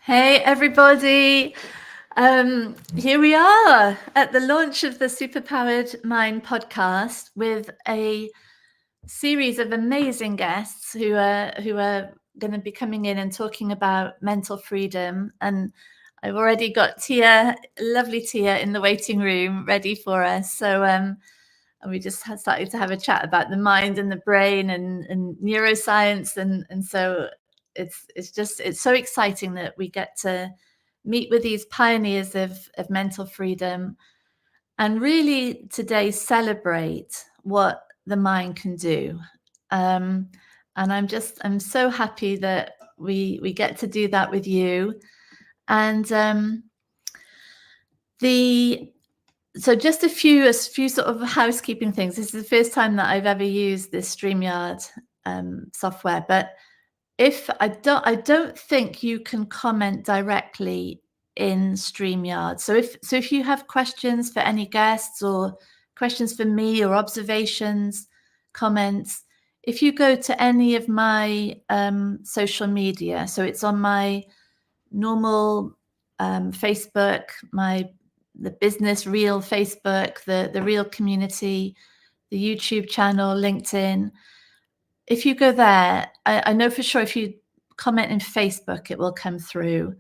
Hey, everybody. Here we are at the launch of the Superpowered Mind podcast with a series of amazing guests who are going to be coming in and talking about mental freedom. And I've already got Tia, lovely Tia, in the waiting room ready for us. And we just started to have a chat about the mind and the brain and neuroscience, and so it's so exciting that we get to meet with these pioneers of mental freedom and really today celebrate what the mind can do. Um, and I'm so happy that we get to do that with you. And the So just a few sort of housekeeping things. This is the first time that I've ever used this StreamYard software, but if I don't think you can comment directly in StreamYard. So if you have questions for any guests or questions for me or observations, comments, if you go to any of my social media, so it's on my normal Facebook, the business real Facebook, the real community, the YouTube channel, LinkedIn. If you go there, I know for sure if you comment in Facebook, it will come through.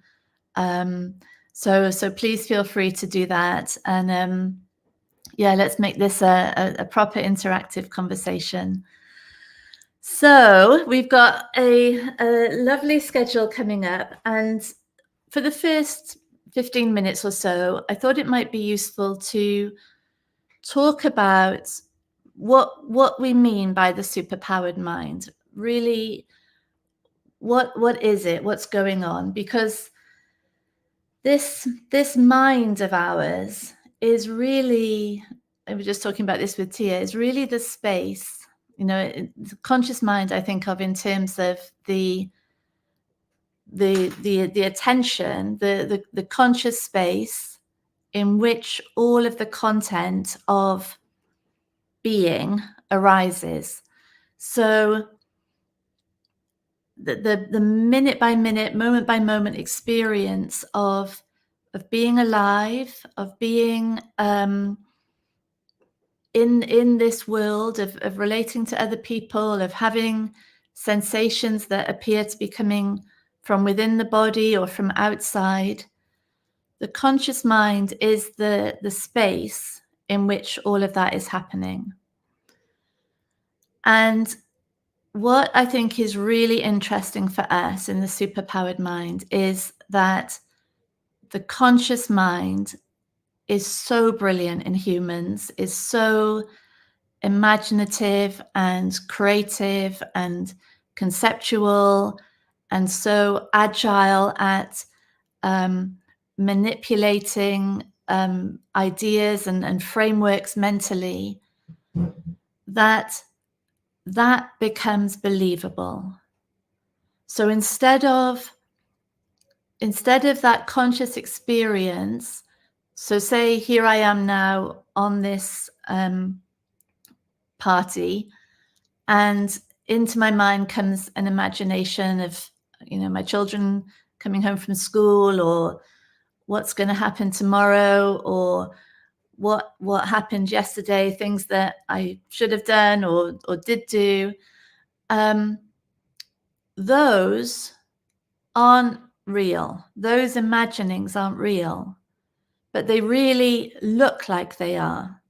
So please feel free to do that. And yeah, let's make this a proper interactive conversation. So we've got a lovely schedule coming up, and for the first 15 minutes or so, I thought it might be useful to talk about what we mean by the superpowered mind. Really, what is it? What's going on? Because this mind of ours is really, I was just talking about this with Tia, is really the space, the conscious mind I think of in terms of the attention, the conscious space in which all of the content of being arises. So the minute by minute, moment by moment experience of being alive, of being in this world, of relating to other people, of having sensations that appear to be coming from within the body or from outside. The conscious mind is the space in which all of that is happening. And what I think is really interesting for us in the superpowered mind is that the conscious mind is so brilliant in humans, is so imaginative and creative and conceptual and so agile at manipulating ideas and frameworks mentally, that becomes believable. So instead of that conscious experience, so say here I am now on this party, and into my mind comes an imagination of, my children coming home from school, or what's going to happen tomorrow, or what happened yesterday, things that I should have done or did do. Those aren't real. Those imaginings aren't real, but they really look like they are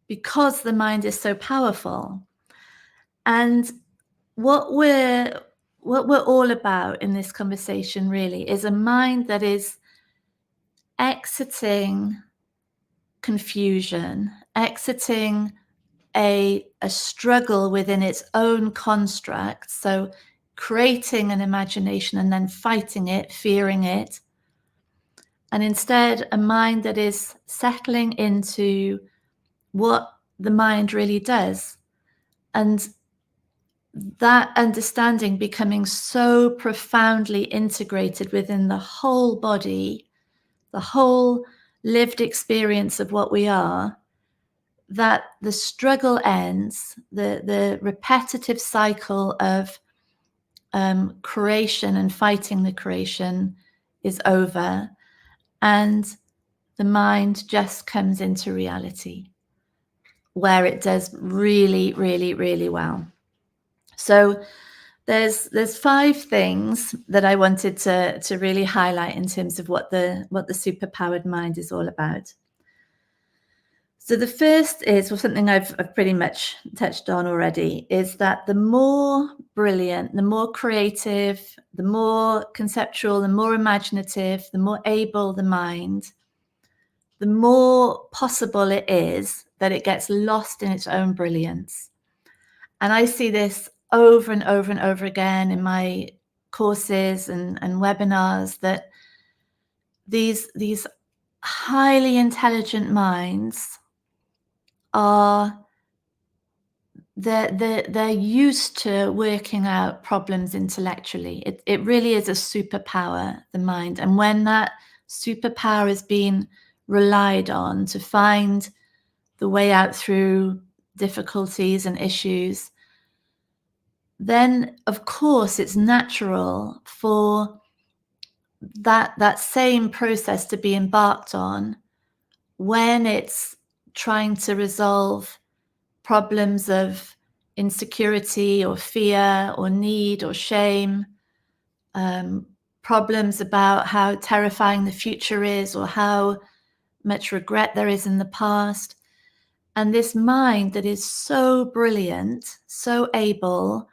because the mind is so powerful. And what we're all about in this conversation really is a mind that is exiting confusion, exiting a struggle within its own construct. So creating an imagination and then fighting it, fearing it. And instead, a mind that is settling into what the mind really does. And that understanding becoming so profoundly integrated within the whole body, the whole lived experience of what we are, that the struggle ends, the repetitive cycle of creation and fighting the creation is over, and the mind just comes into reality, where it does really, really, really well. So there's 5 things that I wanted to really highlight in terms of what the superpowered mind is all about. So the first is, well, something I've pretty much touched on already, is that the more brilliant, the more creative, the more conceptual, the more imaginative, the more able the mind, the more possible it is that it gets lost in its own brilliance. And I see this over and over and over again in my courses and webinars, that these highly intelligent minds are they're used to working out problems intellectually. It really is a superpower, the mind. And when that superpower is being relied on to find the way out through difficulties and issues, then of course it's natural for that same process to be embarked on when it's trying to resolve problems of insecurity or fear or need or shame, problems about how terrifying the future is or how much regret there is in the past. And this mind that is so brilliant, so able,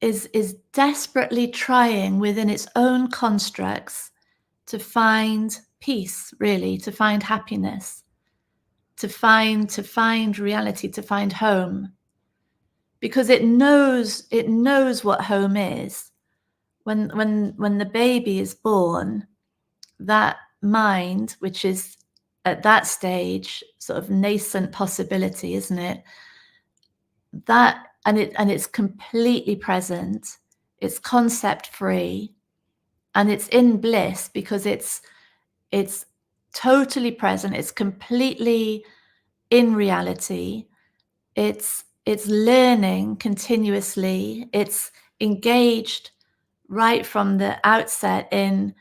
is desperately trying within its own constructs to find peace, really, to find happiness, to find reality, to find home, because it knows what home is. When the baby is born, that mind, which is at that stage sort of nascent possibility, isn't it? That and it's completely present, it's concept free, and it's in bliss because it's totally present, it's completely in reality, it's learning continuously, it's engaged right from the outset in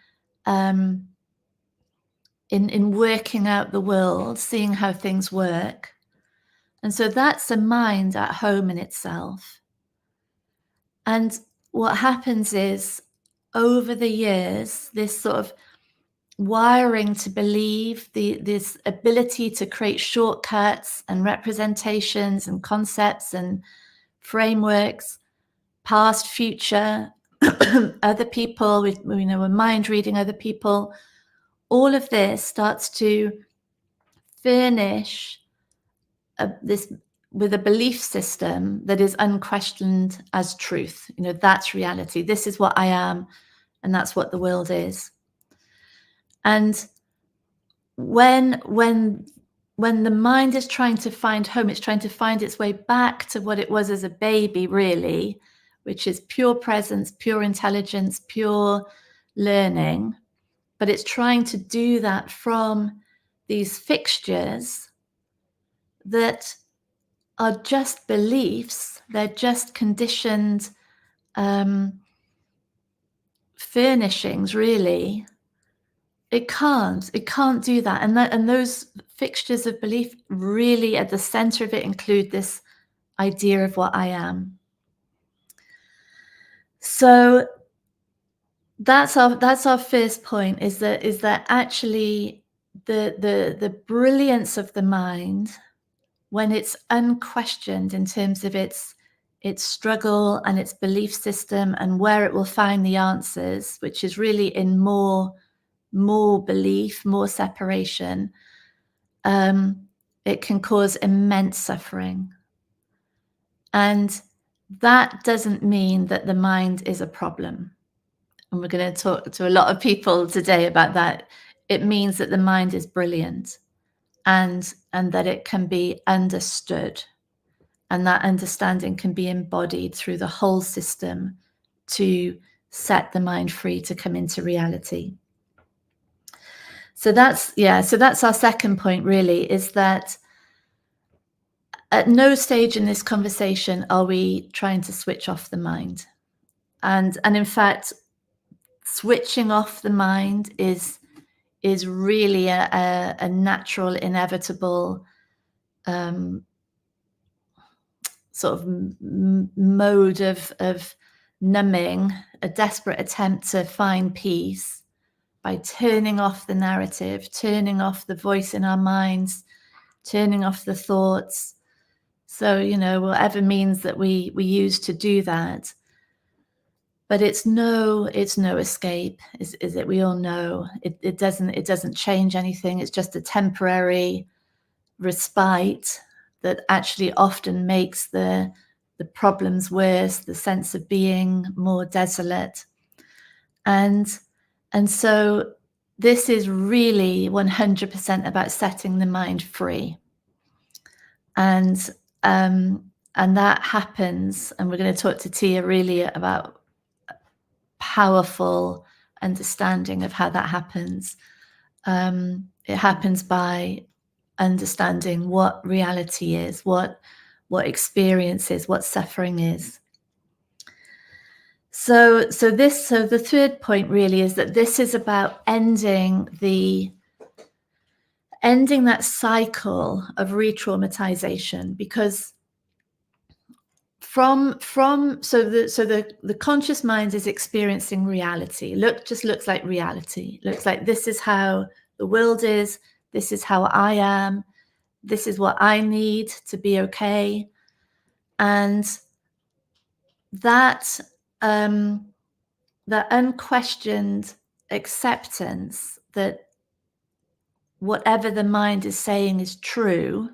working out the world, seeing how things work. And so that's a mind at home in itself. And what happens is, over the years, this sort of wiring to believe, this ability to create shortcuts and representations and concepts and frameworks, past, future, other people, we're mind reading other people, all of this starts to furnish this with a belief system that is unquestioned as truth. That's reality. This is what I am, and that's what the world is. And when the mind is trying to find home, it's trying to find its way back to what it was as a baby, really, which is pure presence, pure intelligence, pure learning. But it's trying to do that from these fixtures that are just beliefs. They're just conditioned furnishings, really. It can't do that. And those fixtures of belief, really at the center of it, include this idea of what I am. So that's our first point, is that actually the brilliance of the mind, when it's unquestioned in terms of its struggle and its belief system and where it will find the answers, which is really in more belief, more separation, it can cause immense suffering. And that doesn't mean that the mind is a problem. And we're going to talk to a lot of people today about that. It means that the mind is brilliant, and that it can be understood. And that understanding can be embodied through the whole system to set the mind free to come into reality. So that's our second point, really, is that at no stage in this conversation are we trying to switch off the mind. And in fact, switching off the mind is really a natural, inevitable sort of mode of numbing, a desperate attempt to find peace by turning off the narrative, turning off the voice in our minds, turning off the thoughts. So, whatever means that we use to do that. But it's no escape, is it? We all know it doesn't change anything. It's just a temporary respite that actually often makes the problems worse, the sense of being more desolate. And so this is really 100% about setting the mind free. And that happens, and we're going to talk to Tia really about powerful understanding of how that happens. It happens by understanding what reality is, what experience is, what suffering is. So the third point really is that this is about ending that cycle of re-traumatization, because the conscious mind is experiencing reality. Just looks like reality. Looks like this is how the world is. This is how I am. This is what I need to be okay. And that unquestioned acceptance that whatever the mind is saying is true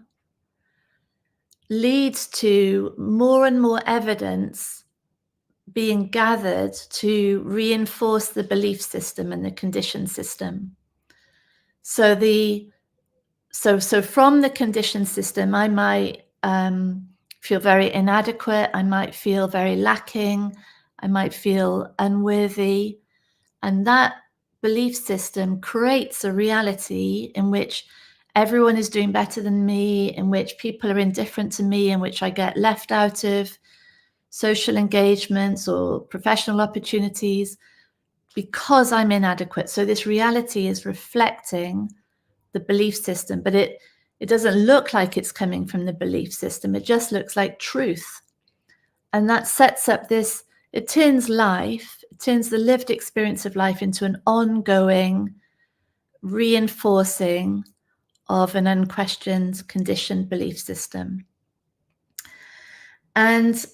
leads to more and more evidence being gathered to reinforce the belief system and the conditioned system. So from the conditioned system, I might feel very inadequate. I might feel very lacking. I might feel unworthy. And that belief system creates a reality in which everyone is doing better than me, in which people are indifferent to me, in which I get left out of social engagements or professional opportunities because I'm inadequate. So this reality is reflecting the belief system, but it doesn't look like it's coming from the belief system. It just looks like truth. And that sets up this, it turns the lived experience of life into an ongoing reinforcing of an unquestioned, conditioned belief system. And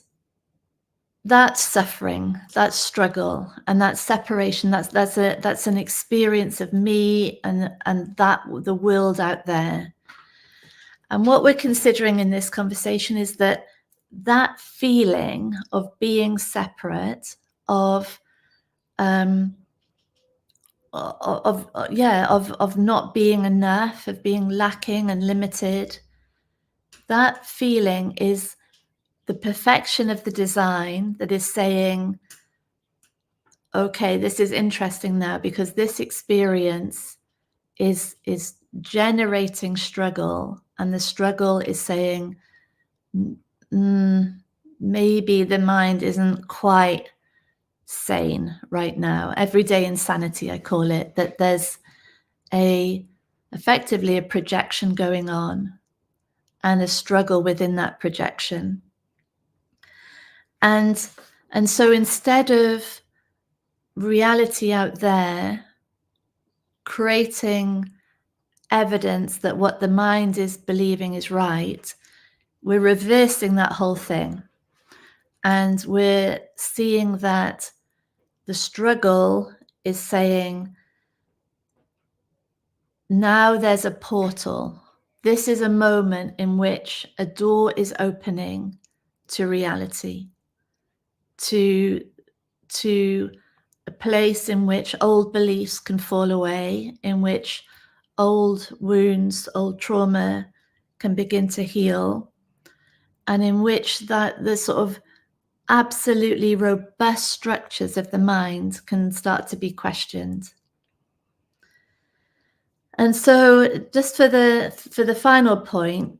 that suffering, that struggle, and that separation, that's an experience of me and that the world out there. And what we're considering in this conversation is that feeling of being separate, of not being enough, of being lacking and limited, that feeling is the perfection of the design that is saying, okay, this is interesting now because this experience is generating struggle, and the struggle is saying, maybe the mind isn't quite sane right now. Everyday insanity, I call it, that there's effectively a projection going on and a struggle within that projection. And so instead of reality out there creating evidence that what the mind is believing is right, we're reversing that whole thing. And we're seeing that the struggle is saying, now there's a portal. This is a moment in which a door is opening to reality, to a place in which old beliefs can fall away, in which old wounds, old trauma can begin to heal, and in which the sort of absolutely robust structures of the mind can start to be questioned. And so just for the final point,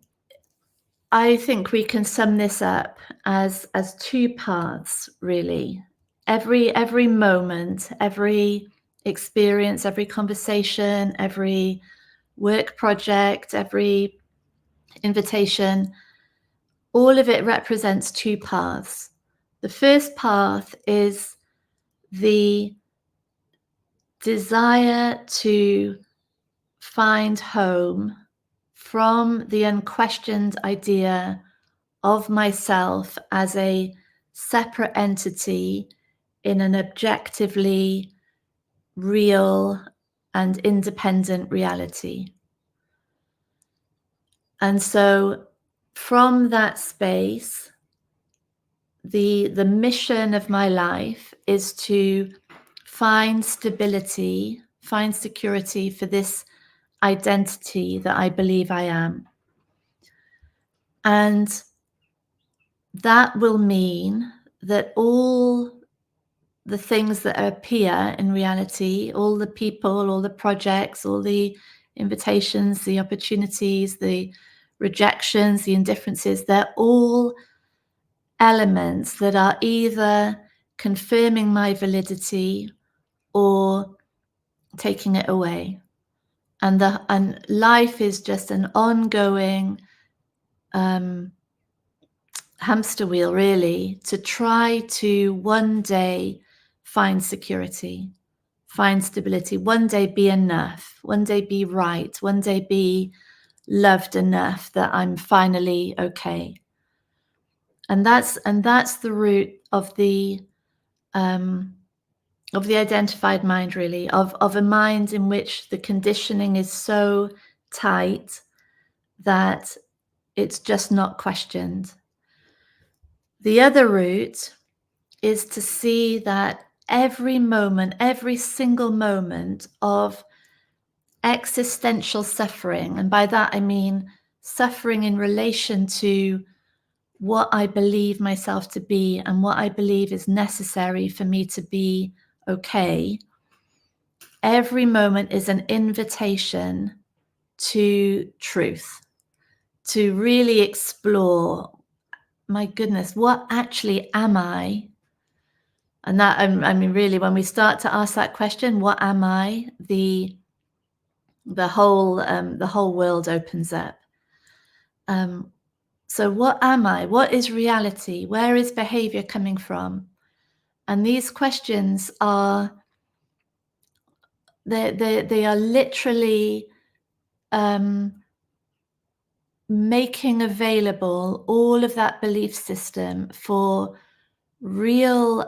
I think we can sum this up as two paths, really. every moment, every experience, every conversation, every work project, every invitation, all of it represents two paths. The first path is the desire to find home from the unquestioned idea of myself as a separate entity in an objectively real and independent reality. And so from that space, the mission of my life is to find stability, find security for this identity that I believe I am. And that will mean that all the things that appear in reality, all the people, all the projects, all the invitations, the opportunities, the rejections, the indifferences, they're all elements that are either confirming my validity or taking it away. And life is just an ongoing hamster wheel, really, to try to one day find security, find stability, one day be enough, one day be right, one day be loved enough that I'm finally okay. And that's the root of the identified mind, really, of a mind in which the conditioning is so tight that it's just not questioned. The other route is to see that every moment, every single moment of existential suffering, and by that I mean suffering in relation to what I believe myself to be and what I believe is necessary for me to be okay, every moment is an invitation to truth, to really explore, my goodness, what actually am I? And that, I mean, really, when we start to ask that question, what am I? The whole world opens up. So what am I? What is reality? Where is behavior coming from? And these questions are, they are literally making available all of that belief system for real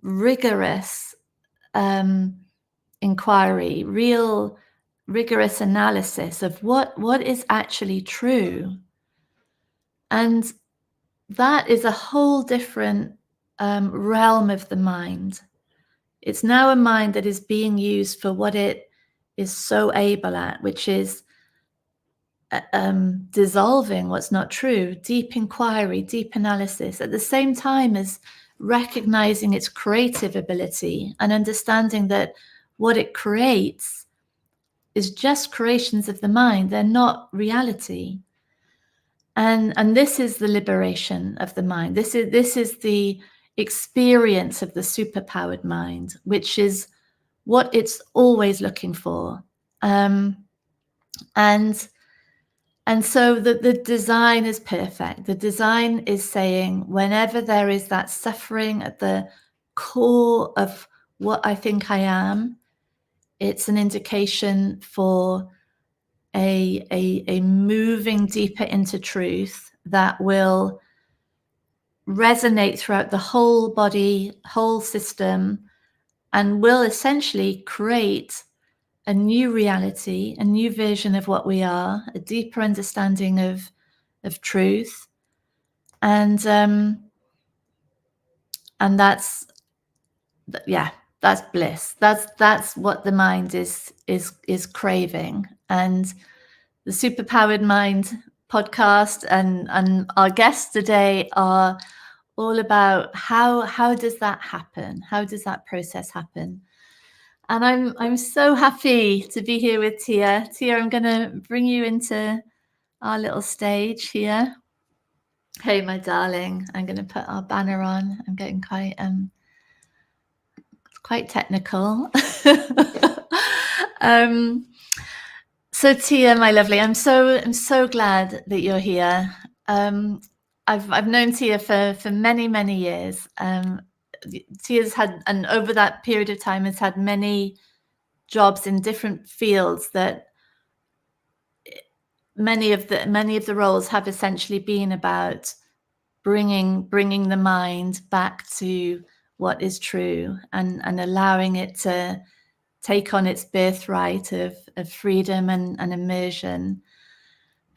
rigorous inquiry, real rigorous analysis of what is actually true. And that is a whole different realm of the mind. It's now a mind that is being used for what it is so able at, which is dissolving what's not true, deep inquiry, deep analysis, at the same time as recognizing its creative ability and understanding that what it creates is just creations of the mind. They're not reality. And this is the liberation of the mind. This is the experience of the superpowered mind, which is what it's always looking for. And so the design is perfect. The design is saying whenever there is that suffering at the core of what I think I am, it's an indication for a moving deeper into truth that will resonate throughout the whole body, whole system, and will essentially create a new reality, a new version of what we are, a deeper understanding of truth, and that's bliss. That's what the mind is craving. And the Superpowered Mind podcast and our guests today are all about how does that happen? How does that process happen? And I'm so happy to be here with Tia. Tia, I'm going to bring you into our little stage here. Hey, my darling, I'm going to put our banner on. I'm getting quite quite technical. So Tia, my lovely, I'm so glad that you're here. I've known Tia for many years. Tia's had, and over that period of time, has had many jobs in different fields that many of the roles have essentially been about bringing the mind back to what is true and allowing it to take on its birthright of freedom and immersion.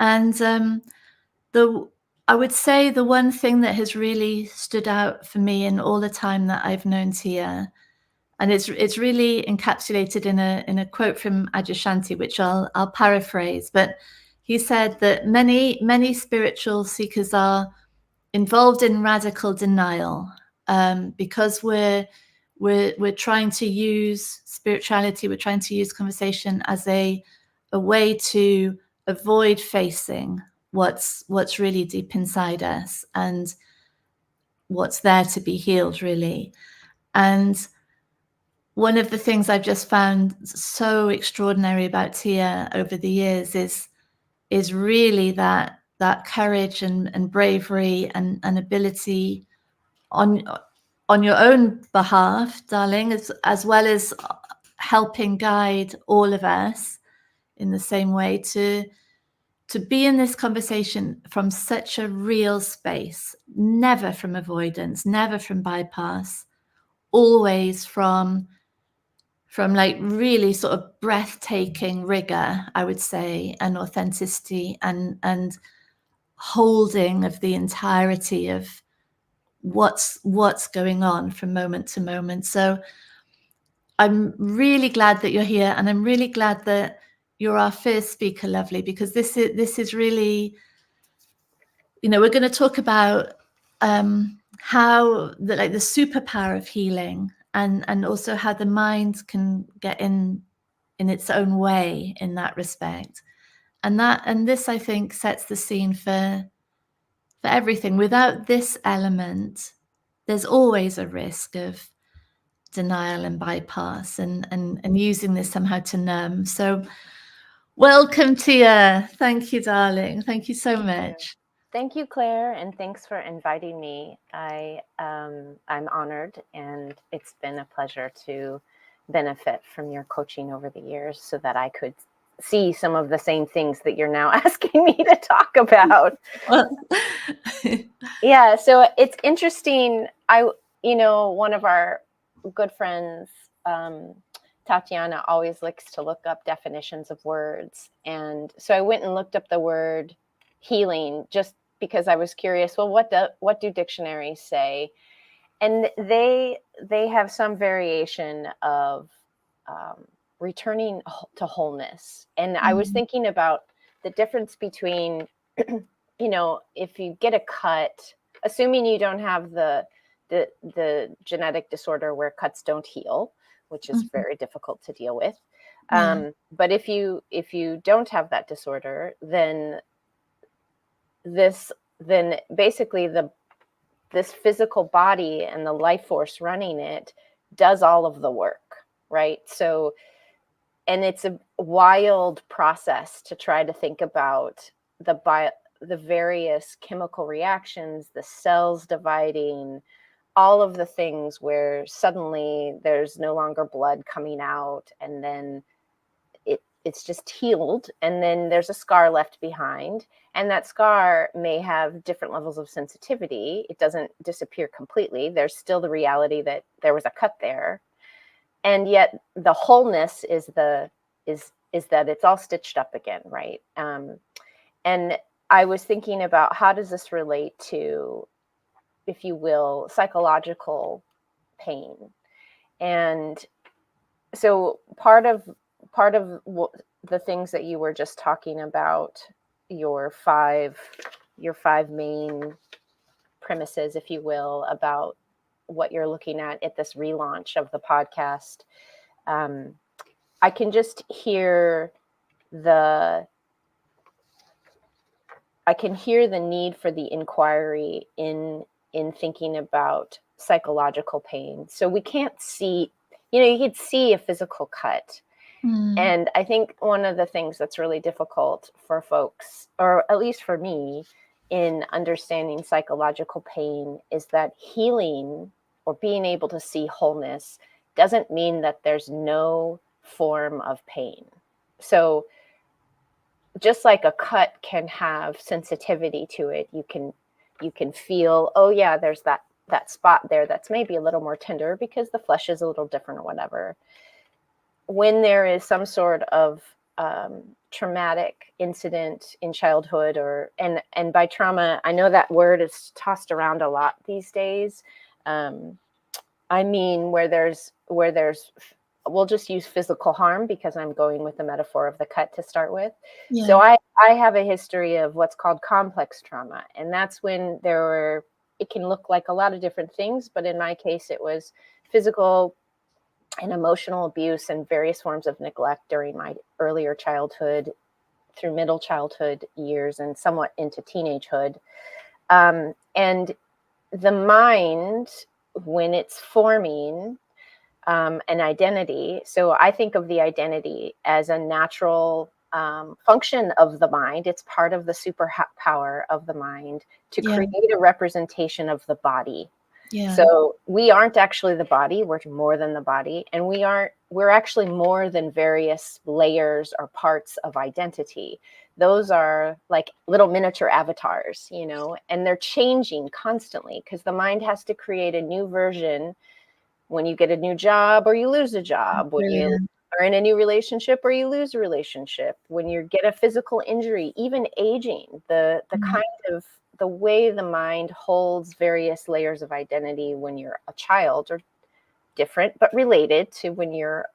And I would say the one thing that has really stood out for me in all the time that I've known Tia, and it's really encapsulated in a quote from Adyashanti, which I'll paraphrase, but he said that many spiritual seekers are involved in radical denial because we're trying to use spirituality, we're trying to use conversation as a way to avoid facing what's really deep inside us and what's there to be healed, really. And one of the things I've just found so extraordinary about Tia over the years is really that courage and bravery and ability on your own behalf, darling, as well as helping guide all of us in the same way to be in this conversation from such a real space, never from avoidance, never from bypass, always from like really sort of breathtaking rigor, I would say, and authenticity and holding of the entirety of what's going on from moment to moment. So I'm really glad that you're here, and I'm really glad that you're our first speaker, lovely, because this is really, we're going to talk about how the superpower of healing and also how the mind can get in its own way in that respect. And this, I think, sets the scene for everything. Without this element, there's always a risk of denial and bypass and using this somehow to numb. So welcome, Tia. Thank you, darling. Thank you so much. Thank you, Claire, and thanks for inviting me. I'm honored, and it's been a pleasure to benefit from your coaching over the years so that I could see some of the same things that you're now asking me to talk about. Yeah, so it's interesting. One of our good friends, Tatiana, always likes to look up definitions of words. And so I went and looked up the word healing just because I was curious, well, what do dictionaries say? And they have some variation of returning to wholeness. And I was thinking about the difference between, if you get a cut, assuming you don't have the genetic disorder where cuts don't heal, which is very difficult to deal with. But if you don't have that disorder, then basically this physical body and the life force running it does all of the work, right? So, and it's a wild process to try to think about the various chemical reactions, the cells dividing, all of the things where suddenly there's no longer blood coming out, and then it's just healed, and then there's a scar left behind, and that scar may have different levels of sensitivity. It doesn't disappear completely. There's still the reality that there was a cut there, and yet the wholeness is that it's all stitched up again, right? And I was thinking about, how does this relate to, if you will, psychological pain? And so part of the things that you were just talking about, your five main premises, if you will, about what you're looking at this relaunch of the podcast, I can just hear the need for the inquiry in thinking about psychological pain. So we can't see you could see a physical cut. Mm. And I think one of the things that's really difficult for folks, or at least for me, in understanding psychological pain is that healing or being able to see wholeness doesn't mean that there's no form of pain. So just like a cut can have sensitivity to it, you can feel, oh yeah, there's that spot there that's maybe a little more tender because the flesh is a little different or whatever. When there is some sort of traumatic incident in childhood, and by trauma, I know that word is tossed around a lot these days. I mean, where there's, we'll just use physical harm because I'm going with the metaphor of the cut to start with. Yeah. So I have a history of what's called complex trauma, and that's when it can look like a lot of different things, but in my case, it was physical and emotional abuse and various forms of neglect during my earlier childhood, through middle childhood years, and somewhat into teenagehood. And the mind, when it's forming an identity, so I think of the identity as a natural function of the mind. It's part of the superpower of the mind to create a representation of the body. Yeah. So we aren't actually the body, we're more than the body. And we're actually more than various layers or parts of identity. Those are like little miniature avatars, and they're changing constantly because the mind has to create a new version when you get a new job or you lose a job, when you are in a new relationship or you lose a relationship, when you get a physical injury, even aging, the kind of the way the mind holds various layers of identity when you're a child are different, but related to when you're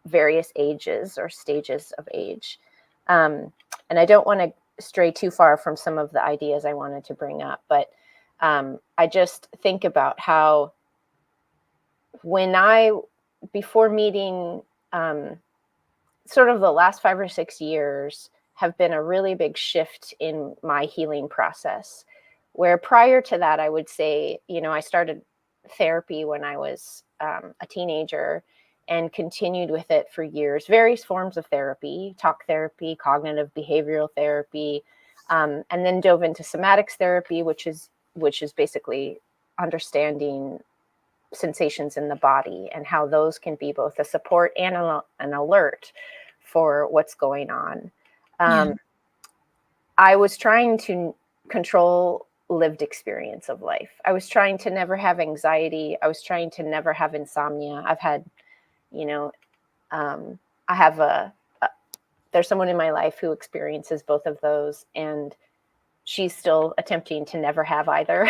various ages or stages of age. And I don't want to stray too far from some of the ideas I wanted to bring up, but I just think about how before meeting, sort of the last 5 or 6 years have been a really big shift in my healing process, where prior to that, I would say, I started therapy when I was a teenager and continued with it for years, various forms of therapy, talk therapy, cognitive behavioral therapy, and then dove into somatics therapy, which is basically understanding sensations in the body and how those can be both a support and an alert for what's going on. I was trying to control lived experience of life. I was trying to never have anxiety. I was trying to never have insomnia. I've had, I have there's someone in my life who experiences both of those, and she's still attempting to never have either.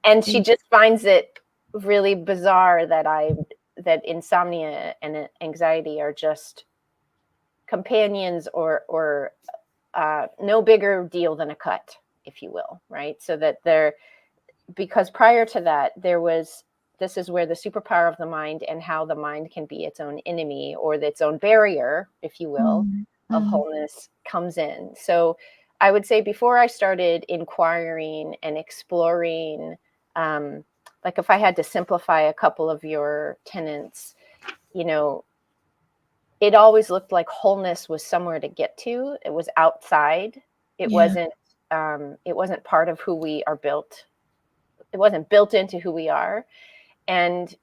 And she just finds it really bizarre that insomnia and anxiety are just companions or no bigger deal than a cut, if you will, right? So that because prior to that, this is where the superpower of the mind and how the mind can be its own enemy or its own barrier, if you will, of wholeness comes in. So I would say before I started inquiring and exploring, like if I had to simplify a couple of your tenets, it always looked like wholeness was somewhere to get to. It was outside. It wasn't part of who we are built. It wasn't built into who we are. And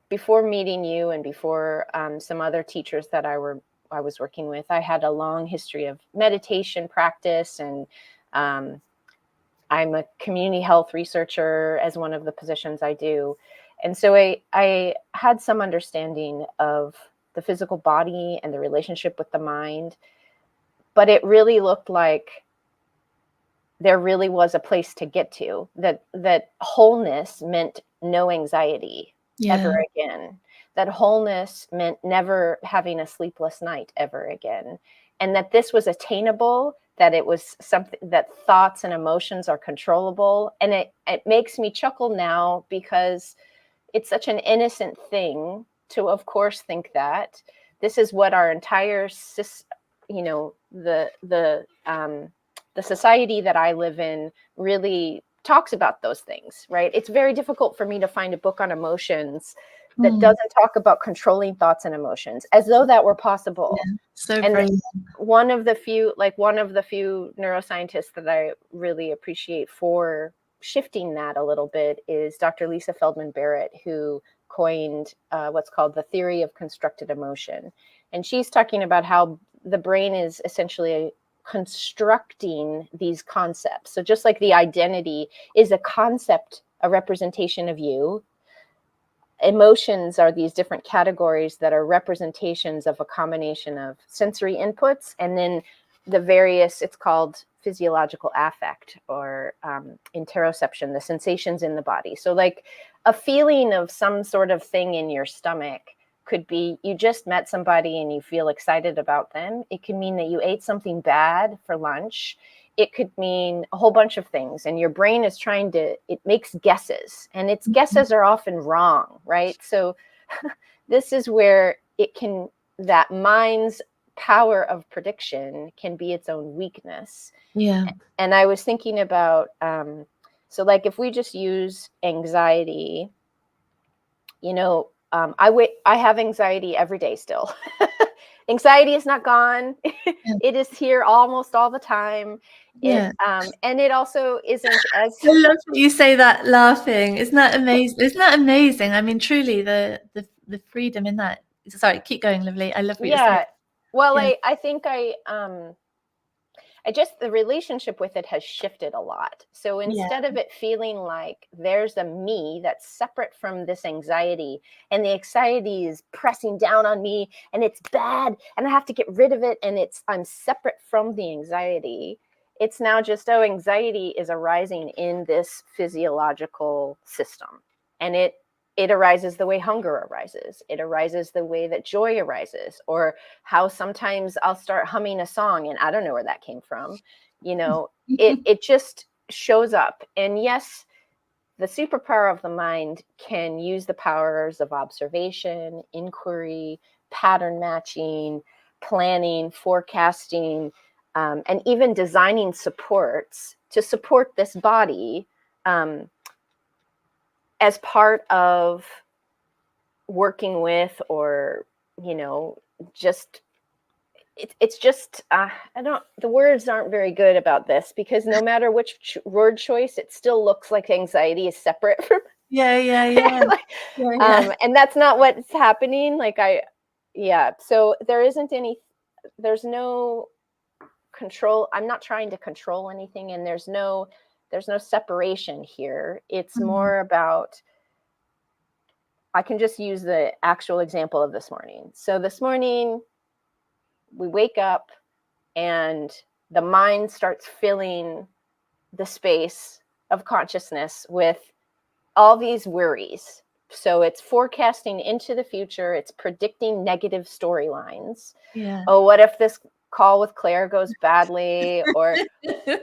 before meeting you and before some other teachers that I was working with, I had a long history of meditation practice, and I'm a community health researcher as one of the positions I do. And so I had some understanding of the physical body and the relationship with the mind, but it really looked like there really was a place to get to, that wholeness meant no anxiety ever again. That wholeness meant never having a sleepless night ever again. And that this was attainable, that it was something that thoughts and emotions are controllable. And it makes me chuckle now because it's such an innocent thing to, of course, think that this is what our entire, the society that I live in really talks about those things, right? It's very difficult for me to find a book on emotions that doesn't talk about controlling thoughts and emotions, as though that were possible. Yeah, so and brilliant. one of the few neuroscientists that I really appreciate for shifting that a little bit is Dr. Lisa Feldman Barrett, who coined what's called the theory of constructed emotion. And she's talking about how the brain is essentially constructing these concepts. So just like the identity is a concept, a representation of you, emotions are these different categories that are representations of a combination of sensory inputs and then the various, it's called physiological affect or interoception, the sensations in the body. So like a feeling of some sort of thing in your stomach could be you just met somebody and you feel excited about them. It can mean that you ate something bad for lunch. It could mean a whole bunch of things, and your brain is trying to, it makes guesses, and its guesses are often wrong, right? So this is where it can, that mind's power of prediction can be its own weakness. Yeah. And I was thinking about, so like if we just use anxiety, you know, I have anxiety every day still. Anxiety is not gone. It is here almost all the time. And it also isn't as. I love that you say that laughing. Isn't that amazing? Isn't that amazing? I mean, truly, the freedom in that. Sorry, keep going, Lovely. I love what you're saying. Well, yeah. I think I just, the relationship with it has shifted a lot. So instead of it feeling like there's a me that's separate from this anxiety, and the anxiety is pressing down on me and it's bad and I have to get rid of it, and I'm separate from the anxiety. It's now just, oh, anxiety is arising in this physiological system, and it arises the way hunger arises. It arises the way that joy arises, or how sometimes I'll start humming a song and I don't know where that came from. You know, it just shows up. And yes, the superpower of the mind can use the powers of observation, inquiry, pattern matching, planning, forecasting, and even designing supports to support this body as part of working with, or, you know, just, it's just, the words aren't very good about this, because no matter which word choice, it still looks like anxiety is separate from. Like, and that's not what's happening. So there's no control. I'm not trying to control anything, and there's no separation here. It's more about, I can just use the actual example of this morning. So this morning we wake up and the mind starts filling the space of consciousness with all these worries. So it's forecasting into the future. It's predicting negative storylines. Oh, what if this call with Claire goes badly? Or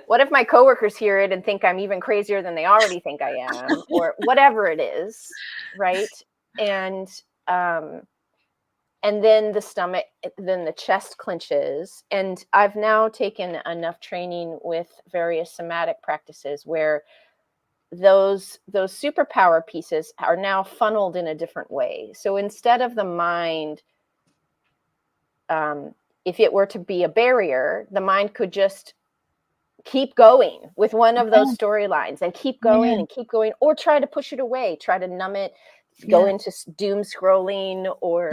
what if my coworkers hear it and think I'm even crazier than they already think I am? Or whatever it is, right? And then the chest clenches. And I've now taken enough training with various somatic practices where those superpower pieces are now funneled in a different way. So instead of the mind, if it were to be a barrier, the mind could just keep going with one of those storylines and keep going and keep going, or try to push it away, try to numb it, go into doom scrolling, or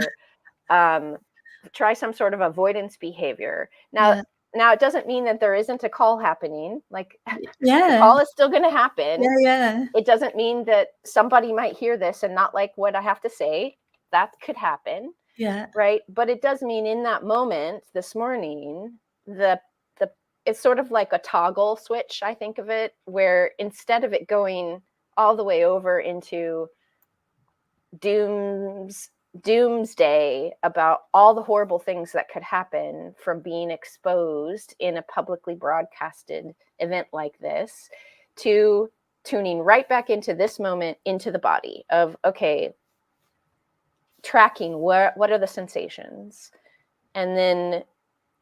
try some sort of avoidance behavior. Now it doesn't mean that there isn't a call happening. Like, the call is still going to happen. It doesn't mean that somebody might hear this and not like what I have to say. That could happen. Right. But it does mean in that moment this morning, it's sort of like a toggle switch, I think of it, where instead of it going all the way over into doomsday about all the horrible things that could happen from being exposed in a publicly broadcasted event like this, to tuning right back into this moment, into the body of, okay, tracking what are the sensations. And then,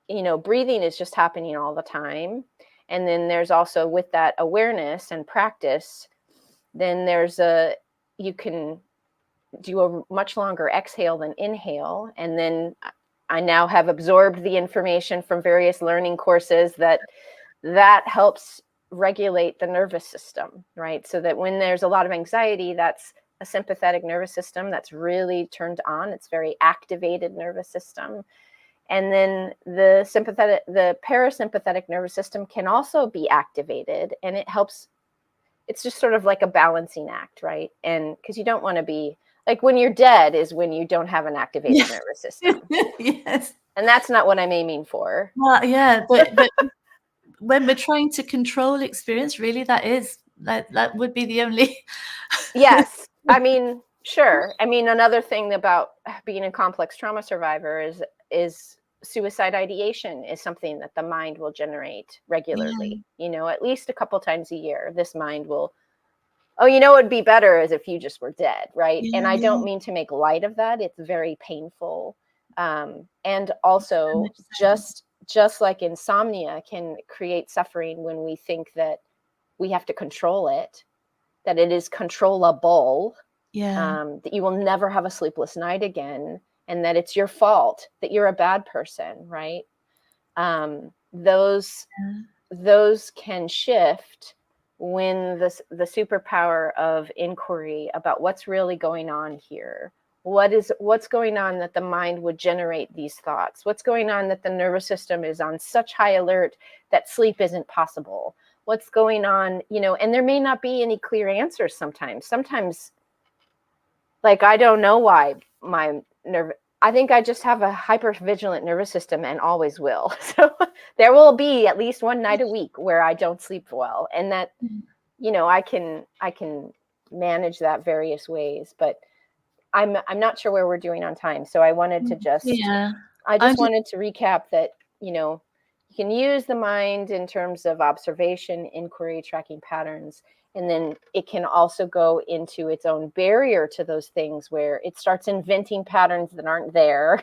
you know, breathing is just happening all the time. And then there's also, with that awareness and practice, then you can do a much longer exhale than inhale. And then I now have absorbed the information from various learning courses that helps regulate the nervous system, right? So that when there's a lot of anxiety, that's a sympathetic nervous system that's really turned on. It's very activated nervous system. And then the parasympathetic nervous system can also be activated, and it helps. It's just sort of like a balancing act, right? And because you don't want to be like, when you're dead is when you don't have an activated nervous system. Yes. And that's not what I'm aiming for. Well, yeah, but when we're trying to control experience, really, that would be the only. Yes. I mean, sure. I mean, another thing about being a complex trauma survivor is suicide ideation is something that the mind will generate regularly. At least a couple times a year, this mind will, it would be better as if you just were dead, right? And I don't mean to make light of that. It's very painful. And also, just like insomnia can create suffering when we think that we have to control it, that it is controllable, that you will never have a sleepless night again, and that it's your fault, that you're a bad person, right? Those can shift when the superpower of inquiry about what's really going on here. What's going on that the mind would generate these thoughts? What's going on that the nervous system is on such high alert that sleep isn't possible? What's going on, and there may not be any clear answers sometimes. Sometimes, like, I don't know why I think I just have a hypervigilant nervous system and always will. So there will be at least one night a week where I don't sleep well. And that, I can manage that various ways, but I'm not sure where we're doing on time. So I wanted to wanted to recap that, you can use the mind in terms of observation, inquiry, tracking patterns, and then it can also go into its own barrier to those things where it starts inventing patterns that aren't there.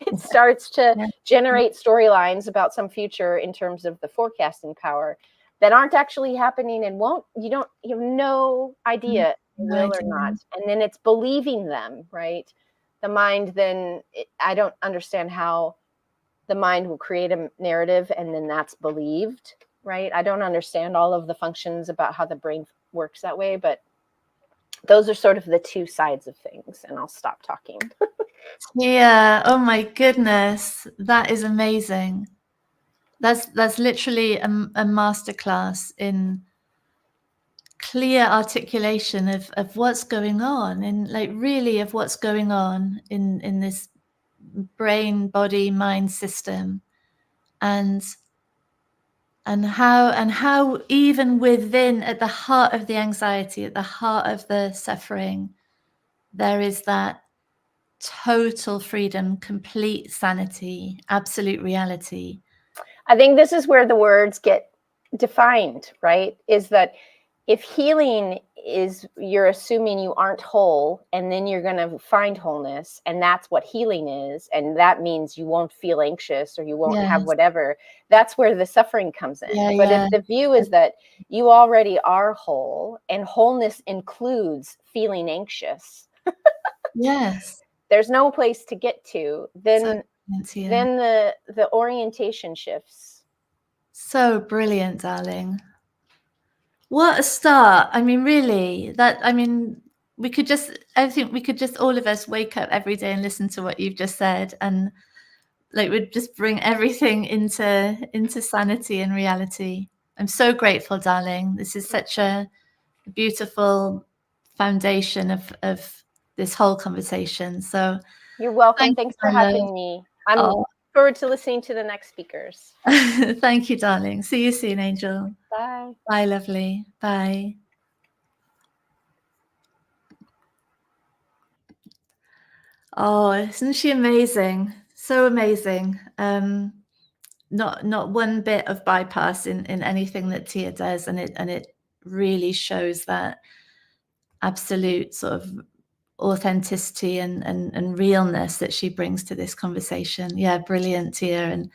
It starts to generate storylines about some future in terms of the forecasting power that aren't actually happening and you have no idea will or not. And then it's believing them, right? The mind then, I don't understand how the mind will create a narrative and then that's believed, right? I don't understand all of the functions about how the brain works that way, but those are sort of the two sides of things. And I'll stop talking. Yeah. Oh my goodness. That is amazing. That's literally a masterclass in clear articulation of what's going on, and like really of what's going on in this brain, body, mind system, and how even within, at the heart of the anxiety, at the heart of the suffering, there is that total freedom, complete sanity, absolute reality. I think this is where the words get defined, right? Is that if healing is you're assuming you aren't whole and then you're going to find wholeness, and that's what healing is, and that means you won't feel anxious or you won't have whatever, that's where the suffering comes in. But if the view is that you already are whole and wholeness includes feeling anxious, there's no place to get to, then the orientation shifts. So brilliant, darling. What a start. I mean, really, I think we could just all of us wake up every day and listen to what you've just said, and like would just bring everything into sanity and reality. I'm so grateful, darling. This is such a beautiful foundation of this whole conversation. So you're welcome. Thanks for having me. I'm looking forward to listening to the next speakers. Thank you, darling. See you soon, Angel. Bye. Bye, lovely. Bye. Oh, isn't she amazing? So amazing. Not one bit of bypass in anything that Tia does, and it really shows that absolute sort of authenticity and realness that she brings to this conversation. Yeah, brilliant, Tia, and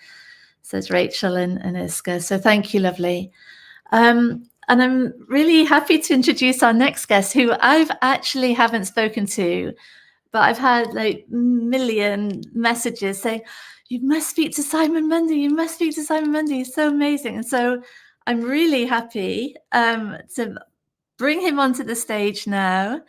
says Rachel and Iska. So thank you, lovely. I'm really happy to introduce our next guest, who I've actually haven't spoken to, but I've had like million messages saying, you must speak to Simon Mundy. You must speak to Simon Mundy. He's so amazing. And so I'm really happy to bring him onto the stage now.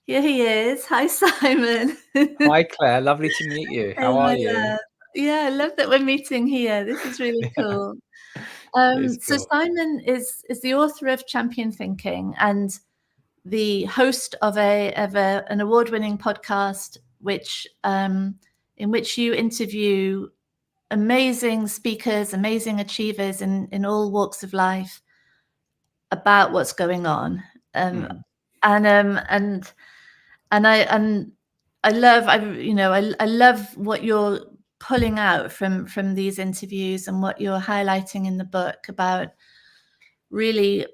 Here he is. Hi, Simon. Hi, Claire. Lovely to meet you. How are you? Yeah, I love that we're meeting here. This is really cool. So cool. Simon is the author of Champion Thinking and the host of an award-winning podcast, which in which you interview amazing speakers, amazing achievers in all walks of life about what's going on. And I love what you're pulling out from these interviews and what you're highlighting in the book about really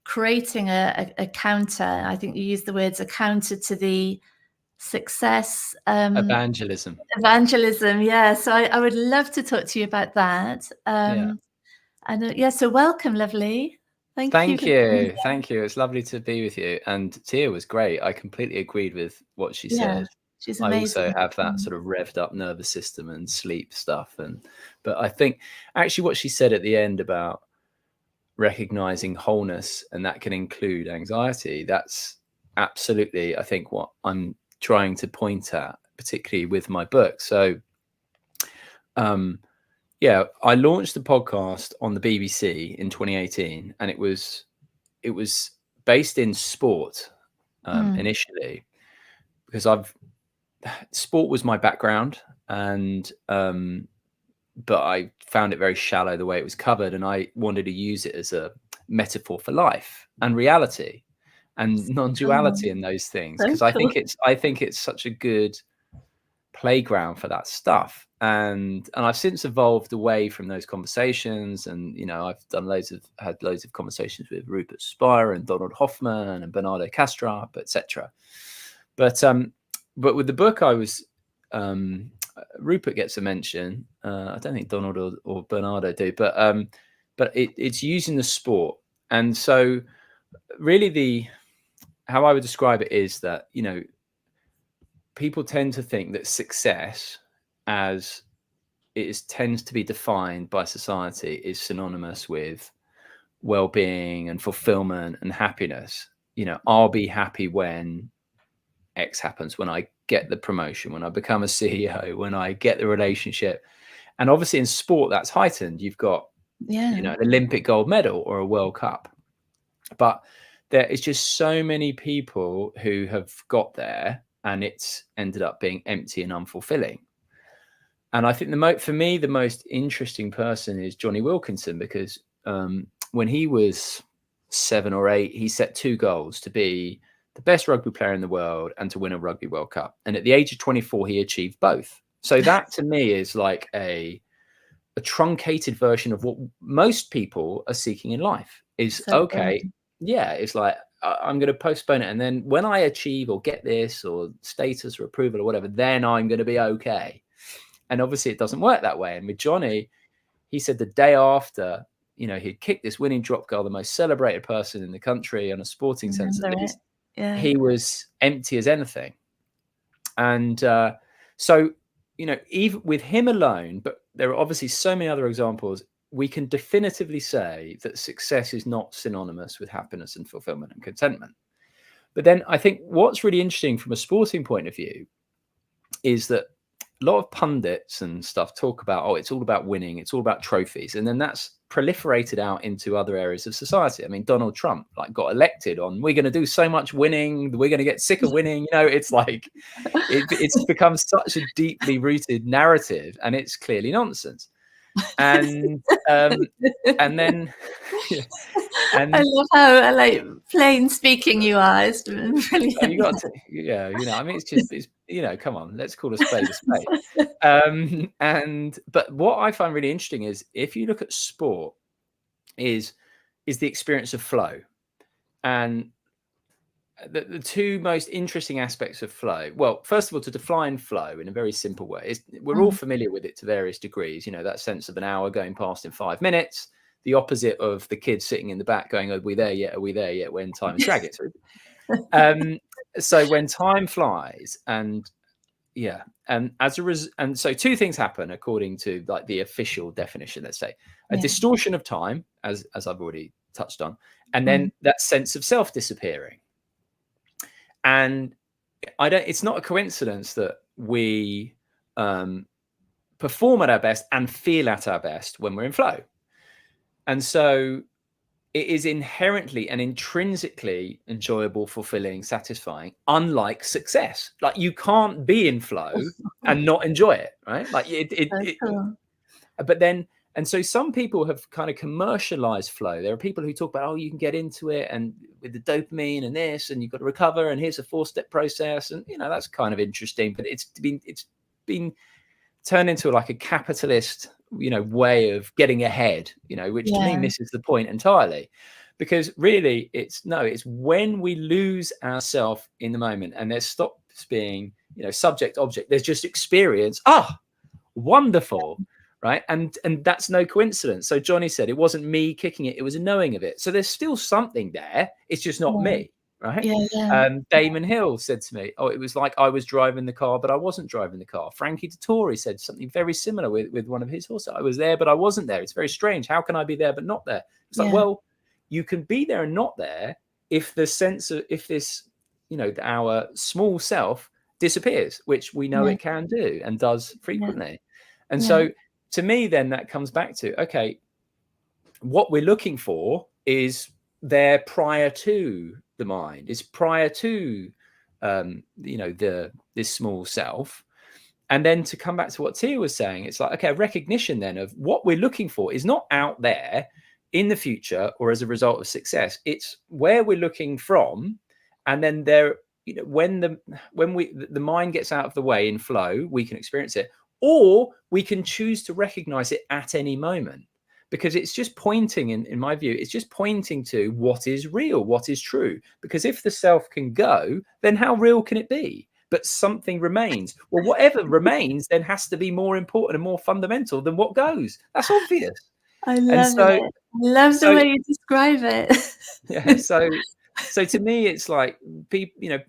creating a counter. I think you use the words a counter to the success. Evangelism. Yeah. So I would love to talk to you about that. So welcome, lovely. Thank you. Thank you. It's lovely to be with you. And Tia was great. I completely agreed with what she said. She's amazing. I also have that sort of revved up nervous system and sleep stuff. But I think actually what she said at the end about recognizing wholeness, and that can include anxiety, that's absolutely, I think, what I'm trying to point at, particularly with my book. So I launched the podcast on the BBC in 2018, and it was based in sport initially, because sport was my background, and but I found it very shallow the way it was covered, and I wanted to use it as a metaphor for life and reality and non-duality in those things, because I think it's such a good playground for that stuff. And I've since evolved away from those conversations, and I've had loads of conversations with Rupert Spira and Donald Hoffman and Bernardo Kastrup, etc. But with the book, I was Rupert gets a mention. I don't think Donald or Bernardo do, but it's using the sport. And so really how I would describe it is that, people tend to think that success, as it tends to be defined by society, is synonymous with well-being and fulfillment and happiness. I'll be happy when X happens, when I get the promotion, when I become a CEO, when I get the relationship. And obviously in sport, that's heightened. You've got, an Olympic gold medal or a World Cup. But there is just so many people who have got there, and it's ended up being empty and unfulfilling. And I think for me, the most interesting person is Jonny Wilkinson, because when he was 7 or 8, he set 2 goals: to be the best rugby player in the world and to win a Rugby World Cup. And at the age of 24, he achieved both. So that to me is like a truncated version of what most people are seeking in life is, it's like, I'm going to postpone it. And then when I achieve or get this or status or approval or whatever, then I'm going to be okay. And obviously it doesn't work that way. And with Jonny, he said the day after, he'd kicked this winning drop goal, the most celebrated person in the country on a sporting sense at least, he was empty as anything. And so, even with him alone, but there are obviously so many other examples, we can definitively say that success is not synonymous with happiness and fulfillment and contentment. But then I think what's really interesting from a sporting point of view is that a lot of pundits and stuff talk about, it's all about winning, it's all about trophies. And then that's proliferated out into other areas of society. I mean, Donald Trump got elected on, we're going to do so much winning, we're going to get sick of winning. It's like, it's become such a deeply rooted narrative, and it's clearly nonsense. And then and I love how plain speaking you are. It's brilliant. You got to, I mean, it's come on, let's call a spade a spade. But what I find really interesting is, if you look at sport, is the experience of flow. And the 2 most interesting aspects of flow, well, first of all, to define flow in a very simple way, is we're all familiar with it to various degrees. That sense of an hour going past in 5 minutes, the opposite of the kids sitting in the back going, are we there yet? Are we there yet? When time is dragging. So when time flies, and yeah, and and so two things happen according to like the official definition, let's say, a distortion of time, as I've already touched on, and then that sense of self disappearing. And it's not a coincidence that we perform at our best and feel at our best when we're in flow. And so it is inherently and intrinsically enjoyable, fulfilling, satisfying, unlike success. Like you can't be in flow and not enjoy it, right? Like but then, and so some people have kind of commercialized flow. There are people who talk about, oh, you can get into it and with the dopamine and this, and you've got to recover, and here's a 4-step process. And, you know, that's kind of interesting, but it's been turned into like a capitalist, you know, way of getting ahead, you know, which to me misses the point entirely, because really it's when we lose ourselves in the moment and there stops being, you know, subject object, there's just experience. Wonderful. Right. And that's no coincidence. So Johnny said it wasn't me kicking it, it was a knowing of it. So there's still something there. It's just not me. Right. Damon Hill said to me, it was like I was driving the car, but I wasn't driving the car. Frankie Dettori said something very similar with one of his horses. I was there, but I wasn't there. It's very strange. How can I be there, but not there? It's like, well, you can be there and not there if the sense of, if this, you know, our small self disappears, which we know it can do and does frequently. And so to me, then that comes back to, okay, what we're looking for is there prior to the mind, is prior to, you know, this small self. And then to come back to what Tia was saying, it's like, okay, recognition then of what we're looking for is not out there in the future or as a result of success. It's where we're looking from. And then there, you know, when the mind gets out of the way in flow, we can experience it, or we can choose to recognize it at any moment, because it's just pointing, in my view, it's just pointing to what is real, what is true. Because if the self can go, then how real can it be? But something remains. Well, whatever remains then has to be more important and more fundamental than what goes. That's obvious. I love it. I love the way you describe it. Yeah. So to me, it's like people, you know,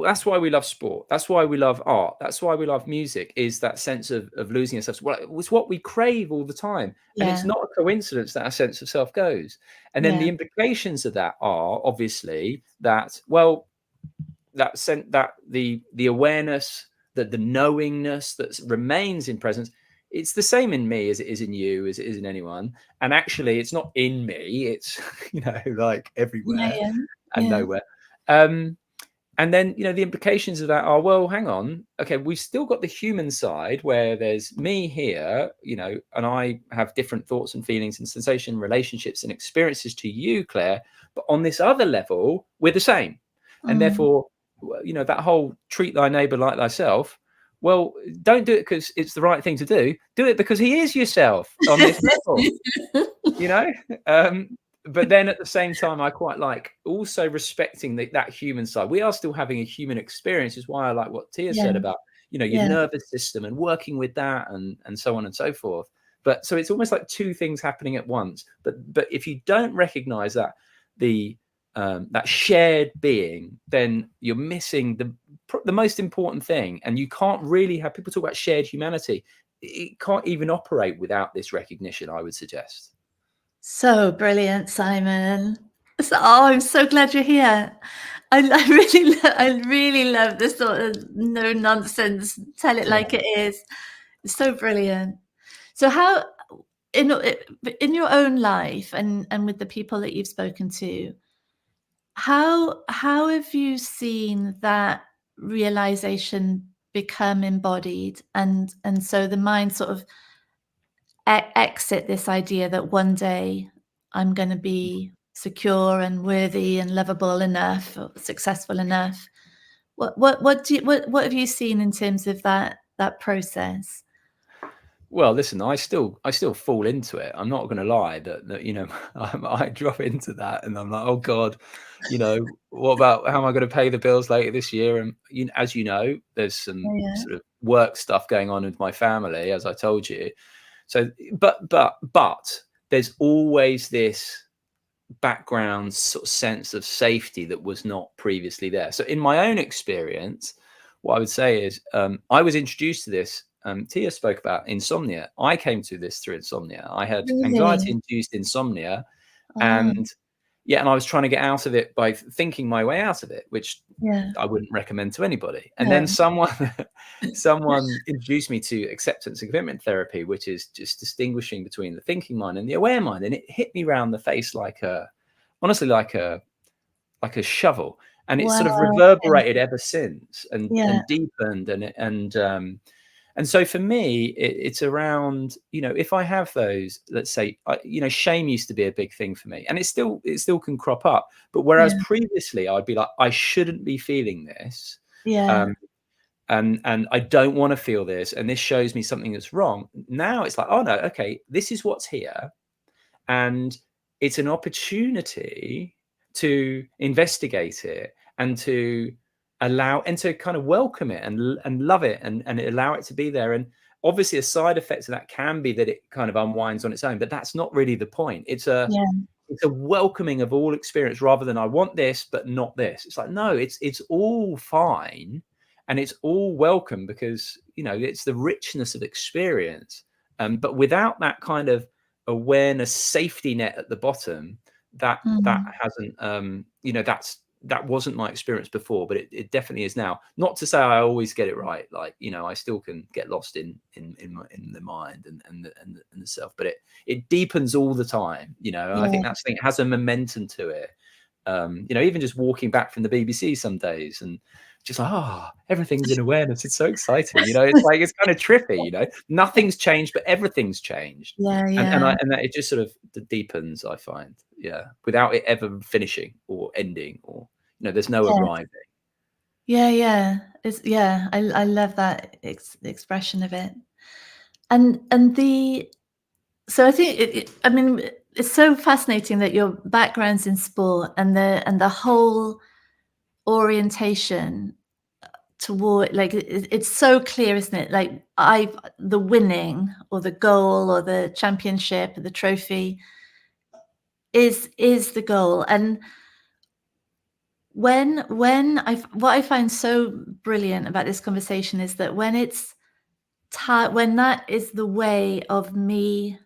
that's why we love sport. That's why we love art. That's why we love music, is that sense of losing ourselves. Well, it's what we crave all the time. And it's not a coincidence that our sense of self goes. And then the implications of that are obviously that, well, that the awareness, that the knowingness that remains in presence, it's the same in me as it is in you, as it is in anyone. And actually it's not in me, it's, you know, like everywhere and nowhere. And then, you know, the implications of that are, well, hang on. Okay, we've still got the human side where there's me here, you know, and I have different thoughts and feelings and sensation, relationships and experiences to you, Claire. But on this other level, we're the same. And therefore, you know, that whole treat thy neighbor like thyself. Well, don't do it because it's the right thing to do. Do it because he is yourself on this level, you know? But then at the same time, I quite like also respecting that human side. We are still having a human experience, is why I like what Tia said about, you know, your nervous system and working with that and so on and so forth. But so it's almost like two things happening at once. But if you don't recognize that that shared being, then you're missing the most important thing. And you can't really have, people talk about shared humanity. It can't even operate without this recognition, I would suggest. So brilliant, Simon. I'm so glad you're here. I really love this sort of no nonsense, tell it like it is. It's so brilliant. So how, in your own life and with the people that you've spoken to, how have you seen that realization become embodied, and so the mind sort of exit this idea that one day I'm going to be secure and worthy and lovable enough, or successful enough? What have you seen in terms of that process? Well, listen, I still fall into it. I'm not going to lie that you know, I drop into that and I'm like, oh God, you know, what about how am I going to pay the bills later this year? And as you know, there's some sort of work stuff going on with my family, as I told you. So, but there's always this background sort of sense of safety that was not previously there. So in my own experience, what I would say is I was introduced to this. Tia spoke about insomnia. I came to this through insomnia. I had anxiety induced insomnia, and and I was trying to get out of it by thinking my way out of it, which I wouldn't recommend to anybody. And then someone introduced me to acceptance and commitment therapy, which is just distinguishing between the thinking mind and the aware mind. And it hit me round the face honestly like a shovel. And it's sort of reverberated ever since, and deepened, and so for me, it's around, if I have those, let's say, shame used to be a big thing for me, and it still can crop up. But whereas previously I'd be like, I shouldn't be feeling this, and I don't want to feel this, and this shows me something that's wrong. Now it's like, oh no, okay, this is what's here, and it's an opportunity to investigate it and to allow and to kind of welcome it and love it and allow it to be there. And obviously a side effect of that can be that it kind of unwinds on its own, but that's not really the point. It's a welcoming of all experience, rather than I want this but not this. It's like, no, it's all fine and it's all welcome, because it's the richness of experience, but without that kind of awareness safety net at the bottom, that hasn't that wasn't my experience before, but it definitely is now. Not to say I always get it right, like I still can get lost in the mind and the self, but it deepens all the time. I think that's the thing. It has a momentum to it. Even just walking back from the BBC some days and just like, everything's in awareness. It's so exciting. It's like, it's kind of trippy. Nothing's changed, but everything's changed. And that it just sort of deepens, I find. Without it ever finishing or ending, or there's no arriving. I love that expression of it. And so I think it's so fascinating that your background's in sport and the whole orientation toward, like, it's so clear, isn't it? Like, the winning or the goal or the championship or the trophy is the goal. And what I find so brilliant about this conversation is that when that is the way of me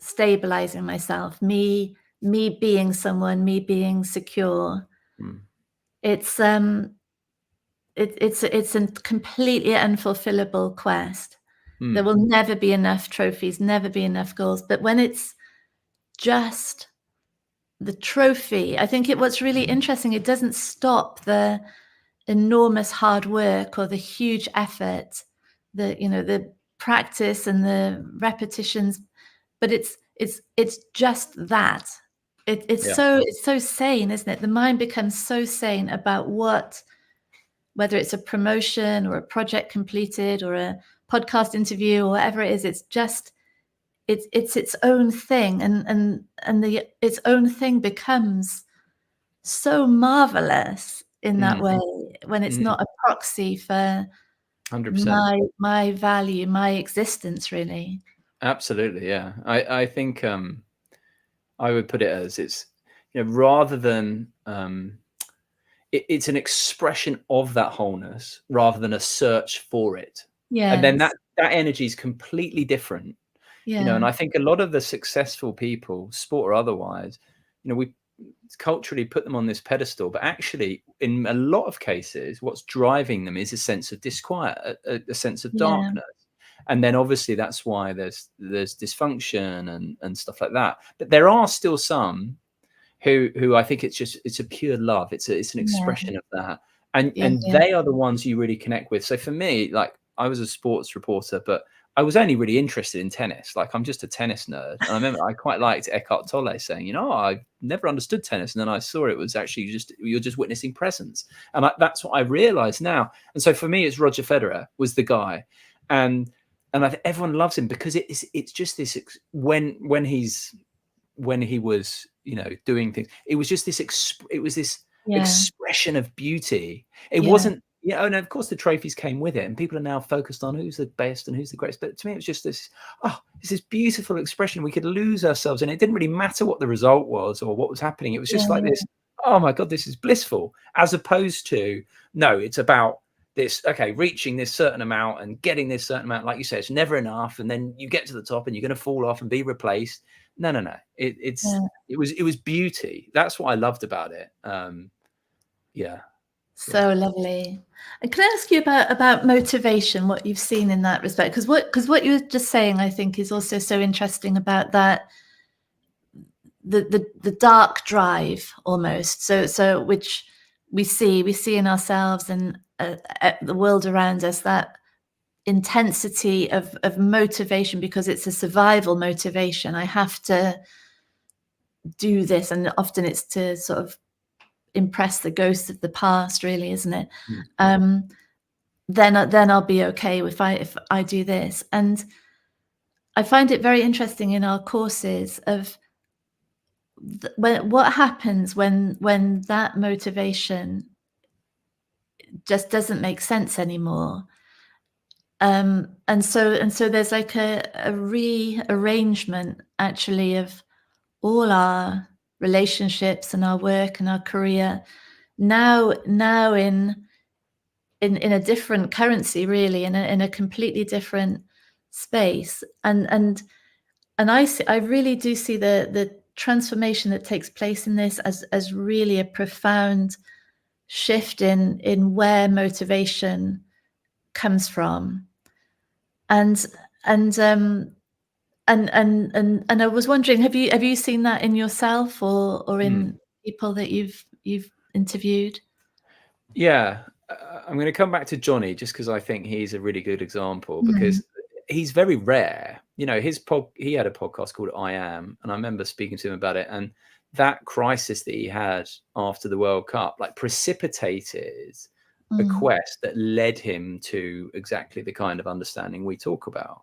stabilizing myself, me being someone, me being secure, it's a completely unfulfillable quest. There will never be enough trophies, never be enough goals. But when it's just the trophy, I think what's really interesting, it doesn't stop the enormous hard work or the huge effort, the practice and the repetitions, but it's just that. It's so sane, isn't it? The mind becomes so sane about whether it's a promotion or a project completed or a podcast interview or whatever it is. It's just it's its own thing, and its own thing becomes so marvelous in that way when it's not a proxy for 100% my value, my existence, really. Absolutely, yeah. I think I would put it as it's rather than it's an expression of that wholeness rather than a search for it. And then that energy is completely different. And I think a lot of the successful people, sport or otherwise, we culturally put them on this pedestal, but actually in a lot of cases what's driving them is a sense of disquiet, a sense of darkness. And then obviously that's why there's dysfunction and stuff like that. But there are still some who I think it's a pure love. It's an expression of that. And they are the ones you really connect with. So for me, like, I was a sports reporter, but I was only really interested in tennis. Like, I'm just a tennis nerd. And I remember I quite liked Eckhart Tolle saying, I've never understood tennis. And then I saw it was actually you're just witnessing presence. And that's what I realized now. And so for me, it's Roger Federer was the guy. And I think everyone loves him because it's just this, when he was, doing things, it was just this, expression of beauty. It wasn't, Yeah, and of course the trophies came with it, and people are now focused on who's the best and who's the greatest. But to me, it was just this, it's this beautiful expression. We could lose ourselves, and it didn't really matter what the result was or what was happening. It was just like this, oh my God, this is blissful. As opposed to, no, it's about this, okay, reaching this certain amount and getting this certain amount. Like you say, it's never enough. And then you get to the top and you're going to fall off and be replaced. No. It was beauty. That's what I loved about it. Yeah. So lovely. And can I ask you about motivation, what you've seen in that respect? Because what you were just saying, I think, is also so interesting about that, the dark drive almost. So which we see in ourselves and the world around us, that intensity of motivation, because it's a survival motivation. I have to do this, and often it's to sort of impress the ghosts of the past, really, isn't it? Then I'll be okay if I do this. And I find it very interesting in our courses of what happens when that motivation just doesn't make sense anymore. And so there's like a rearrangement actually of all our relationships and our work and our career now in a different currency, really, in a completely different space. And I really do see the transformation that takes place in this as really a profound shift in where motivation comes from. And I was wondering, have you seen that in yourself or in people that you've interviewed? Yeah, I'm going to come back to Johnny just because I think he's a really good example, because he's very rare. You know, he had a podcast called I Am, and I remember speaking to him about it. And that crisis that he had after the World Cup, like, precipitated a quest that led him to exactly the kind of understanding we talk about.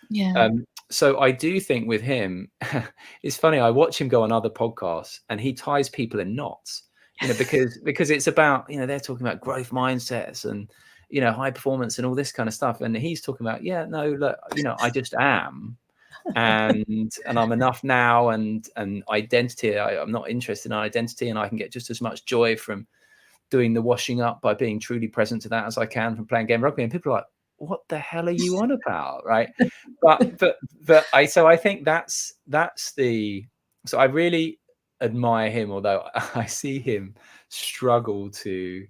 Yeah. So I do think with him, it's funny, I watch him go on other podcasts and he ties people in knots, you know, because it's about, you know, they're talking about growth mindsets and, you know, high performance and all this kind of stuff. And he's talking about, yeah, no, look, you know, I just am. And I'm enough now, and identity. I'm not interested in identity, and I can get just as much joy from doing the washing up by being truly present to that as I can from playing game rugby. And people are like, what the hell are you on about, right? but I think that's so I really admire him, although I see him struggle to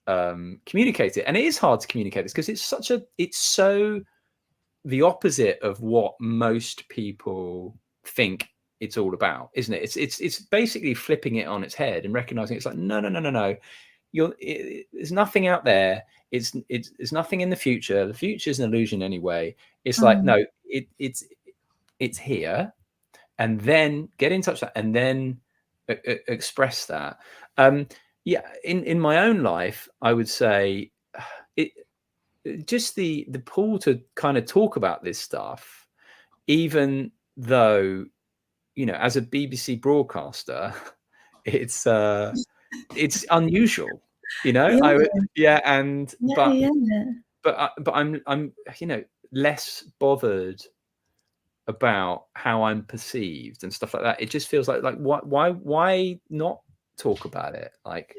communicate it, and it is hard to communicate this because it's so the opposite of what most people think it's all about, isn't it? It's basically flipping it on its head and recognizing it's like, no. There's nothing out there. It's nothing in the future. The future is an illusion anyway. It's like, no, it's here, and then get in touch with that, and then express that. Yeah, in my own life, I would say just the pull to kind of talk about this stuff, even though, you know, as a BBC broadcaster, it's unusual, you know. But I'm you know, less bothered about how I'm perceived and stuff like that. It just feels like why not talk about it, like,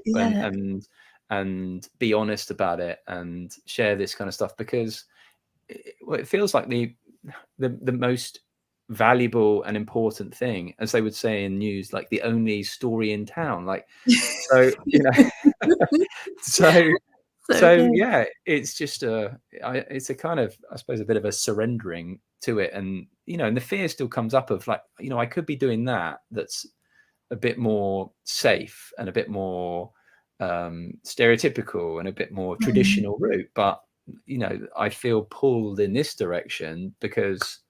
and be honest about it and share this kind of stuff, because it feels like the most valuable and important thing, as they would say in news, like the only story in town, like, so, you know. so yeah, it's just it's a kind of, I suppose, a bit of a surrendering to it. And, you know, and the fear still comes up of, like, you know, I could be doing that's a bit more safe and a bit more stereotypical and a bit more traditional route, but, you know, I feel pulled in this direction because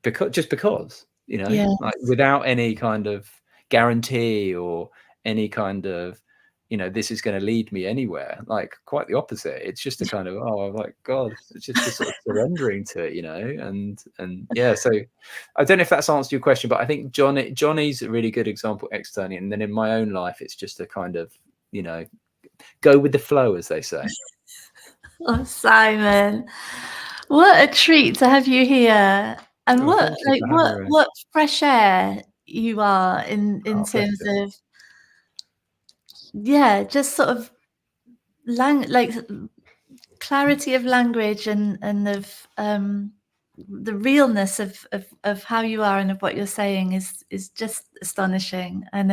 you know, like, without any kind of guarantee or any kind of, you know, this is going to lead me anywhere. Like, quite the opposite. It's just a kind of, oh, like, God, it's just a sort of surrendering to it, you know. And yeah, so I don't know if that's answered your question, but I think Johnny's a really good example externally, and then in my own life, it's just a kind of, you know, go with the flow, as they say. Oh, Simon, what a treat to have you here. And Well, thank you for having me. what fresh air you are in Oh, bless terms you. of, yeah, just sort of like clarity of language and of the realness of how you are and of what you're saying is just astonishing. And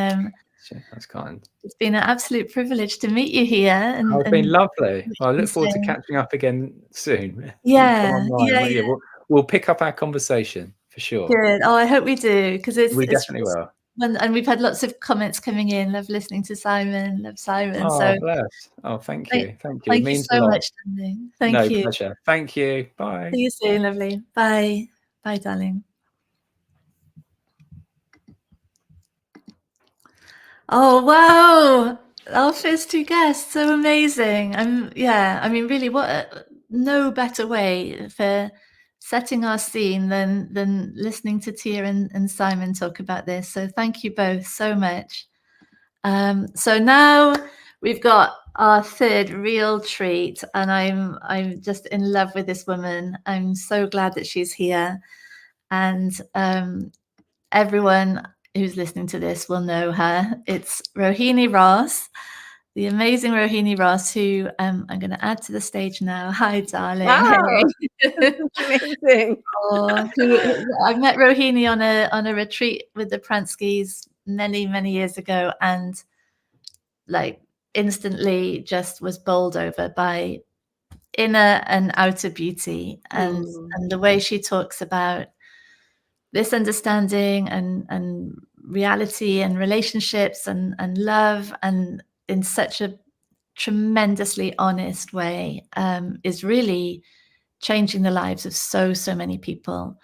That's kind. it's been an absolute privilege to meet you here Oh, it's been and lovely. Well, I look forward to saying, catching up again soon. You come yeah, online, yeah, but yeah, yeah. we'll pick up our conversation for sure. Good. Oh, I hope we do, because We definitely will. and we've had lots of comments coming in. Love listening to Simon. Love Simon. Oh, So bless. Oh, thank thank, you. Thank you. It thank you means a so lot. much, darling. Thank No, you. pleasure. Thank you. Bye. See you soon, lovely. Bye. Bye, darling. Oh, wow. Our first two guests, so amazing. Yeah, I mean, really, no better way for setting our scene than listening to Tia and Simon talk about this. So thank you both so much. So now we've got our third real treat, and I'm just in love with this woman. I'm so glad that she's here, and everyone who's listening to this will know her. It's Rohini Ross, the amazing Rohini Ross, who I'm going to add to the stage now. Hi, darling. Wow, Hey. amazing. I met Rohini on a retreat with the Pranskys many years ago, and like instantly just was bowled over by inner and outer beauty, and the way she talks about this understanding and reality and relationships and love, and in such a tremendously honest way, is really changing the lives of so many people.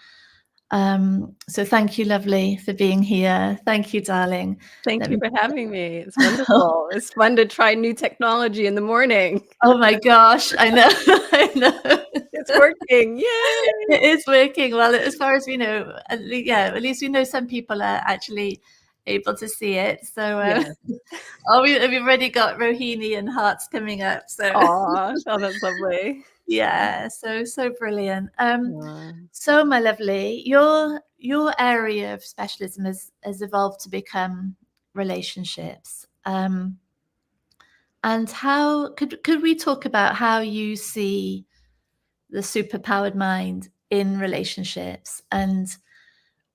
So thank you, lovely, for being here. Thank you, darling. Thank you for having me. It's wonderful. It's fun to try new technology in the morning. Oh my gosh, I know. I know. It's working. Yay! It is working. Well, as far as we know, at least we know some people are actually able to see it. So, Yes. we've already got Rohini and hearts coming up. So, Aw, oh, that's lovely. yeah, so brilliant. Aw. So my lovely, your area of specialism has evolved to become relationships. And how could we talk about how you see the superpowered mind in relationships, and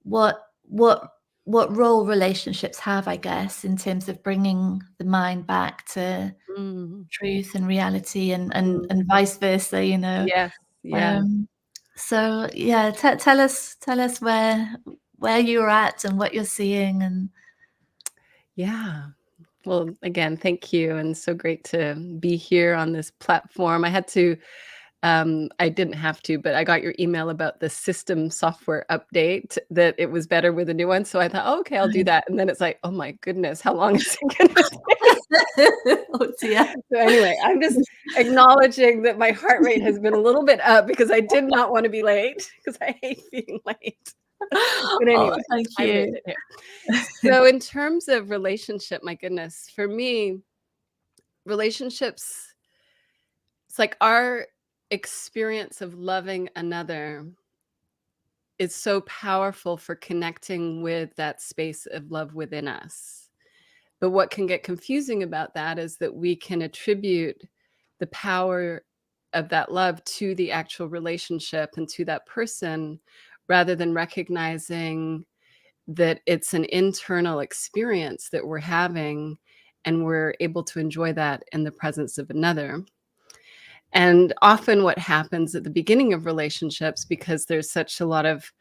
what role relationships have, I guess, in terms of bringing the mind back to Mm. truth and reality, and vice versa, you know. Yes. Yeah. So yeah, tell us where you're at and what you're seeing. And Yeah. Well, again, thank you. And so great to be here on this platform. I didn't have to, but I got your email about the system software update, that it was better with a new one. So I thought, oh, okay, I'll do that. And then it's like, oh my goodness, how long is it going to take? oh dear. So anyway, I'm just acknowledging that my heart rate has been a little bit up because I did not want to be late, because I hate being late. But anyway, thank I made you. it here. So in terms of relationship, my goodness, for me, relationships, it's like our experience of loving another is so powerful for connecting with that space of love within us. But what can get confusing about that is that we can attribute the power of that love to the actual relationship and to that person, rather than recognizing that it's an internal experience that we're having, and we're able to enjoy that in the presence of another. And often what happens at the beginning of relationships, because there's such a lot of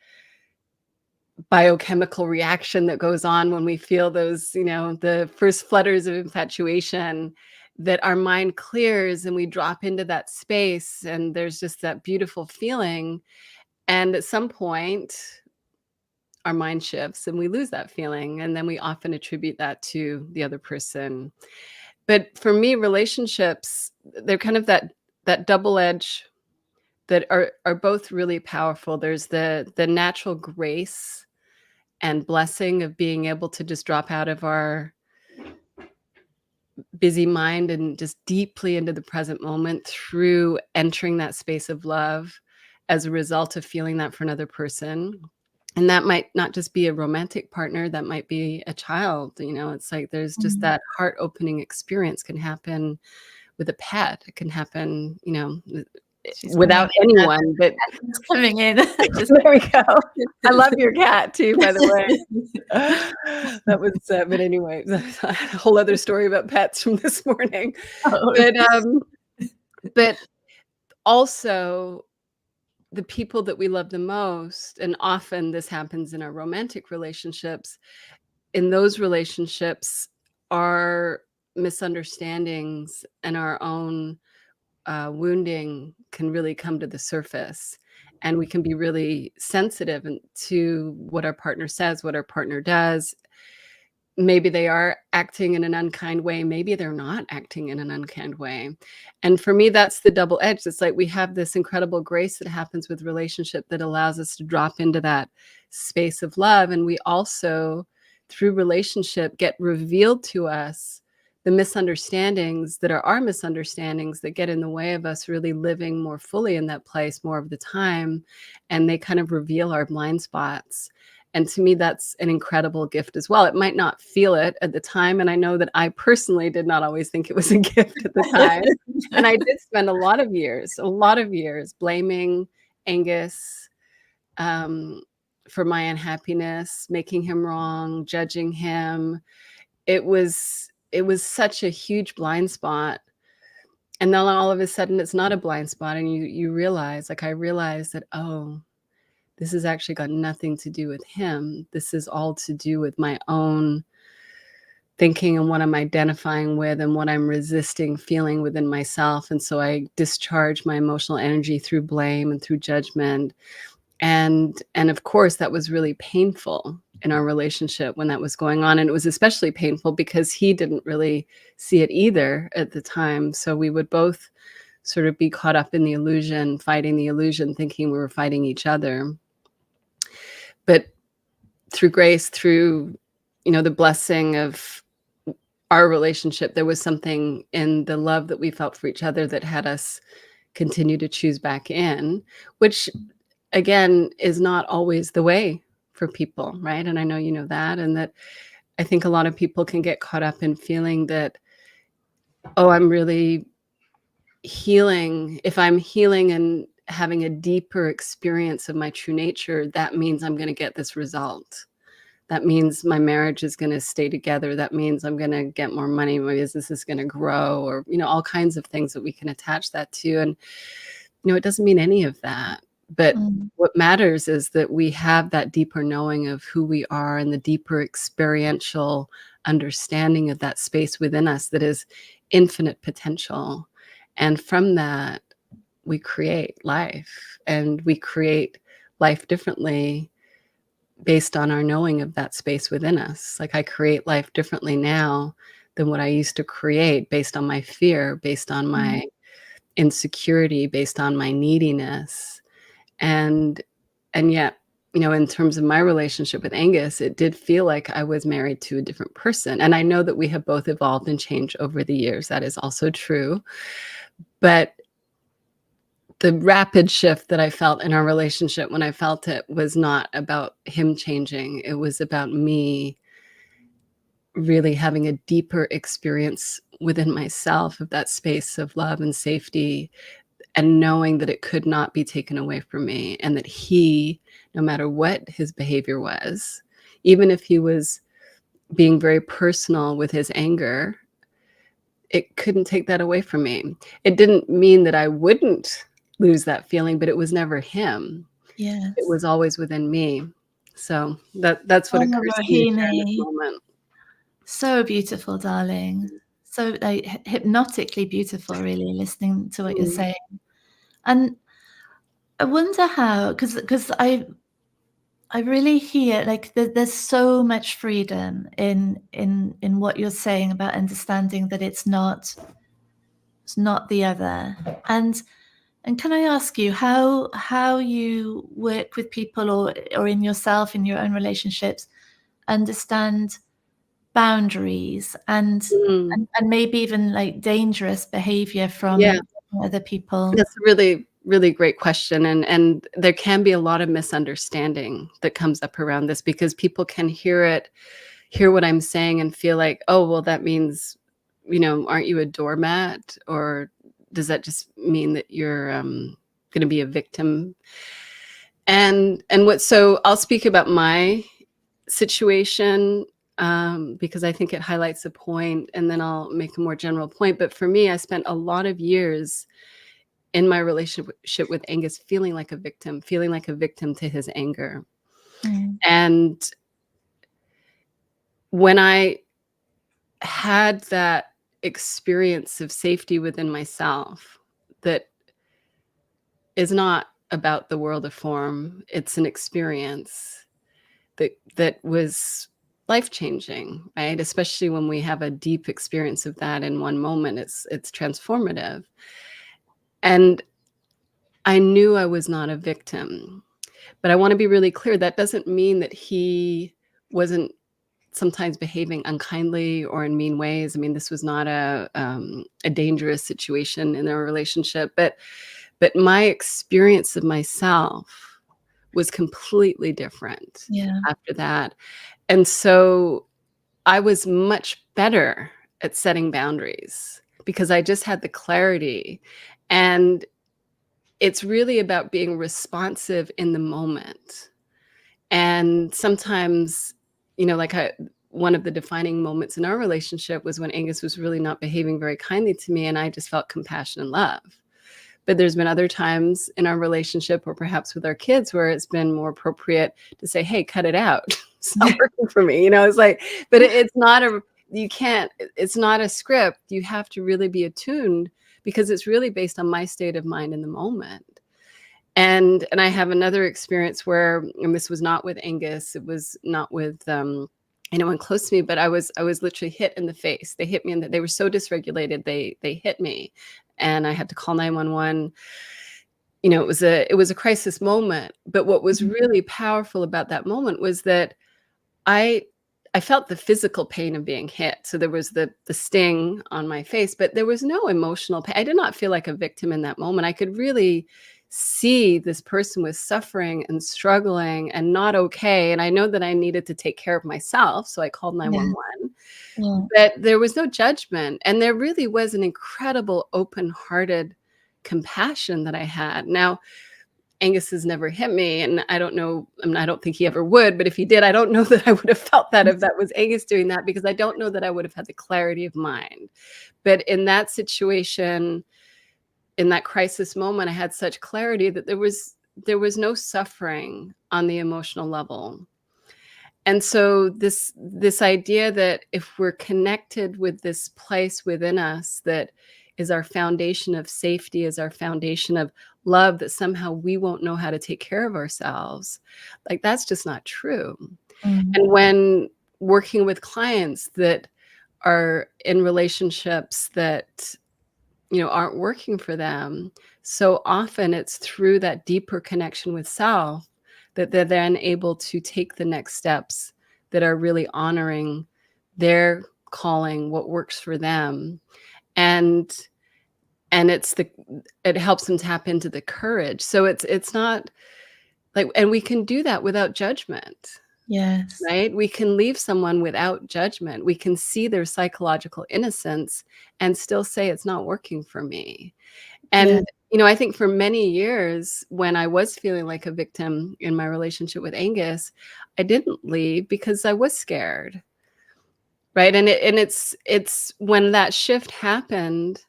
biochemical reaction that goes on when we feel those, the first flutters of infatuation, that our mind clears and we drop into that space, and there's just that beautiful feeling. And at some point, our mind shifts and we lose that feeling. And then we often attribute that to the other person. But for me, relationships, they're kind of that double edge that are both really powerful. There's the natural grace and blessing of being able to just drop out of our busy mind and just deeply into the present moment through entering that space of love as a result of feeling that for another person. And that might not just be a romantic partner, that might be a child. It's like there's just that heart opening experience can happen with a pet. It can happen, She's without anyone, but It's coming in. there we go. I love your cat too, by the way. That was, but anyway, that's a whole other story about pets from this morning. But also the people that we love the most, and often this happens in our romantic relationships, in those relationships, our misunderstandings and our own wounding can really come to the surface, and we can be really sensitive to what our partner says, what our partner does. Maybe they are acting in an unkind way. Maybe they're not acting in an unkind way. And for me, that's the double edge. It's like we have this incredible grace that happens with relationship that allows us to drop into that space of love. And we also, through relationship, get revealed to us the misunderstandings that are our misunderstandings that get in the way of us really living more fully in that place more of the time. And they kind of reveal our blind spots. And to me, that's an incredible gift as well. It might not feel it at the time. And I know that I personally did not always think it was a gift at the time. And I did spend a lot of years blaming Angus for my unhappiness, making him wrong, judging him. It was such a huge blind spot. And then all of a sudden it's not a blind spot. And you realize, like I realized that, oh, this has actually got nothing to do with him. This is all to do with my own thinking and what I'm identifying with and what I'm resisting feeling within myself. And so I discharge my emotional energy through blame and through judgment. And of course, that was really painful in our relationship when that was going on. And it was especially painful because he didn't really see it either at the time. So we would both sort of be caught up in the illusion, fighting the illusion, thinking we were fighting each other. But through grace, through, the blessing of our relationship, there was something in the love that we felt for each other that had us continue to choose back in, which again is not always the way for people, right? And I know you know that, and that I think a lot of people can get caught up in feeling that, oh, I'm really healing. If I'm healing and having a deeper experience of my true nature, that means I'm going to get this result. That means my marriage is going to stay together. That means I'm going to get more money. My business is going to grow, or, all kinds of things that we can attach that to. And, it doesn't mean any of that. But what matters is that we have that deeper knowing of who we are and the deeper experiential understanding of that space within us that is infinite potential. And from that, we create life, and we create life differently based on our knowing of that space within us. Like I create life differently now than what I used to create based on my fear, based on my insecurity, based on my neediness. And yet, in terms of my relationship with Angus, it did feel like I was married to a different person. And I know that we have both evolved and changed over the years. That is also true. But the rapid shift that I felt in our relationship when I felt it was not about him changing. It was about me really having a deeper experience within myself of that space of love and safety, and knowing that it could not be taken away from me, and that he, no matter what his behavior was, even if he was being very personal with his anger, it couldn't take that away from me. It didn't mean that I wouldn't lose that feeling, but it was never him. Yes. It was always within me. So that's what occurs to me in this moment. So beautiful, darling. So hypnotically beautiful, really, listening to what you're saying. And I wonder how, because I really hear like there's so much freedom in what you're saying about understanding that it's not the other. And can I ask you how you work with people or in yourself, in your own relationships, understand boundaries and Mm. and maybe even like dangerous behavior from Yeah. other people? That's a really, really great question, and there can be a lot of misunderstanding that comes up around this because people can hear what I'm saying and feel like, "Oh, well, that means, aren't you a doormat? Or does that just mean that you're gonna be a victim?" So I'll speak about my situation, because I think it highlights a point, and then I'll make a more general point. But for me, I spent a lot of years in my relationship with Angus feeling like a victim to his anger. Mm. And when I had that experience of safety within myself that is not about the world of form, it's an experience that was life-changing, right? Especially when we have a deep experience of that in one moment, it's transformative. And I knew I was not a victim. But I wanna be really clear, that doesn't mean that he wasn't sometimes behaving unkindly or in mean ways. I mean, this was not a dangerous situation in our relationship, but my experience of myself was completely different Yeah. after that. And so I was much better at setting boundaries because I just had the clarity. And it's really about being responsive in the moment. And sometimes, one of the defining moments in our relationship was when Angus was really not behaving very kindly to me, and I just felt compassion and love. But there's been other times in our relationship, or perhaps with our kids, where it's been more appropriate to say, "Hey, cut it out. It's not working for me." It's like, but it's not it's not a script. You have to really be attuned because it's really based on my state of mind in the moment. And I have another experience where, and this was not with Angus, it was not with anyone close to me, but I was literally hit in the face. They hit me they were so dysregulated, they hit me, and I had to call 911. It was a crisis moment. But what was really powerful about that moment was that I I felt the physical pain of being hit. So there was the sting on my face, but there was no emotional pain. I did not feel like a victim in that moment. I could really see this person was suffering and struggling and not okay. And I know that I needed to take care of myself. So I called Yeah. 911. Yeah. But there was no judgment. And there really was an incredible open-hearted compassion that I had. Now, Angus has never hit me, and I don't know, I don't think he ever would, but if he did, I don't know that I would have felt that if that was Angus doing that, because I don't know that I would have had the clarity of mind. But in that situation, in that crisis moment, I had such clarity that there was no suffering on the emotional level. And so this idea that if we're connected with this place within us that is our foundation of safety, is our foundation of love, that somehow we won't know how to take care of ourselves, like that's just not true. Mm. And when working with clients that are in relationships that aren't working for them, so often it's through that deeper connection with self that they're then able to take the next steps that are really honoring their calling, what works for them. And and it helps them tap into the courage. So it's not like, and we can do that without judgment. Yes. Right? We can leave someone without judgment. We can see their psychological innocence and still say it's not working for me. Yeah. And, I think for many years when I was feeling like a victim in my relationship with Angus, I didn't leave because I was scared. Right? And it's when that shift happened,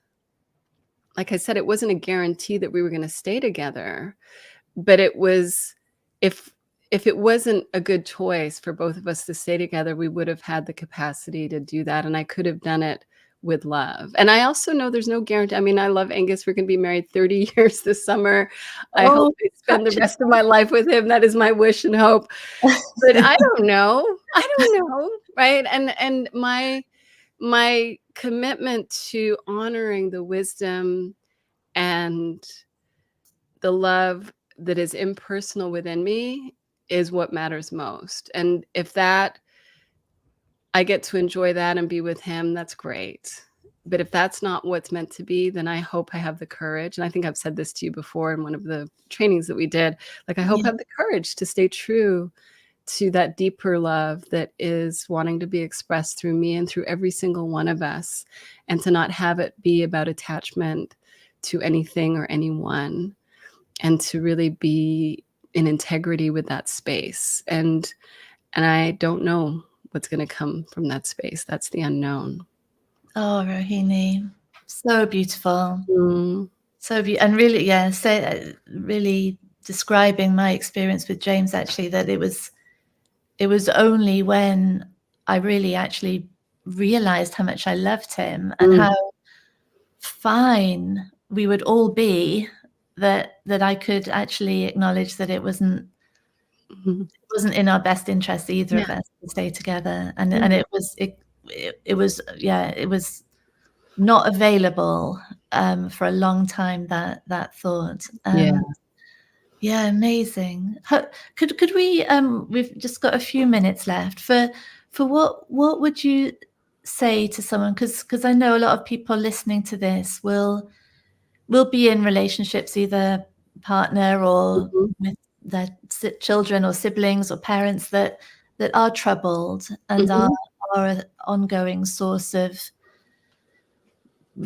like I said, it wasn't a guarantee that we were going to stay together, but it was, if it wasn't a good choice for both of us to stay together, we would have had the capacity to do that, and I could have done it with love. And I also know there's no guarantee. I mean, I love Angus. We're going to be married 30 years this summer. I Oh, hope I spend the rest of my life with him. That is my wish and hope. But I don't know. I don't know, right? And my commitment to honoring the wisdom and the love that is impersonal within me is what matters most. And if that I get to enjoy that and be with him, that's great. But if that's not what's meant to be, then I hope I have the courage. And I think I've said this to you before in one of the trainings that we did. Like, I hope I have the courage to stay true to that deeper love that is wanting to be expressed through me and through every single one of us, and to not have it be about attachment to anything or anyone, and to really be in integrity with that space. And I don't know what's going to come from that space. That's the unknown. Oh, Rohini, so beautiful. Mm. So and really, really describing my experience with James, actually, that it was only when I really actually realized how much I loved him and how fine we would all be, that I could actually acknowledge that it wasn't in our best interest, either of us, to stay together. And it was not available for a long time, that thought. Amazing. Could we we've just got a few minutes left for what would you say to someone, because I know a lot of people listening to this will be in relationships, either partner or with their children or siblings or parents that are troubled and are an ongoing source of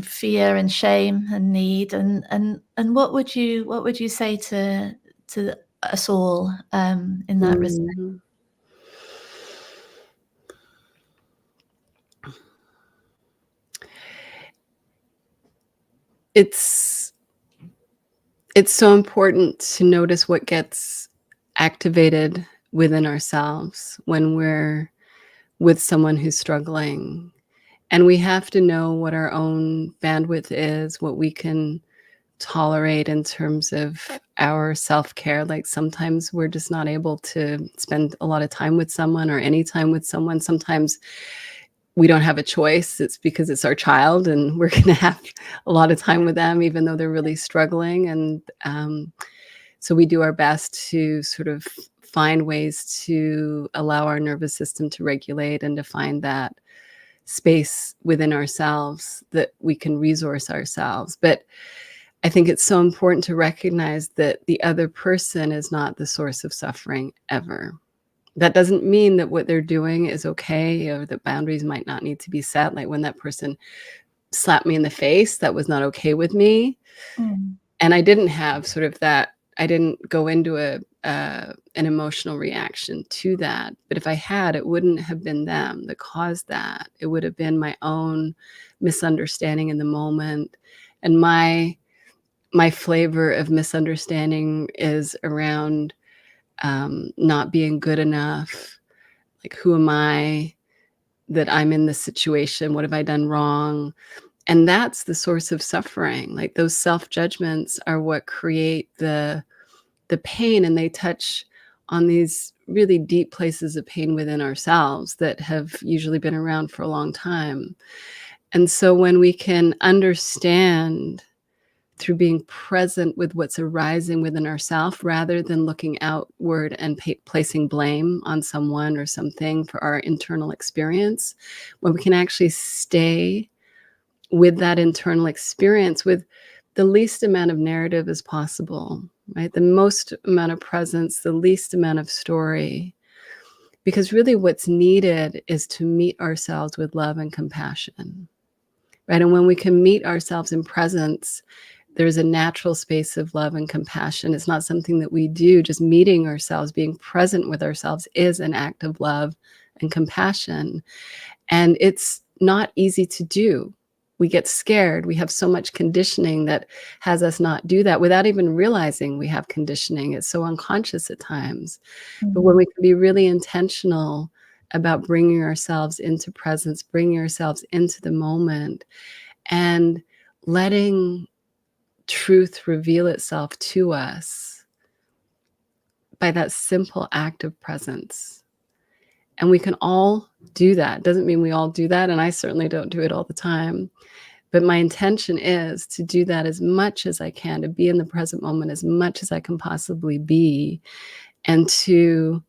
fear and shame and need, and what would you say to us all in that respect? It's so important to notice what gets activated within ourselves when we're with someone who's struggling. And we have to know what our own bandwidth is, what we can tolerate in terms of our self-care. Like, sometimes we're just not able to spend a lot of time with someone, or any time with someone. Sometimes we don't have a choice. It's because it's our child and we're going to have a lot of time with them, even though they're really struggling. And so we do our best to sort of find ways to allow our nervous system to regulate and to find that space within ourselves that we can resource ourselves. But I think it's so important to recognize that the other person is not the source of suffering ever. That doesn't mean that what they're doing is okay, or that boundaries might not need to be set. Like, when that person slapped me in the face, that was not okay with me. And I didn't have sort of that, I didn't go into an emotional reaction to that. But if I had, it wouldn't have been them that caused that. It would have been my own misunderstanding in the moment. And my flavor of misunderstanding is around not being good enough. Like, who am I that I'm in this situation? What have I done wrong? And that's the source of suffering. Like, those self-judgments are what create the pain, and they touch on these really deep places of pain within ourselves that have usually been around for a long time. And so when we can understand through being present with what's arising within ourselves, rather than looking outward and placing blame on someone or something for our internal experience, when we can actually stay with that internal experience with the least amount of narrative as possible, right? The most amount of presence, the least amount of story. Because really what's needed is to meet ourselves with love and compassion, right? And when we can meet ourselves in presence, there's a natural space of love and compassion. It's not something that we do. Just meeting ourselves, being present with ourselves, is an act of love and compassion. And it's not easy to do. We get scared. We have so much conditioning that has us not do that without even realizing we have conditioning. It's so unconscious at times. But when we can be really intentional about bringing ourselves into presence, bringing ourselves into the moment, and letting truth reveal itself to us by that simple act of presence. And we can all do that. Doesn't mean we all do that, and I certainly don't do it all the time. But my intention is to do that as much as I can, to be in the present moment as much as I can possibly be, and to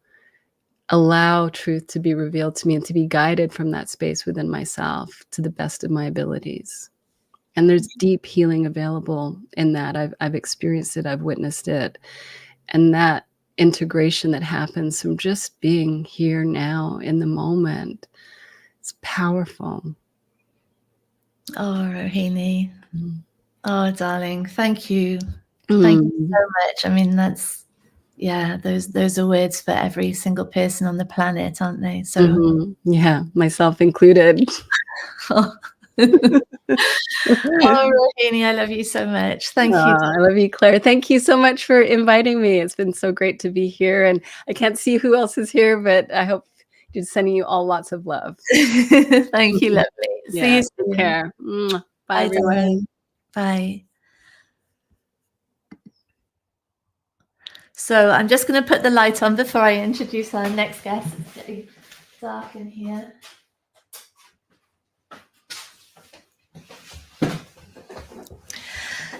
allow truth to be revealed to me and to be guided from that space within myself to the best of my abilities. And there's deep healing available in that. I've experienced it, I've witnessed it. And that integration that happens from just being here now in the moment, it's powerful. Oh, Rohini. Mm. Oh, darling, thank you. Thank you so much. I mean, those are words for every single person on the planet, aren't they? So yeah, myself included. Oh, Rohini, I love you so much. Thank you. I love you, Claire. Thank you so much for inviting me. It's been so great to be here. And I can't see who else is here, but I hope just sending you all lots of love. Thank you, lovely. See you soon. Take care. Bye, Bye, everyone. darling. Bye. So I'm just going to put the light on before I introduce our next guest. It's getting dark in here.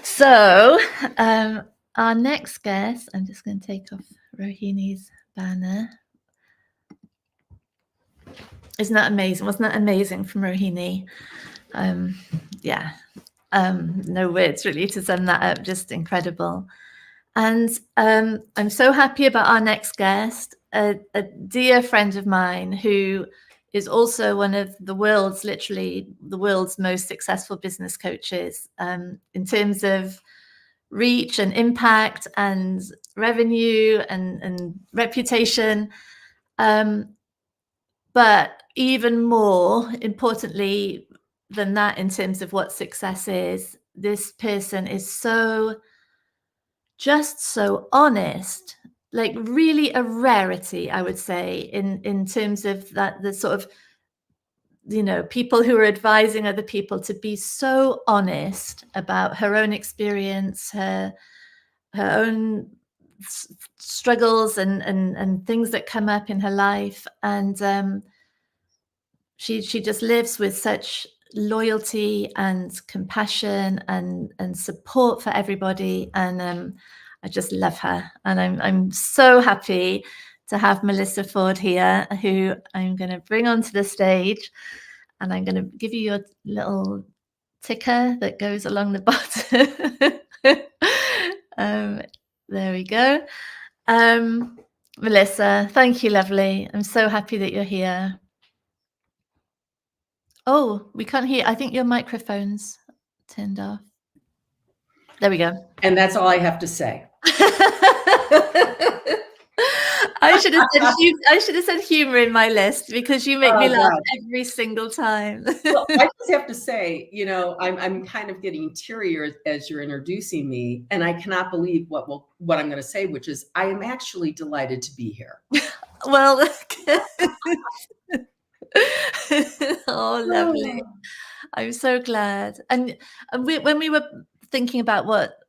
So our next guest, I'm just going to take off Rohini's banner. Isn't that amazing? Wasn't that amazing from Rohini? No words really to sum that up. Just incredible. And I'm so happy about our next guest, a dear friend of mine who is also one of literally the world's most successful business coaches in terms of reach and impact and revenue and reputation. But even more importantly than that, in terms of what success is, this person is just so honest, like really a rarity, I would say, in terms of that, the sort of, people who are advising other people to be so honest about her own experience, her own struggles and things that come up in her life. And she just lives with such loyalty and compassion and support for everybody. And I just love her. And I'm so happy to have Melissa Ford here, who I'm going to bring onto the stage. And I'm going to give you your little ticker that goes along the bottom. There we go. Melissa, thank you, lovely. I'm so happy that you're here. Oh, we can't hear. I think your microphone's turned off. There we go. And that's all I have to say. I should have said humor in my list, because you make me laugh every single time. Well, I just have to say, I'm kind of getting teary as you're introducing me, and I cannot believe what I'm going to say, which is I am actually delighted to be here. Well, oh, lovely. I'm so glad. And when we were thinking about what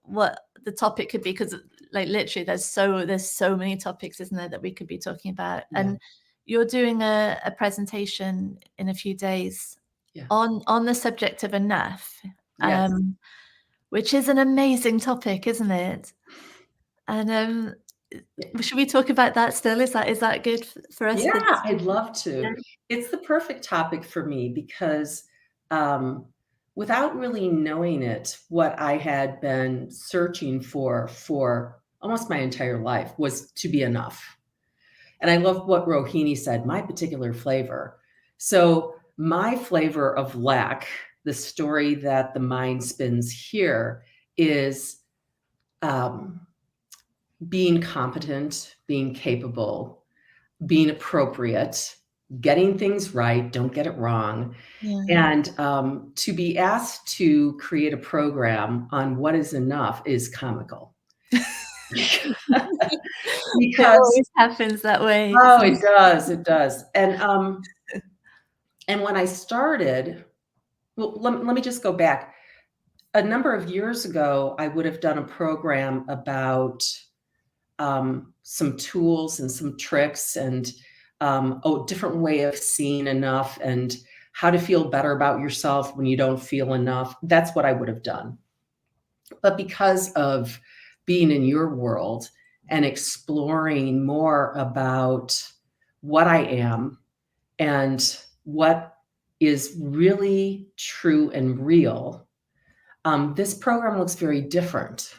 the topic could be, because like literally there's so many topics, isn't there, that we could be talking about. Yeah. And you're doing a presentation in a few days on the subject of enough, yes. Which is an amazing topic, isn't it? And should we talk about that still? Is that good for us? Yeah, I'd love to. Yeah. It's the perfect topic for me because without really knowing it, what I had been searching for almost my entire life was to be enough. And I love what Rohini said, my particular flavor. So my flavor of lack, the story that the mind spins here, is being competent, being capable, being appropriate, getting things right, don't get it wrong. Yeah. And to be asked to create a program on what is enough is comical. Because it always happens that way. Oh, it does. And when I started, well, let me just go back. A number of years ago, I would have done a program about some tools and some tricks and a different way of seeing enough and how to feel better about yourself when you don't feel enough. That's what I would have done. But because of being in your world and exploring more about what I am and what is really true and real, this program looks very different.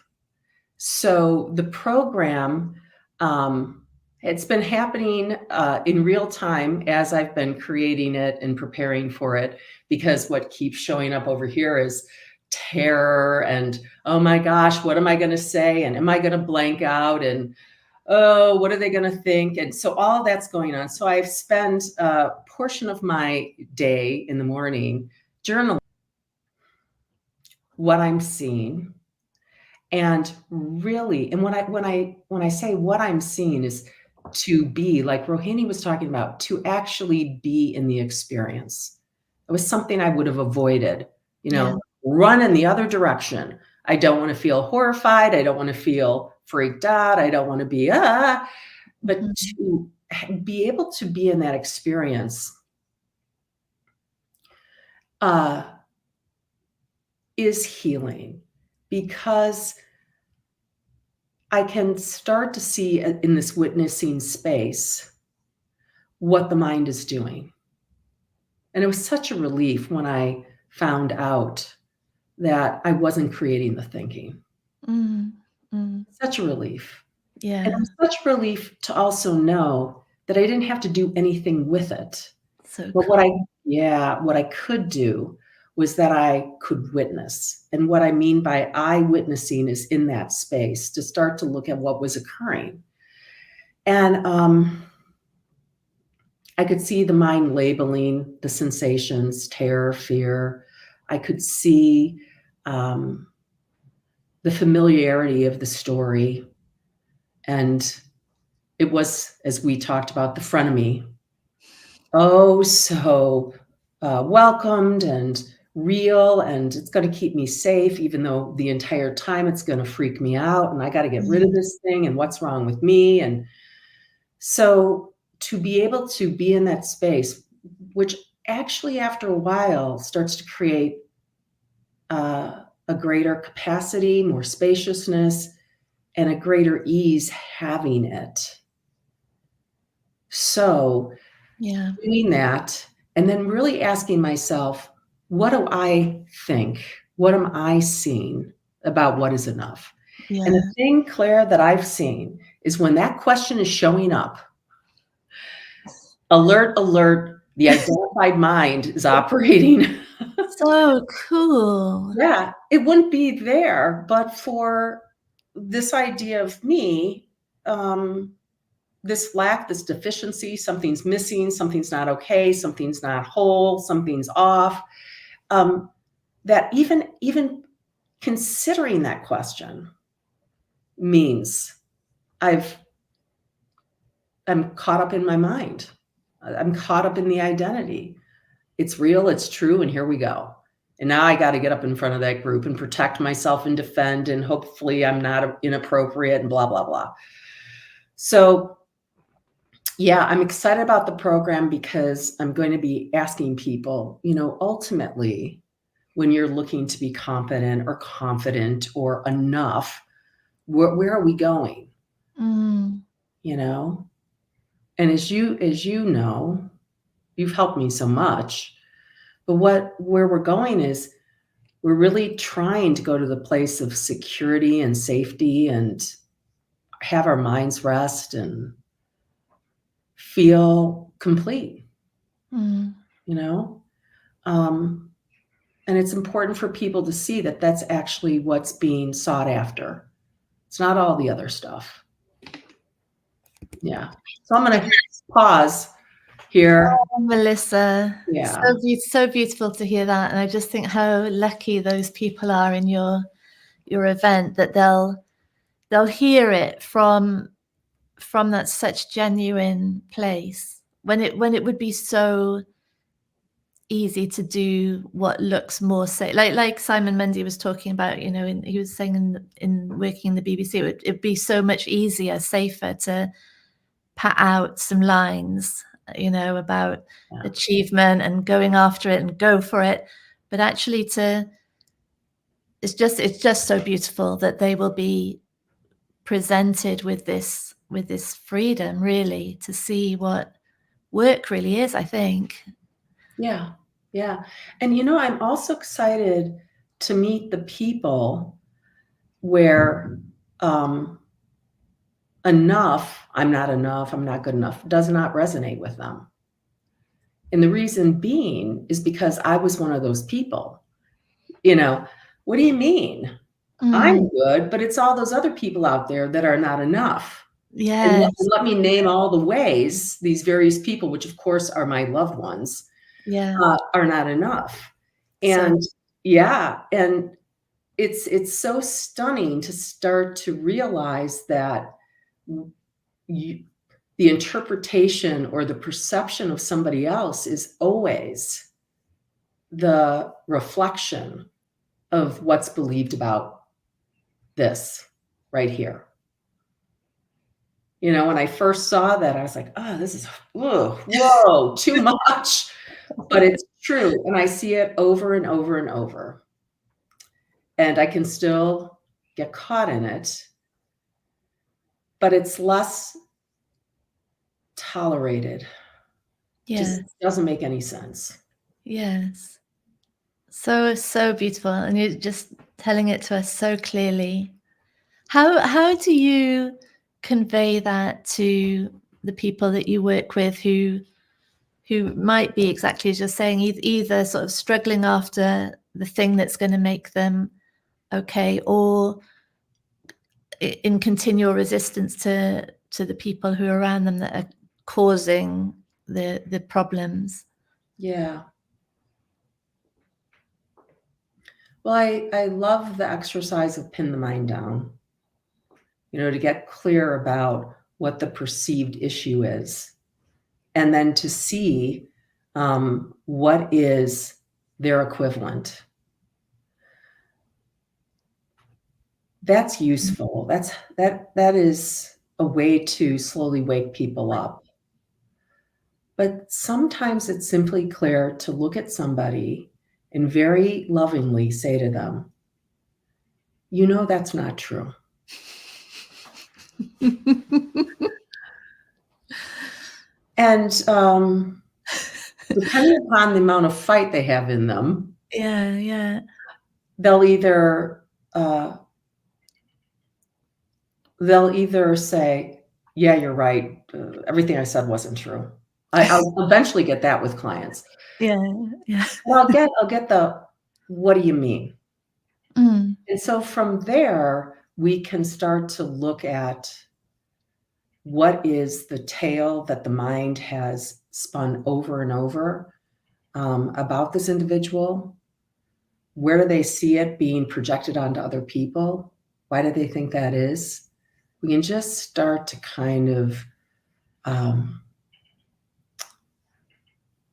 So the program, it's been happening in real time as I've been creating it and preparing for it, because what keeps showing up over here is terror and, oh my gosh, what am I going to say? And am I going to blank out? And, oh, what are they going to think? And so all of that's going on. So I've spent a portion of my day in the morning journaling what I'm seeing. And really, and when I say what I'm seeing is to be, like Rohini was talking about, to actually be in the experience. It was something I would have avoided, run in the other direction. I don't want to feel horrified. I don't want to feel freaked out. I don't want to be, but to be able to be in that experience is healing, because I can start to see in this witnessing space what the mind is doing. And it was such a relief when I found out that I wasn't creating the thinking. Such a relief. Yeah. And it was such a relief to also know that I didn't have to do anything with it. So But cool. what I could do was that I could witness. And what I mean by I witnessing is in that space to start to look at what was occurring. And I could see the mind labeling the sensations, terror, fear. I could see the familiarity of the story. And it was, as we talked about, the frenemy. Oh, so welcomed and real, and it's going to keep me safe, even though the entire time it's going to freak me out, and I got to get rid of this thing, and what's wrong with me? And so to be able to be in that space, which actually after a while starts to create a greater capacity, more spaciousness, and a greater ease having it. So doing that, and then really asking myself, what do I think? What am I seeing about what is enough? Yeah. And the thing, Claire, that I've seen is when that question is showing up, alert, alert, the identified mind is operating. So cool. Yeah, it wouldn't be there, but for this idea of me, this lack, this deficiency, something's missing, something's not okay, something's not whole, something's off. That even considering that question means I'm caught up in my mind. I'm caught up in the identity. It's real, it's true, and here we go. And now I got to get up in front of that group and protect myself and defend, and hopefully I'm not inappropriate and blah, blah, blah. So yeah, I'm excited about the program because I'm going to be asking people, ultimately, when you're looking to be competent or confident or enough, where are we going? And as you know, you've helped me so much, but where we're going is we're really trying to go to the place of security and safety and have our minds rest and feel complete, And it's important for people to see that that's actually what's being sought after. It's not all the other stuff. Yeah. So I'm going to pause here. Oh, Melissa. Yeah. So beautiful to hear that. And I just think how lucky those people are in your event, that they'll hear it from that such genuine place, when it would be so easy to do what looks more safe, like Simon Mundy was talking about, he was saying in working in the BBC, it'd be so much easier, safer to pat out some lines, about achievement and going after it and go for it, but actually it's just so beautiful that they will be presented with this freedom, really, to see what work really is, I think. Yeah. Yeah. And, you know, I'm also excited to meet the people where enough, I'm not good enough, does not resonate with them. And the reason being is because I was one of those people. You know, what do you mean? I'm good, but it's all those other people out there that are not enough. And Yes. let me name all the ways these various people, which of course are my loved ones, Yeah. are not enough. So- And yeah, and it's so stunning to start to realize that the interpretation or the perception of somebody else is always the reflection of what's believed about this right here. You know, when I first saw that, I was like, oh, this is, whoa, too much. But it's true. And I see it over and over and over. And I can still get caught in it, but it's less tolerated. Yes. Just doesn't make any sense. Yes. So beautiful. And you're just telling it to us so clearly. How do you convey that to the people that you work with who might be, exactly as you're saying, either sort of struggling after the thing that's going to make them okay, or in continual resistance to the people who are around them that are causing the problems? Yeah. Well, I love the exercise of pin the mind down, you know, to get clear about what the perceived issue is, and then to see what is their equivalent. That's useful. That is a way to slowly wake people up. But sometimes it's simply clear to look at somebody and very lovingly say to them, you know, that's not true. And depending upon the amount of fight they have in them, Yeah. they'll either say, yeah, you're right. Everything I said wasn't true. I'll eventually get that with clients. Yeah. Well, I'll get the, what do you mean? And so from there, we can start to look at what is the tale that the mind has spun over and over about this individual. Where do they see it being projected onto other people? Why do they think that is? We can just start to kind of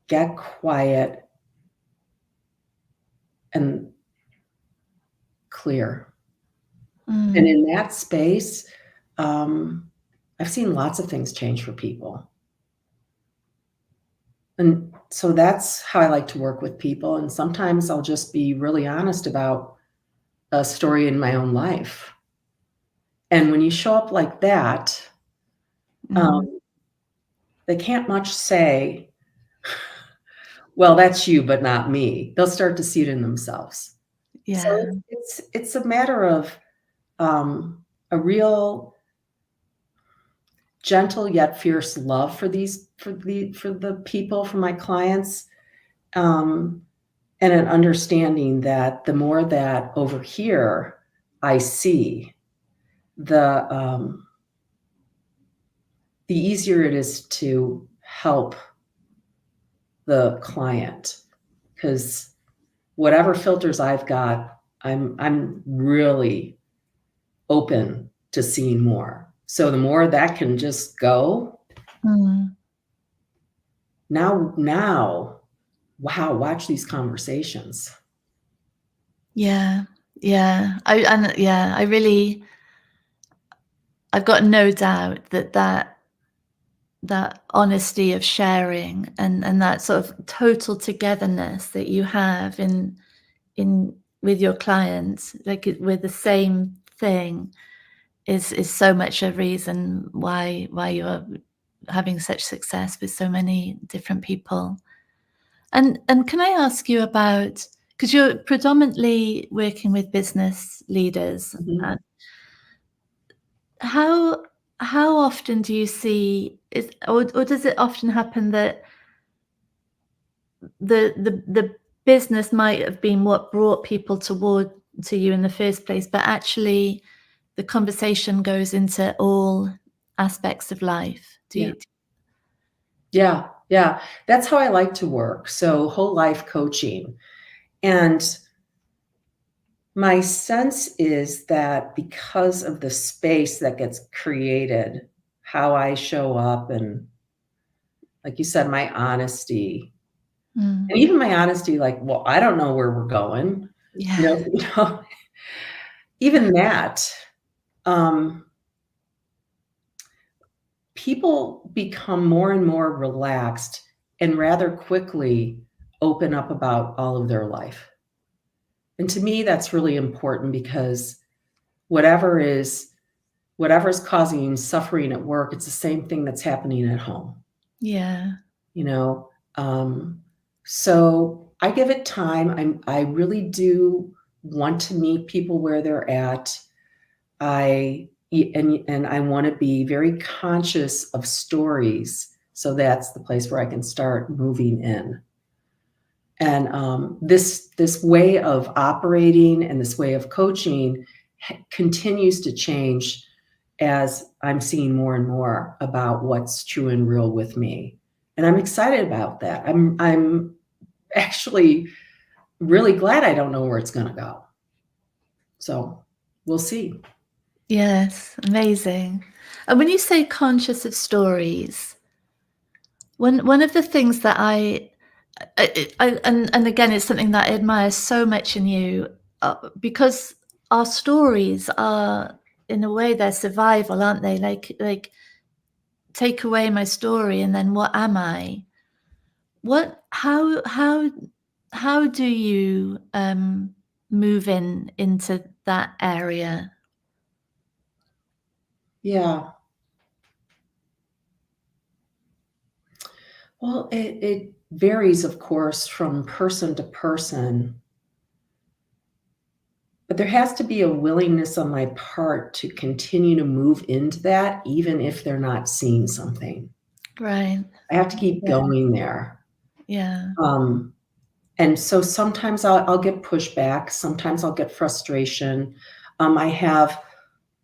get quiet and clear. And in that space, I've seen lots of things change for people. And so that's how I like to work with people. And sometimes I'll just be really honest about a story in my own life. And when you show up like that, they can't much say, well, that's you, but not me. They'll start to see it in themselves. Yeah. So it's a matter of a real gentle yet fierce love for the people, for my clients, and an understanding that the more that over here I see, the easier it is to help the client, because whatever filters I've got, I'm really open to seeing more. So the more that can just go, now, wow, watch these conversations. Yeah. I've got no doubt that honesty of sharing and that sort of total togetherness that you have in with your clients, like with the same thing, is so much a reason why you're having such success with so many different people. And can I ask you about, because you're predominantly working with business leaders, Mhm. how often do you see or does it often happen that the business might have been what brought people to you in the first place, but actually the conversation goes into all aspects of life? Yeah. Yeah. That's how I like to work. So whole life coaching. And my sense is that because of the space that gets created, how I show up, and like you said, my honesty, Mm. and even my honesty, like, well, I don't know where we're going. Yeah. Even that, people become more and more relaxed and rather quickly open up about all of their life. And to me, that's really important, because whatever is causing suffering at work, it's the same thing that's happening at home. Yeah. So I give it time. I really do want to meet people where they're at. And I want to be very conscious of stories. So that's the place where I can start moving in. And this way of operating and this way of coaching continues to change as I'm seeing more and more about what's true and real with me. And I'm excited about that. I'm actually really glad I don't know where it's going to go. So we'll see. Yes, amazing. And when you say conscious of stories, one of the things that and again, it's something that I admire so much in you, because our stories are, in a way, they're survival, aren't they? Like take away my story, and then what am I? How do you move into that area? Yeah. Well, it varies, of course, from person to person. But there has to be a willingness on my part to continue to move into that, even if they're not seeing something. Right. I have to keep going there. Yeah. And so sometimes I'll get pushback. Sometimes I'll get frustration. I had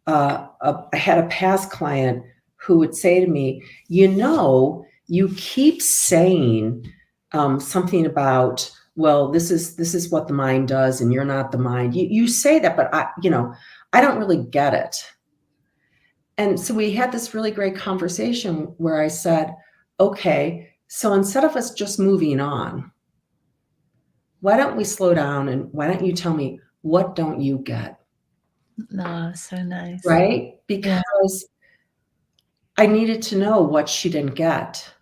a past client who would say to me, you keep saying something about, well, this is what the mind does, and you're not the mind. You say that, but I don't really get it. And so we had this really great conversation where I said, okay, so instead of us just moving on, why don't we slow down, and why don't you tell me, what don't you get? No, so nice. Right? Because I needed to know what she didn't get.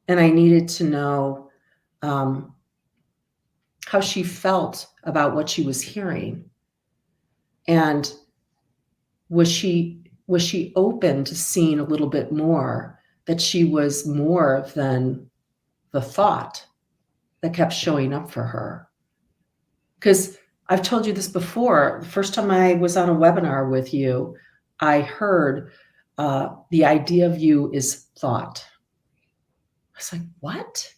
And I needed to know how she felt about what she was hearing. And was she open to seeing a little bit more, that she was more than the thought that kept showing up for her? Because I've told you this before. The first time I was on a webinar with you, I heard the idea of you is thought. I was like, what?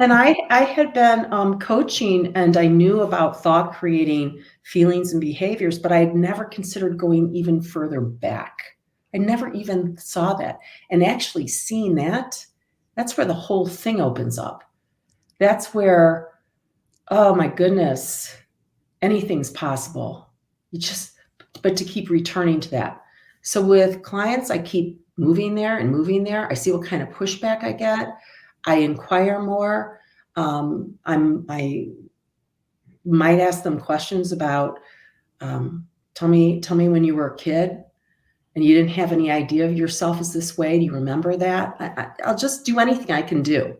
And I had been coaching, and I knew about thought creating feelings and behaviors, but I had never considered going even further back. I never even saw that. And actually seeing that's where the whole thing opens up. That's where, oh my goodness, anything's possible. But to keep returning to that. So with clients, I keep moving there and moving there. I see what kind of pushback I get. I inquire more. I might ask them questions about, tell me when you were a kid and you didn't have any idea of yourself as this way. Do you remember that? I'll just do anything I can do.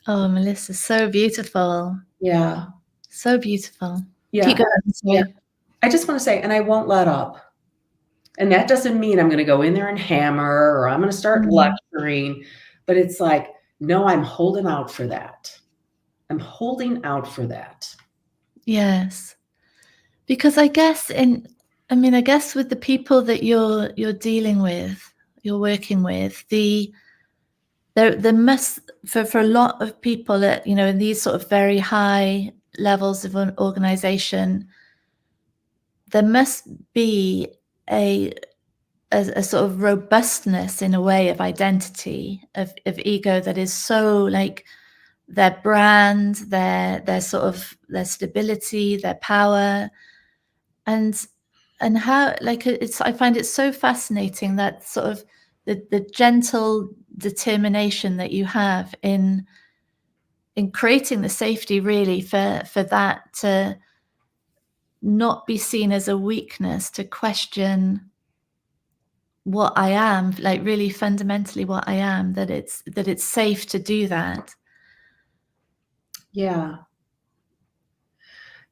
Oh, Melissa, so beautiful. Yeah. So beautiful. Yeah. Keep going. Yeah. I just want to say, and I won't let up. And that doesn't mean I'm going to go in there and hammer or I'm going to start lecturing, but it's like, no, I'm holding out for that. I'm holding out for that. Yes. Because I guess with the people that you're dealing with, you're working with, there must, for a lot of people at, in these sort of very high levels of an organization, there must be a sort of robustness in a way of identity, of ego, that is so like their brand, their sort of their stability, their power, and how, like, I find it so fascinating that sort of the gentle determination that you have in creating the safety, really, for that to not be seen as a weakness, to question what I am, like really fundamentally what I am, that it's safe to do that. Yeah.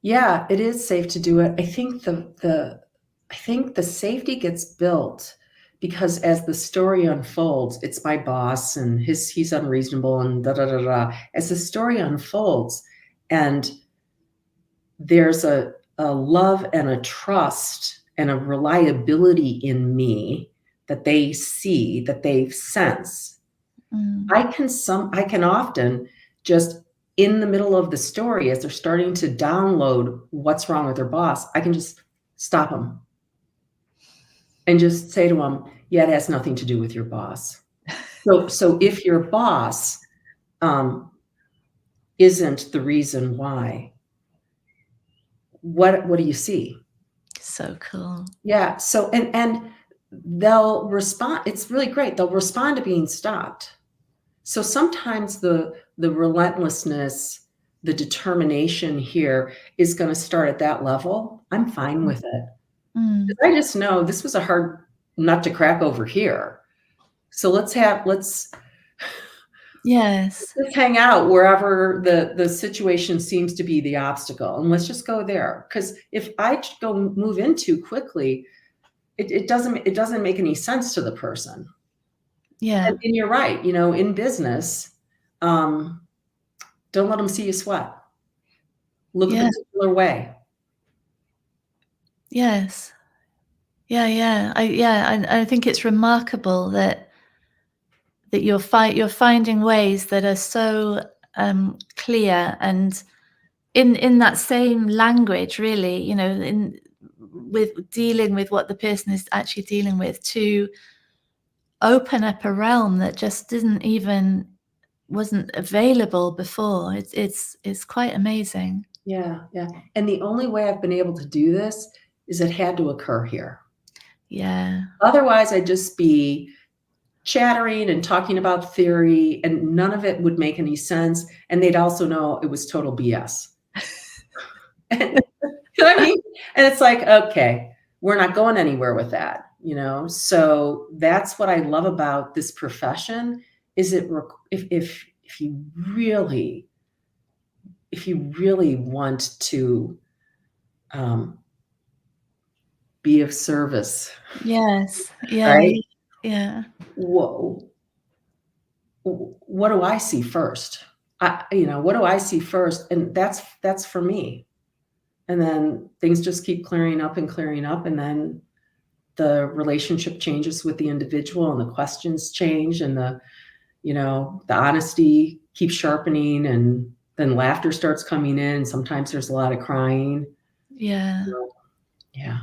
Yeah, it is safe to do it. I think the safety gets built because as the story unfolds, it's my boss and he's unreasonable and da da da da. As the story unfolds, and there's a love and a trust and a reliability in me that they see, that they sense. I can often just, in the middle of the story, as they're starting to download what's wrong with their boss, I can just stop them and just say to them, yeah, it has nothing to do with your boss. So if your boss isn't the reason why, what do you see? So cool. Yeah. So, and they'll respond. It's really great. They'll respond to being stopped. So sometimes the relentlessness, the determination here is going to start at that level. I'm fine with it. I just know this was a hard nut to crack over here. So let's hang out wherever the situation seems to be the obstacle, and let's just go there. Because if I go move in too quickly, it doesn't make any sense to the person. Yeah. And you're right. In business, don't let them see you sweat. Look a particular way. Yes. Yeah. I think it's remarkable that you're finding ways that are so clear, and in that same language, really, with dealing with what the person is actually dealing with, to open up a realm that just wasn't available before. It's quite amazing. Yeah. And the only way I've been able to do this is it had to occur here. Yeah. Otherwise, I'd just be chattering and talking about theory, and none of it would make any sense. And they'd also know it was total BS. And, you know what I mean? And it's like, okay, we're not going anywhere with that, So that's what I love about this profession. Is if you really want to be of service. Yes. Yeah. Right? Yeah. Whoa. What do I see first? What do I see first? And that's for me. And then things just keep clearing up, and then the relationship changes with the individual, and the questions change, and the honesty keeps sharpening, and then laughter starts coming in. Sometimes there's a lot of crying. Yeah. Yeah.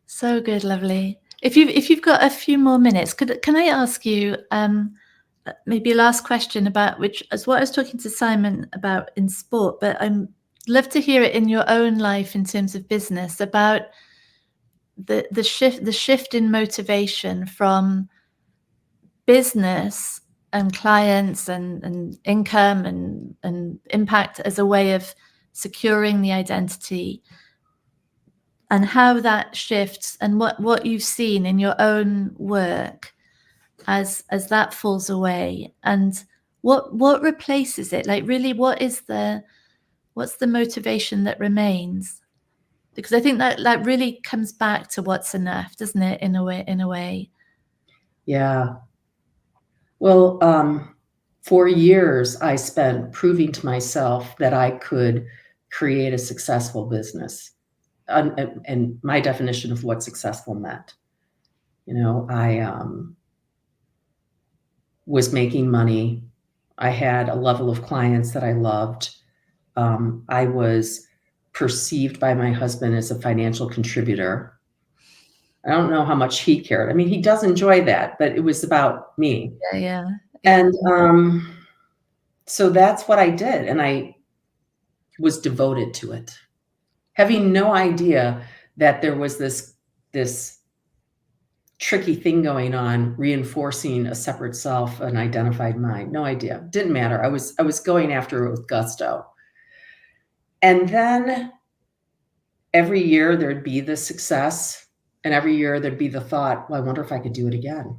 So good, lovely. If you've got a few more minutes, can I ask you maybe a last question about, which is what I was talking to Simon about in sport, but I'd love to hear it in your own life in terms of business, about the shift in motivation from business and clients and income and impact as a way of securing the identity, and how that shifts, and what you've seen in your own work as that falls away, and what replaces it. Like, really, what's the motivation that remains? Because I think that really comes back to what's enough, doesn't it? In a way. Yeah. Well, for years, I spent proving to myself that I could create a successful business. And my definition of what successful meant. I was making money. I had a level of clients that I loved. I was perceived by my husband as a financial contributor. I don't know how much he cared. I mean, he does enjoy that, but it was about me. Yeah. And so that's what I did. And I was devoted to it, having no idea that there was this tricky thing going on, reinforcing a separate self, an identified mind. No idea. Didn't matter. I was going after it with gusto. And then every year there'd be the success, and every year there'd be the thought, well, I wonder if I could do it again.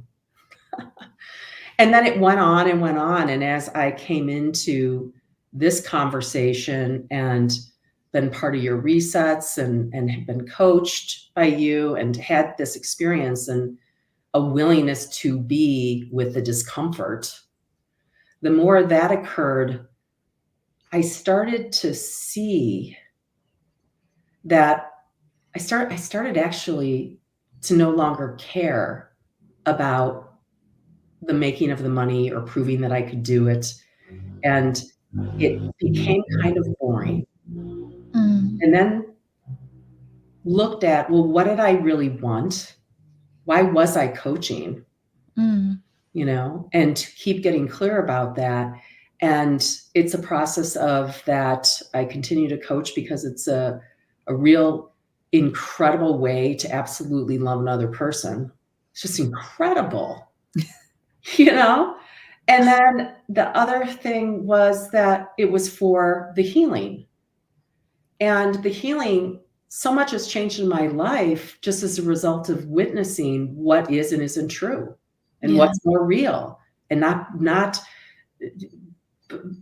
And then it went on and went on. And as I came into this conversation and been part of your resets and have been coached by you and had this experience and a willingness to be with the discomfort, the more that occurred, I started to see that I started actually to no longer care about the making of the money or proving that I could do it. And it became kind of boring. And then looked at, well, what did I really want? Why was I coaching? And to keep getting clear about that. And it's a process of that I continue to coach because it's a real incredible way to absolutely love another person. It's just incredible. And then the other thing was that it was for the healing. And the healing, so much has changed in my life just as a result of witnessing what is and isn't true and what's more real, and not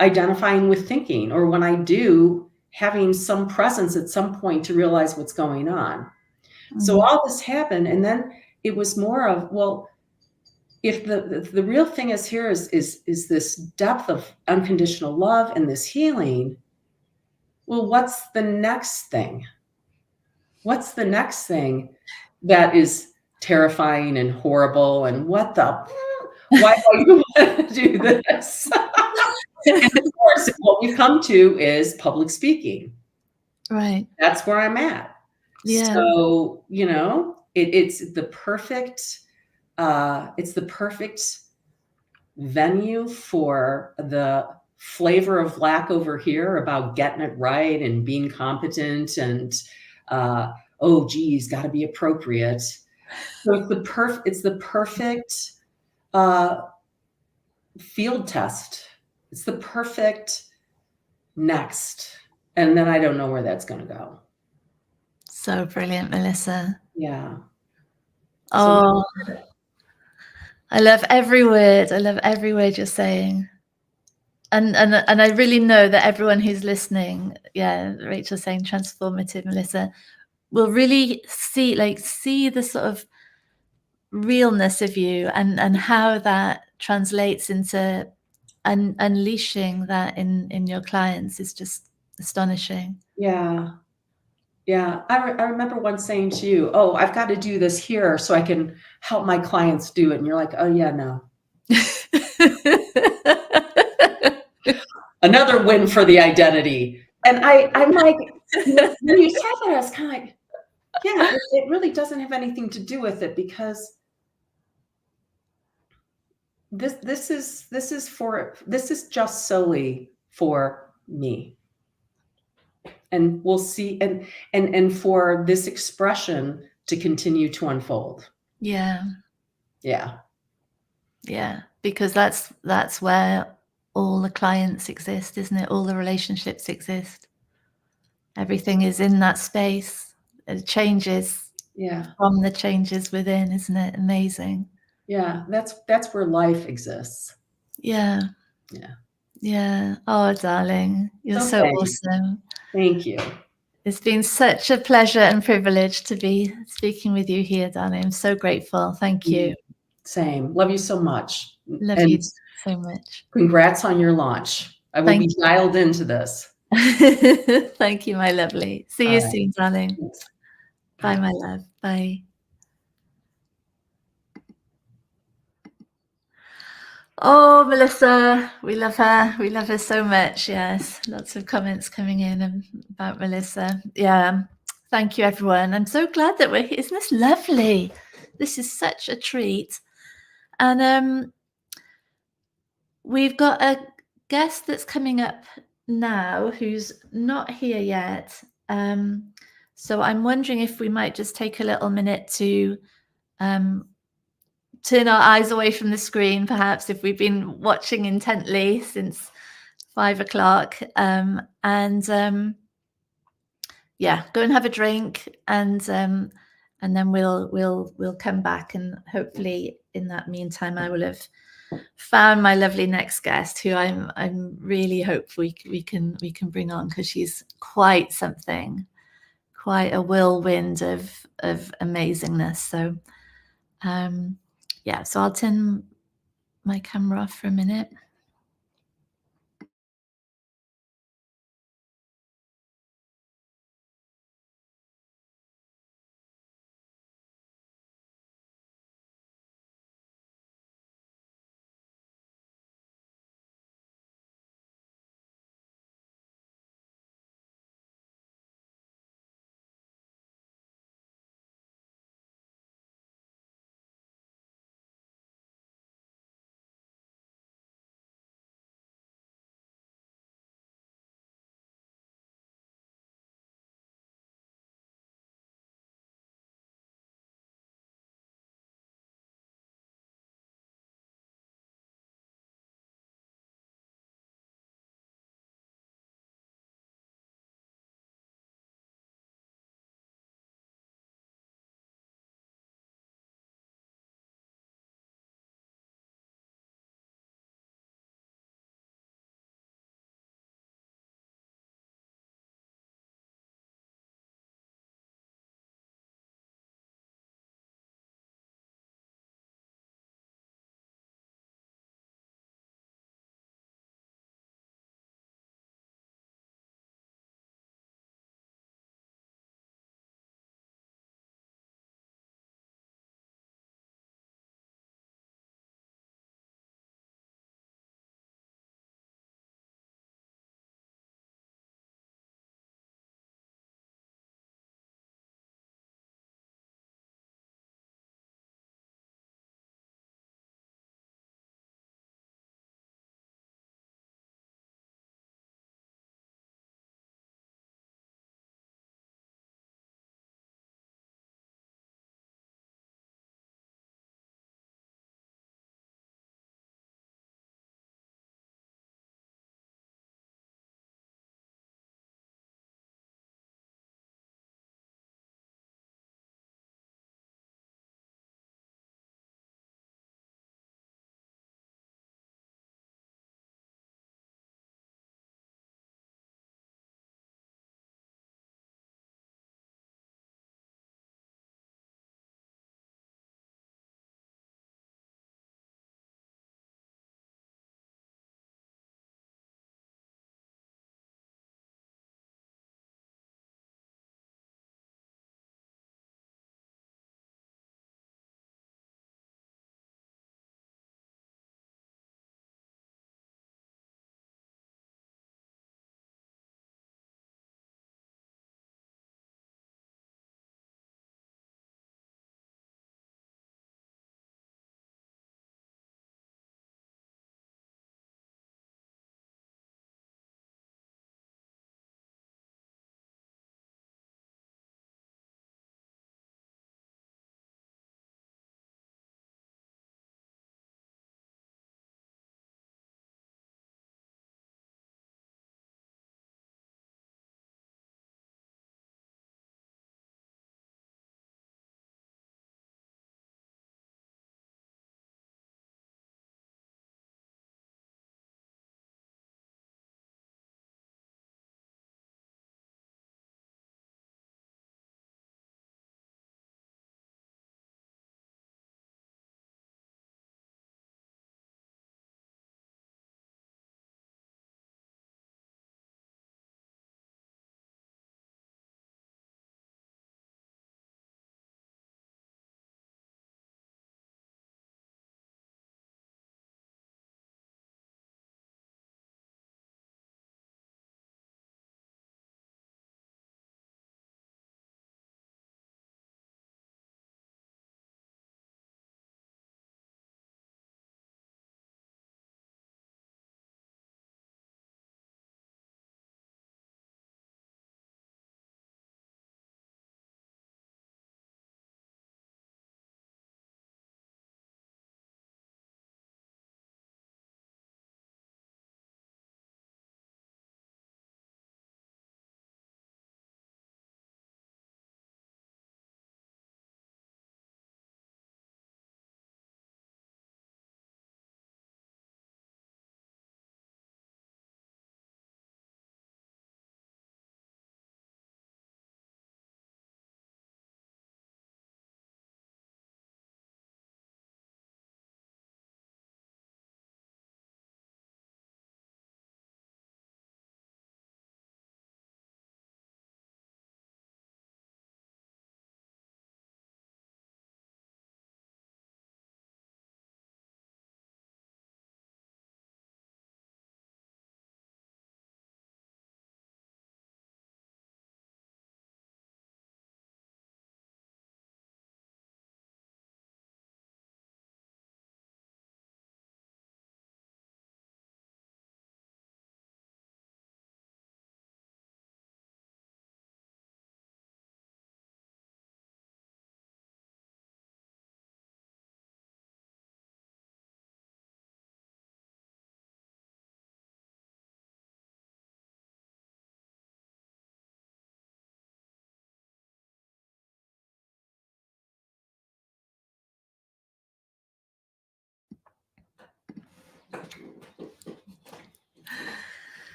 identifying with thinking, or when I do, having some presence at some point to realize what's going on. So all this happened, and then it was more of, well, if the real thing is here is this depth of unconditional love and this healing, well, what's the next thing? What's the next thing that is terrifying and horrible? And why do you want to do this? And of course, what we come to is public speaking. Right. That's where I'm at. Yeah. So, it's the perfect venue for the flavor of black over here about getting it right and being competent and oh geez, got to be appropriate. So it's the perfect field test. It's the perfect next, and then I don't know where that's going to go. So brilliant, Melissa. Yeah. Oh, I love every word. I love every word you're saying. And I really know that everyone who's listening, Rachel's saying transformative, Melissa, will really see the sort of realness of you and how that translates into unleashing that in your clients is just astonishing. Yeah. I remember once saying to you, oh, I've got to do this here so I can help my clients do it. And you're like, oh yeah, no. Another win for the identity. And I'm like, when you said that, I was kind of like, yeah, it really doesn't have anything to do with it, because this is just solely for me. And we'll see, and for this expression to continue to unfold. Yeah. Because that's where all the clients exist, isn't it? All the relationships exist. Everything is in that space. It changes from the changes within, isn't it? Amazing. Yeah, that's where life exists. Yeah. Oh, darling, you're so awesome. Thank you. It's been such a pleasure and privilege to be speaking with you here, darling. I'm so grateful. Thank you. Same. Love you so much. Love and you so much. Congrats on your launch. I will be dialed into this. Thank you, my lovely. See you soon, darling. Thanks. Bye, my love. Bye. Oh, Melissa, we love her. We love her so much. Yes, lots of comments coming in about Melissa. Yeah, thank you, everyone. I'm so glad that we're here. Isn't this lovely? This is such a treat. And we've got a guest that's coming up now who's not here yet. So I'm wondering if we might just take a little minute to turn our eyes away from the screen, perhaps, if we've been watching intently since 5 o'clock. Yeah, go and have a drink, and then we'll come back, and hopefully in that meantime I will have found my lovely next guest, who I'm really hope we can bring on, because she's quite something, quite a whirlwind of amazingness. So yeah, so I'll turn my camera off for a minute.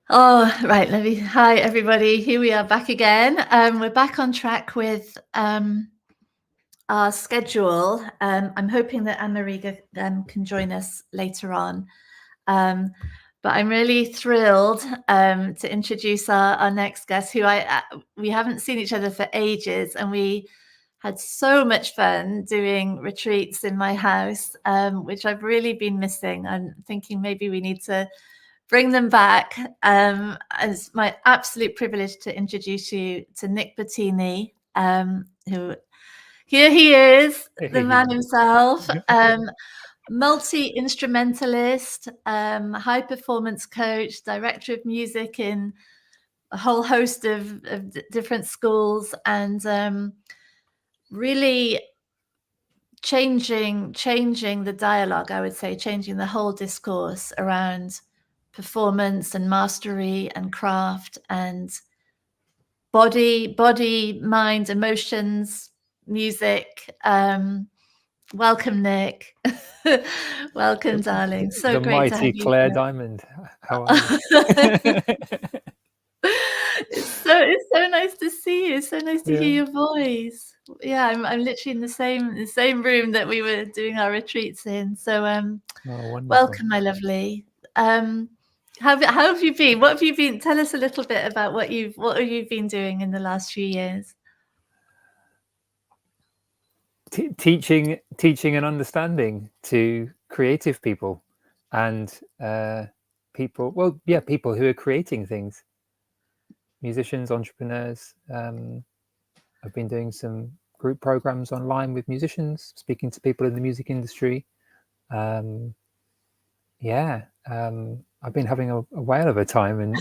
Oh, right. Hi, everybody. Here we are back again. We're back on track with our schedule. I'm hoping that Anne-Marie can join us later on. But I'm really thrilled to introduce our next guest, who we haven't seen each other for ages, and we had so much fun doing retreats in my house, which I've really been missing. I'm thinking maybe we need to bring them back. It's my absolute privilege to introduce you to Nick Bettini, who here he is, the man himself, multi-instrumentalist, high performance coach, director of music in a whole host of different schools, and really changing the dialogue, I would say, changing the whole discourse around performance and mastery and craft and body, mind, emotions, music. Welcome, Nick. Welcome, darling. So the great to have mighty you Claire here. Diamond. How are you? It's so nice to see you. So nice to hear your voice. Yeah, I'm literally in the same room that we were doing our retreats in. So welcome, my lovely. How have you been? What have you been? Tell us a little bit about what have you been doing in the last few years? Teaching and understanding to creative people and people who are creating things, musicians, entrepreneurs. I've been doing some group programs online with musicians, speaking to people in the music industry. I've been having a whale of a time and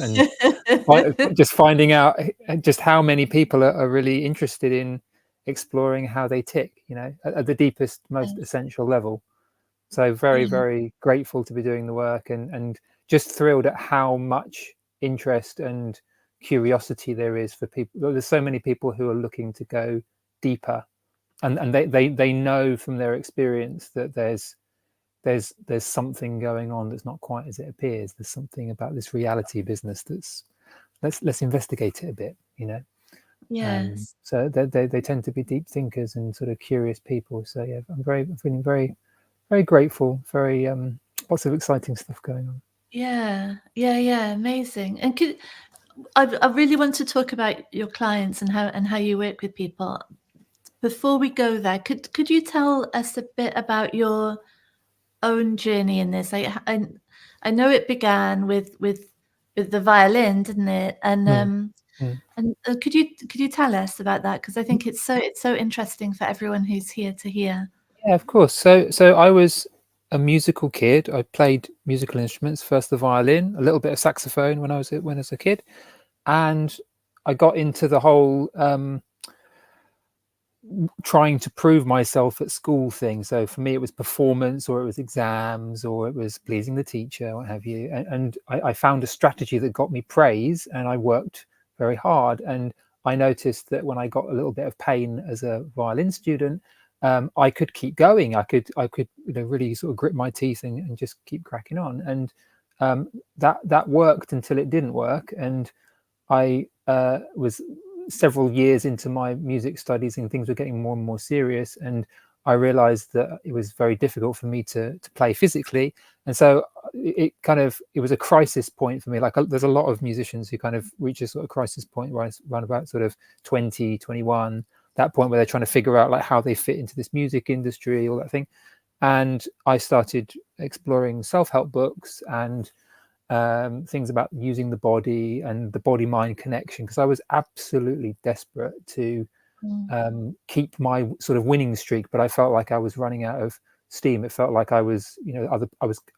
just finding out just how many people are really interested in exploring how they tick, at the deepest, most essential level. So very grateful to be doing the work and just thrilled at how much interest and curiosity there is for people. There's so many people who are looking to go deeper, and they know from their experience that there's something going on that's not quite as it appears. There's something about this reality business that's let's investigate it a bit, Yes. So they tend to be deep thinkers and sort of curious people. So yeah, I'm feeling very, very grateful. Very lots of exciting stuff going on. Yeah, amazing. And I really want to talk about your clients and how you work with people. Before we go there, could you tell us a bit about your own journey in this? I know it began with the violin, didn't it? And could you tell us about that? Because I think it's so interesting for everyone who's here to hear. Yeah, of course. So I was a musical kid. I played musical instruments, first the violin, a little bit of saxophone when I was a kid, and I got into the whole trying to prove myself at school thing. So for me, it was performance, or it was exams, or it was pleasing the teacher, what have you. And I found a strategy that got me praise, and I worked very hard. And I noticed that when I got a little bit of pain as a violin student, I could keep going. I could really sort of grit my teeth and just keep cracking on. And that worked until it didn't work. And I was several years into my music studies, and things were getting more and more serious, and I realized that it was very difficult for me to play physically. And so it was a crisis point for me. Like there's a lot of musicians who kind of reach a sort of crisis point around about sort of 20, 21, that point where they're trying to figure out like how they fit into this music industry, all that thing. And I started exploring self-help books and things about using the body and the body-mind connection, because I was absolutely desperate to keep my sort of winning streak, but I felt like I was running out of steam. It felt like I was,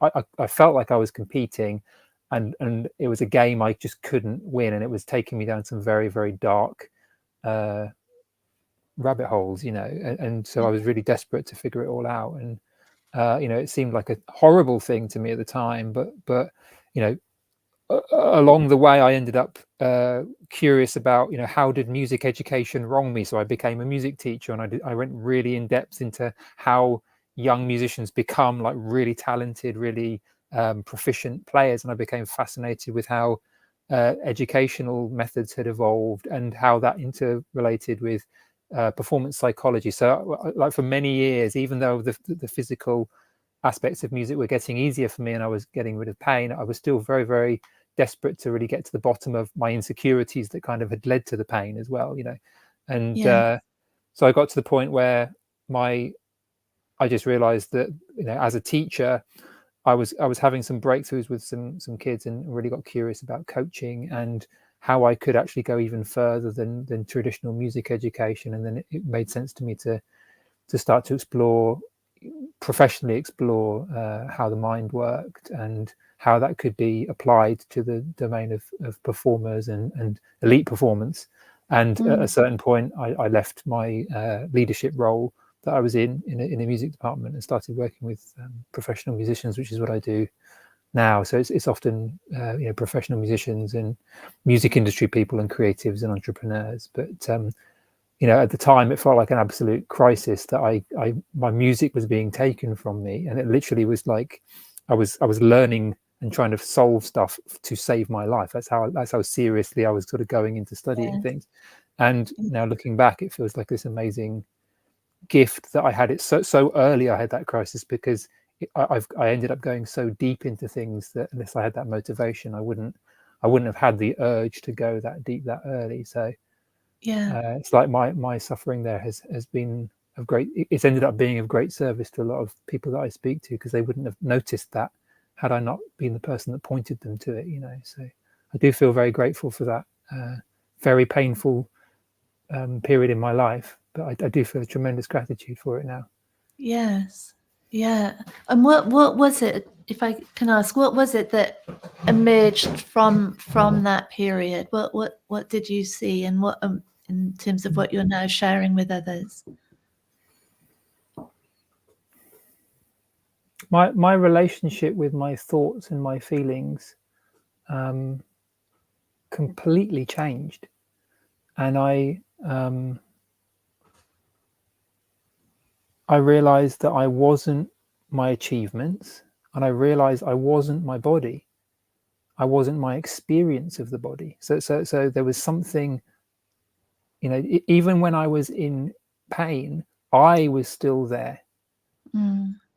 I felt like I was competing, and it was a game I just couldn't win, and it was taking me down some very, very dark rabbit holes, and so I was really desperate to figure it all out. And it seemed like a horrible thing to me at the time, but along the way I ended up curious about how did music education wrong me. So I became a music teacher, and I went really in depth into how young musicians become like really talented, really proficient players, and I became fascinated with how educational methods had evolved and how that interrelated with performance psychology. So like for many years, even though the physical aspects of music were getting easier for me and I was getting rid of pain, I was still very, very desperate to really get to the bottom of my insecurities that kind of had led to the pain as well, you know. And so I got to the point where I just realized that, you know, as a teacher, I was having some breakthroughs with some kids, and really got curious about coaching and how I could actually go even further than traditional music education. And then it made sense to me to start to professionally explore how the mind worked and how that could be applied to the domain of performers and elite performance. And at a certain point, I left my leadership role that I was in a music department and started working with professional musicians, which is what I do now. So it's often you know, professional musicians and music industry people and creatives and entrepreneurs. But you know, at the time, it felt like an absolute crisis that my music was being taken from me, and it literally was like I was learning and trying to solve stuff to save my life. That's how seriously I was sort of going into studying things. And now looking back, it feels like this amazing gift that I had it so early. I had that crisis because I ended up going so deep into things that unless I had that motivation, I wouldn't have had the urge to go that deep that early. So it's like my suffering there has been of great. It's ended up being of great service to a lot of people that I speak to, because they wouldn't have noticed that had I not been the person that pointed them to it, you know. So I do feel very grateful for that very painful period in my life, but I do feel a tremendous gratitude for it now. Yes. Yeah. And what was it, if I can ask, what was it that emerged from that period? What did you see, and what in terms of what you're now sharing with others? My relationship with my thoughts and my feelings completely changed, and I realized that I wasn't my achievements, and I realized I wasn't my body. I wasn't my experience of the body. So there was something, you know, even when I was in pain, I was still there.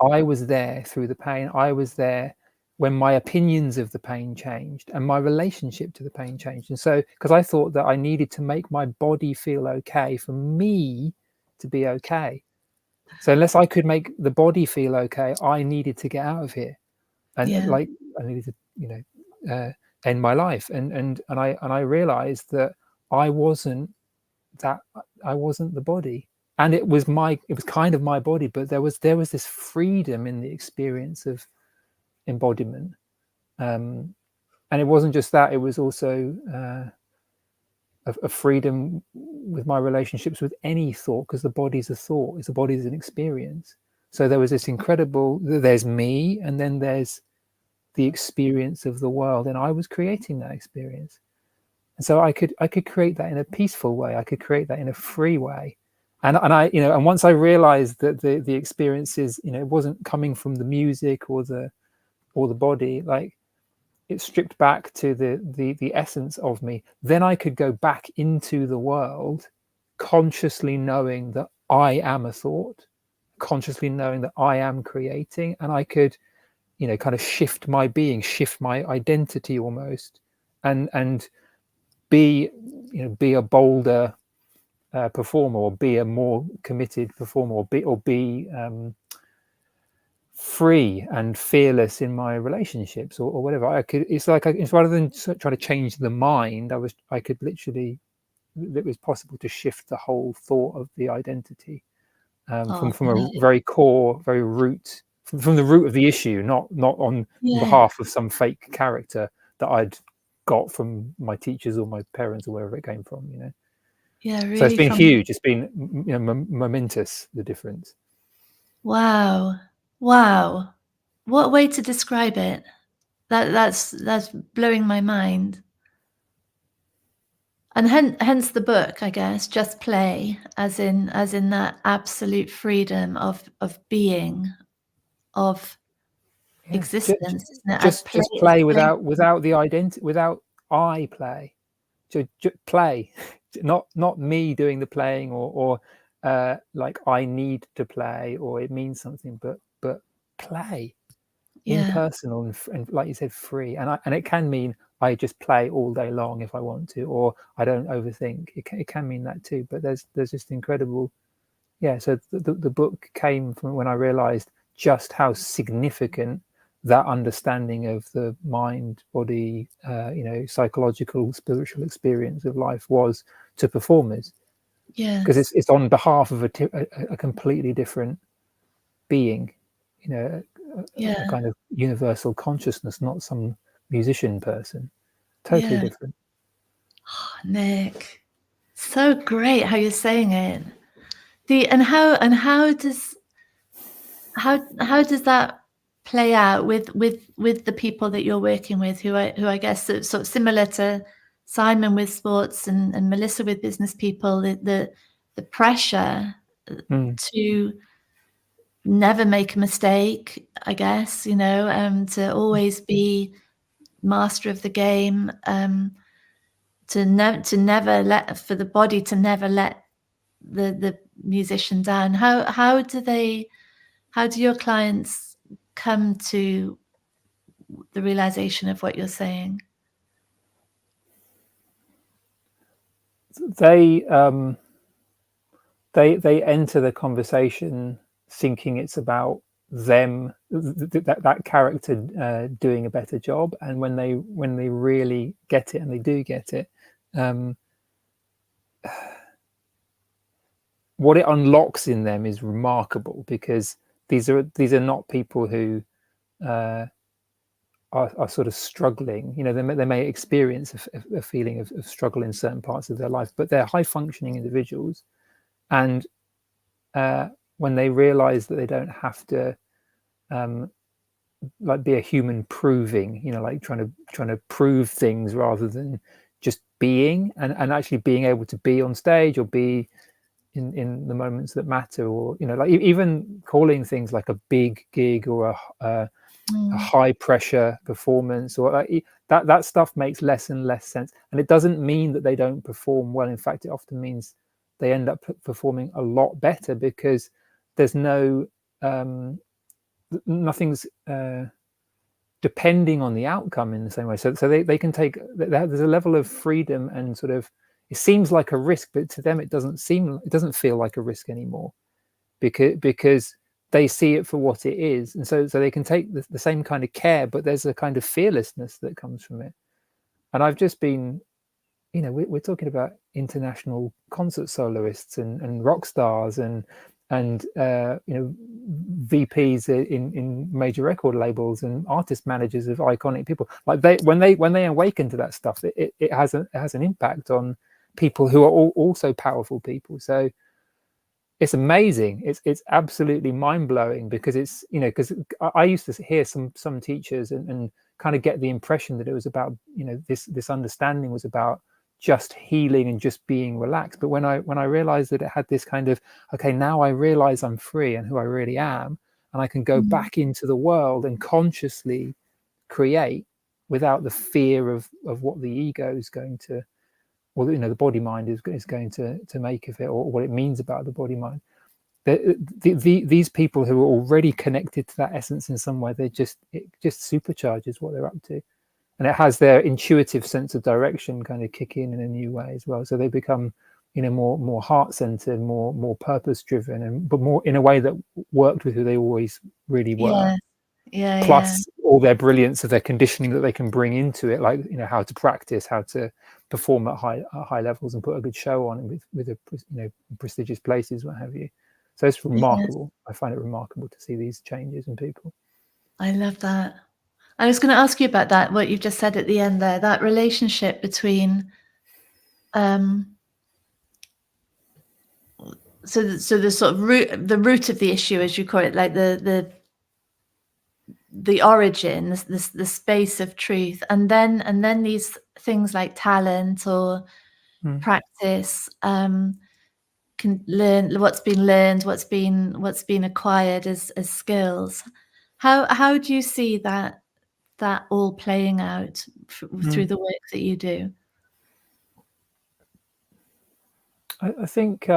I was there through the pain. I was there when my opinions of the pain changed and my relationship to the pain changed. And so, because I thought that I needed to make my body feel okay for me to be okay. So unless I could make the body feel okay, I needed to get out of here, and like I needed to, you know, end my life. And I realized that I wasn't the body, and it was kind of my body, but there was this freedom in the experience of embodiment, and it wasn't just that; it was also a freedom with my relationships with any thought, because the body's a thought, the body's an experience. So there was this incredible, there's me, and then there's the experience of the world, and I was creating that experience. And so I could create that in a peaceful way. I could create that in a free way. And I, you know, and once I realized that the experiences, you know, it wasn't coming from the music or the body, like it stripped back to the essence of me, then I could go back into the world consciously knowing that I am a thought, consciously knowing that I am creating, and I could, you know, kind of shift my being, shift my identity almost, and be, you know, be a bolder performer, or be a more committed performer, or be free and fearless in my relationships, or whatever. I could. It's like it's rather than trying to change the mind, I could literally. It was possible to shift the whole thought of the identity from a very core, very root, from the root of the issue, not on behalf of some fake character that I'd got from my teachers or my parents or wherever it came from, you know. Really. So it's been huge. It's been, you know, momentous, the difference. Wow. What a way to describe it. That's blowing my mind. And hence the book, I guess, Just Play, as in that absolute freedom of being, of Yeah. existence, isn't it? Just As play without the identity, without I play. Just play, not me doing the playing or like I need to play or it means something, but play. Yeah. Impersonal and like you said, free. And it can mean I just play all day long if I want to, or I don't overthink. It can mean that too. But there's just incredible. Yeah. So the book came from when I realized just how significant that understanding of the mind, body, psychological, spiritual experience of life was to performers. Yeah. Because it's on behalf of a completely different being, a kind of universal consciousness, not some musician person. Totally different. Oh, Nick, so great how you're saying it. How does that play out with the people that you're working with, who I guess are sort of similar to Simon with sports and Melissa with business people, the pressure to never make a mistake, I guess, to always be master of the game, to never let, for the body to never let the musician down. How do your clients come to the realization of what you're saying? They enter the conversation thinking it's about them, that character doing a better job, and when they really get it, and they do get it, what it unlocks in them is remarkable, because these are not people who are sort of struggling. They may experience a feeling of struggle in certain parts of their life, but they're high functioning individuals, and when they realize that they don't have to like be a human proving, like trying to prove things rather than just being, and actually being able to be on stage or be in the moments that matter, or like even calling things like a big gig or a high pressure performance, or like that stuff makes less and less sense. And it doesn't mean that they don't perform well. In fact, it often means they end up performing a lot better, because there's nothing's depending on the outcome in the same way. So they can take, there's a level of freedom, and sort of, it seems like a risk, but to them it doesn't feel like a risk anymore, because they see it for what it is. And so they can take the same kind of care, but there's a kind of fearlessness that comes from it. And I've just been, we're talking about international concert soloists and rock stars and VPs in major record labels and artist managers of iconic people. Like when they awaken to that stuff, it has an impact on people who are also powerful people. So it's amazing. It's absolutely mind-blowing, because it's, because I used to hear some teachers and kind of get the impression that it was about, this understanding was about just healing and just being relaxed. But when I realized that it had this kind of, okay, now I realize I'm free and who I really am, and I can go back into the world and consciously create without the fear of what the ego is going to, or the body mind is going to make of it, or what it means about the body mind. These people who are already connected to that essence in some way, it just supercharges what they're up to. And it has their intuitive sense of direction kind of kick in a new way as well. So they become, more heart-centered, more purpose-driven, but more in a way that worked with who they always really were. Yeah. Plus all their brilliance of their conditioning that they can bring into it, like how to practice, how to perform at high levels and put a good show on with prestigious places, what have you. So it's remarkable. I find it remarkable to see these changes in people. I love that. I was going to ask you about that, what you've just said at the end there, that relationship between, so the sort of root of the issue, as you call it, like the origin, the space of truth, and then these things like talent or practice can learn what's been learned, what's been acquired as skills. How do you see that all playing out through the work that you do? I think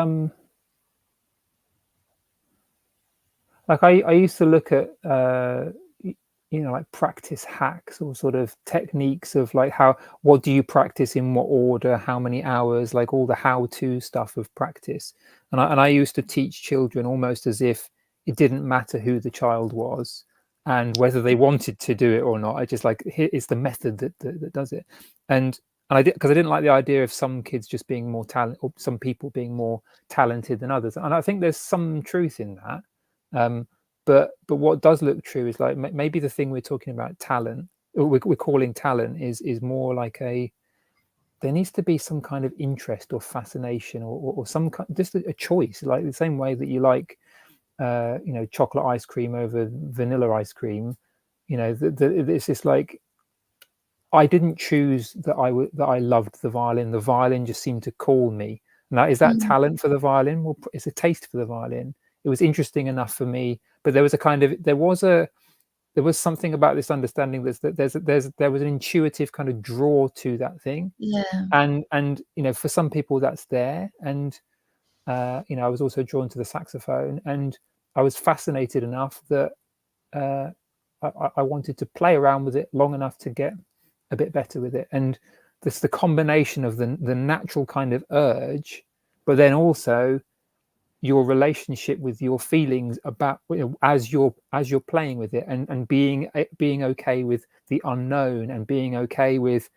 like I used to look at like practice hacks or sort of techniques of like what do you practice in what order, how many hours, like all the how-to stuff of practice. And I used to teach children almost as if it didn't matter who the child was and whether they wanted to do it or not. I just like, it's the method that does it. And I did, because I didn't like the idea of some kids just being more talented, or some people being more talented than others. And I think there's some truth in that. But what does look true is like maybe the thing we're talking about, talent, or we're calling talent, is more like there needs to be some kind of interest or fascination or some kind, just a choice, like the same way that you like chocolate ice cream over vanilla ice cream. It's just like, I didn't choose that I loved the violin. The violin just seemed to call me. Now, is that talent for the violin? Well, it's a taste for the violin. It was interesting enough for me, but there was something about this understanding that there was an intuitive kind of draw to that thing. Yeah. And for some people that's there. And I was also drawn to the saxophone, and I was fascinated enough that I wanted to play around with it long enough to get a bit better with it. And this the combination of the natural kind of urge, but then also your relationship with your feelings about as you're playing with it, and being okay with the unknown, and being okay with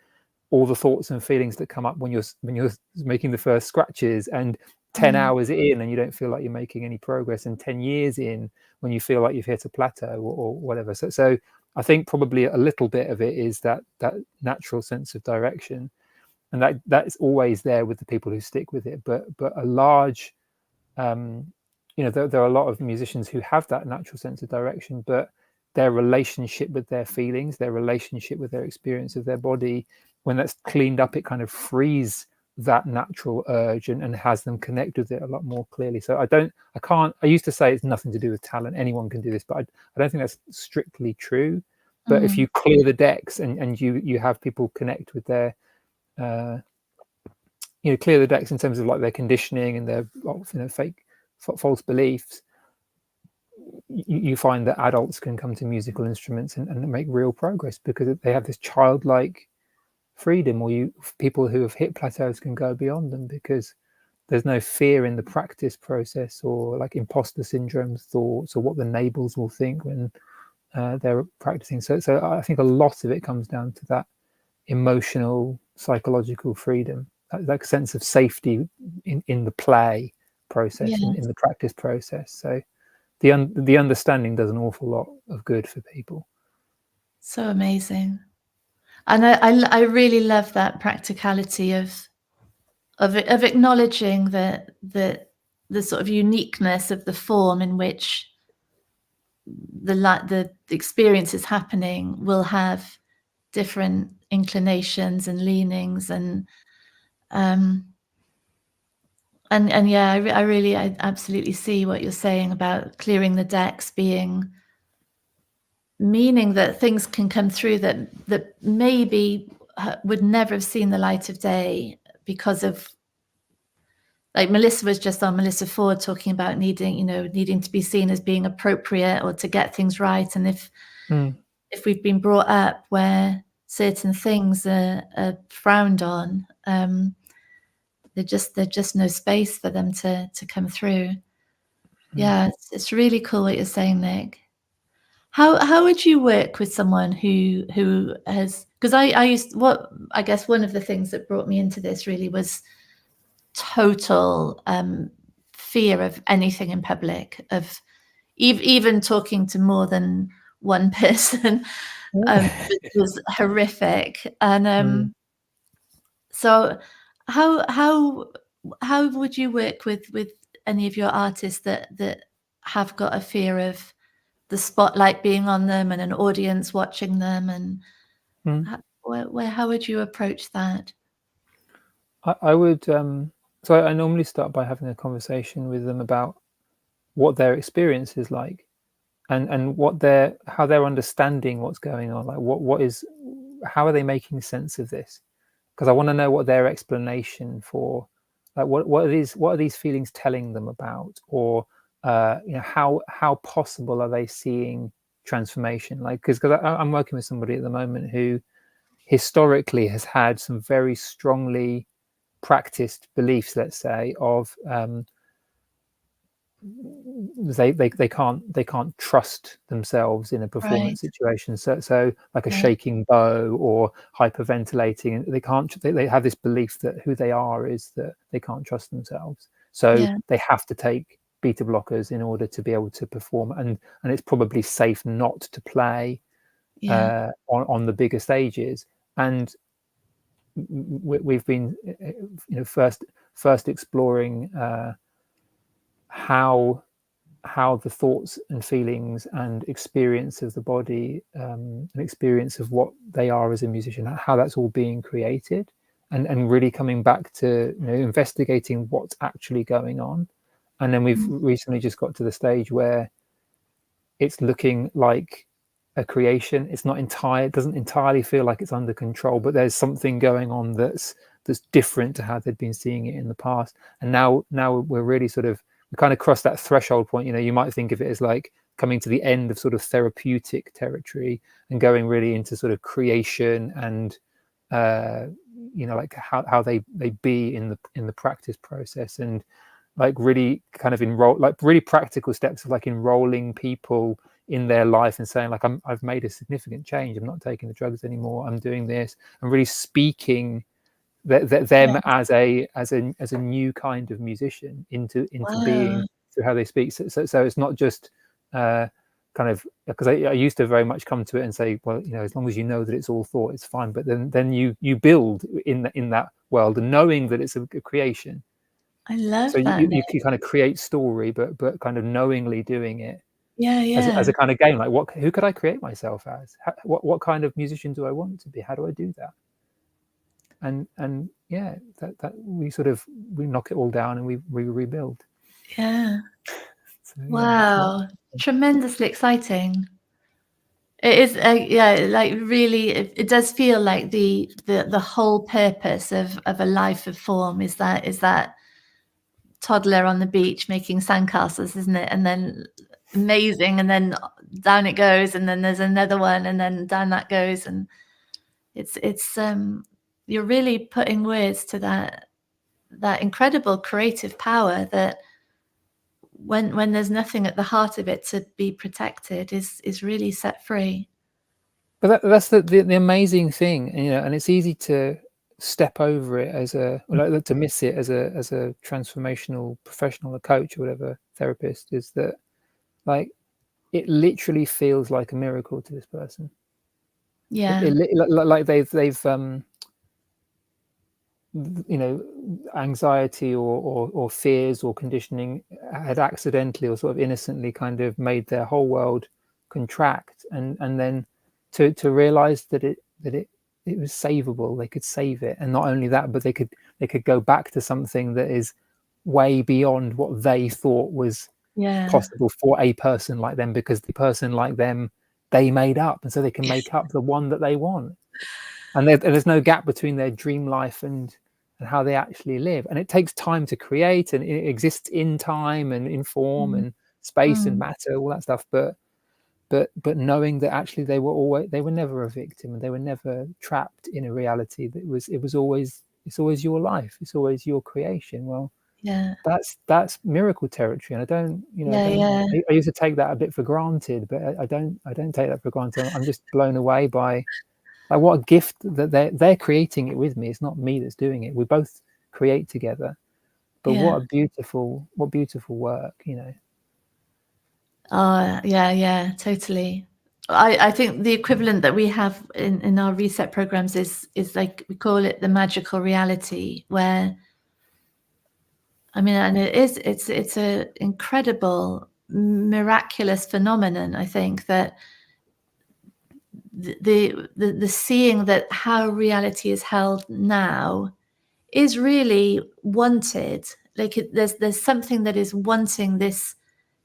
all the thoughts and feelings that come up when you're making the first scratches, and 10 hours in and you don't feel like you're making any progress, and 10 years in when you feel like you've hit a plateau or whatever. So I think probably a little bit of it is that natural sense of direction, and that's always there with the people who stick with it. But a large there are a lot of musicians who have that natural sense of direction, but their relationship with their feelings, their relationship with their experience of their body, when that's cleaned up, it kind of frees that natural urge and has them connect with it a lot more clearly. So I used to say it's nothing to do with talent, anyone can do this, but I don't think that's strictly true. But if you clear the decks and you have people connect with their clear the decks in terms of like their conditioning and their fake false beliefs, you find that adults can come to musical instruments and make real progress because they have this childlike freedom, or people who have hit plateaus can go beyond them because there's no fear in the practice process, or like imposter syndrome thoughts, or what the neighbors will think when they're practicing. So I think a lot of it comes down to that emotional, psychological freedom, that sense of safety in the play process, in the practice process. So the understanding does an awful lot of good for people. So amazing. And I really love that practicality of acknowledging that the sort of uniqueness of the form in which the experience is happening will have different inclinations and leanings, and yeah, I absolutely see what you're saying about clearing the decks meaning that things can come through that maybe would never have seen the light of day because of, like Melissa was just on, Melissa Ford, talking about needing to be seen as being appropriate or to get things right. And if we've been brought up where certain things are frowned on, there's just no space for them to come through. Yeah, it's really cool what you're saying, Nick. How would you work with someone who has, because I guess one of the things that brought me into this really was total fear of anything in public, of even talking to more than one person. Was horrific. And so how would you work with any of your artists that have got a fear of the spotlight being on them and an audience watching them, and how would you approach that? I would. So I normally start by having a conversation with them about what their experience is like, and how they're understanding what's going on. Like how are they making sense of this? Because I want to know what their explanation for, like what are these feelings telling them about, or how possible are they seeing transformation? Like because I'm working with somebody at the moment who historically has had some very strongly practiced beliefs, let's say, of they can't trust themselves in a performance situation. So like a shaking bow or hyperventilating, they have this belief that who they are is that they can't trust themselves. So they have to take beta blockers in order to be able to perform, and it's probably safe not to play on the bigger stages. And we've been first exploring how the thoughts and feelings and experience of the body and experience of what they are as a musician, how that's all being created, and really coming back to investigating what's actually going on. And then we've recently just got to the stage where it's looking like a creation. It doesn't entirely feel like it's under control, but there's something going on that's different to how they'd been seeing it in the past. And now we're really we kind of crossed that threshold point. You might think of it as like coming to the end of sort of therapeutic territory and going really into sort of creation and like how they be in the practice process, and like really kind of enroll, like really practical steps of like enrolling people in their life and saying like I've made a significant change. I'm not taking the drugs anymore. I'm doing this. I'm really speaking them as a new kind of musician into being through how they speak. So it's not just kind of, because I used to very much come to it and say, well, as long as you know that it's all thought, it's fine. But then you build in that world, and knowing that it's a creation. I love so that. you kind of create story, but kind of knowingly doing it. Yeah. As a kind of game, like who could I create myself as? What kind of musician do I want to be? How do I do that? And that we knock it all down and we rebuild. Yeah. So, wow. Tremendously exciting. It is, like really, it does feel like the whole purpose of a life of form is that toddler on the beach making sandcastles, isn't it? And then amazing, and then down it goes, and then there's another one, and then down that goes, and it's you're really putting words to that incredible creative power that when there's nothing at the heart of it to be protected is really set free. But that's the amazing thing, and it's easy to step over it to miss it as a transformational professional, a coach or whatever, therapist, is that like it literally feels like a miracle to this person. Like they've anxiety or fears or conditioning had accidentally or sort of innocently kind of made their whole world contract, and then to realize that it was savable. They could save it, and not only that, but they could go back to something that is way beyond what they thought was possible for a person like them, because the person like them they made up, and so they can make up the one that they want, and there's no gap between their dream life and how they actually live. And it takes time to create, and it exists in time and in form and space and matter, all that stuff, but knowing that actually they were never a victim, and they were never trapped in a reality that it's always your life, it's always your creation. Well, that's miracle territory, and I don't I used to take that a bit for granted, but I don't take that for granted. I'm just blown away by like what a gift that they're creating it with me. It's not me that's doing it. We both create together, but what beautiful work, Oh, yeah, totally. I think the equivalent that we have in our reset programs is like, we call it the magical reality, where, I mean, and it's a incredible, miraculous phenomenon. I think that the seeing that how reality is held now is really wanted. Like there's something that is wanting this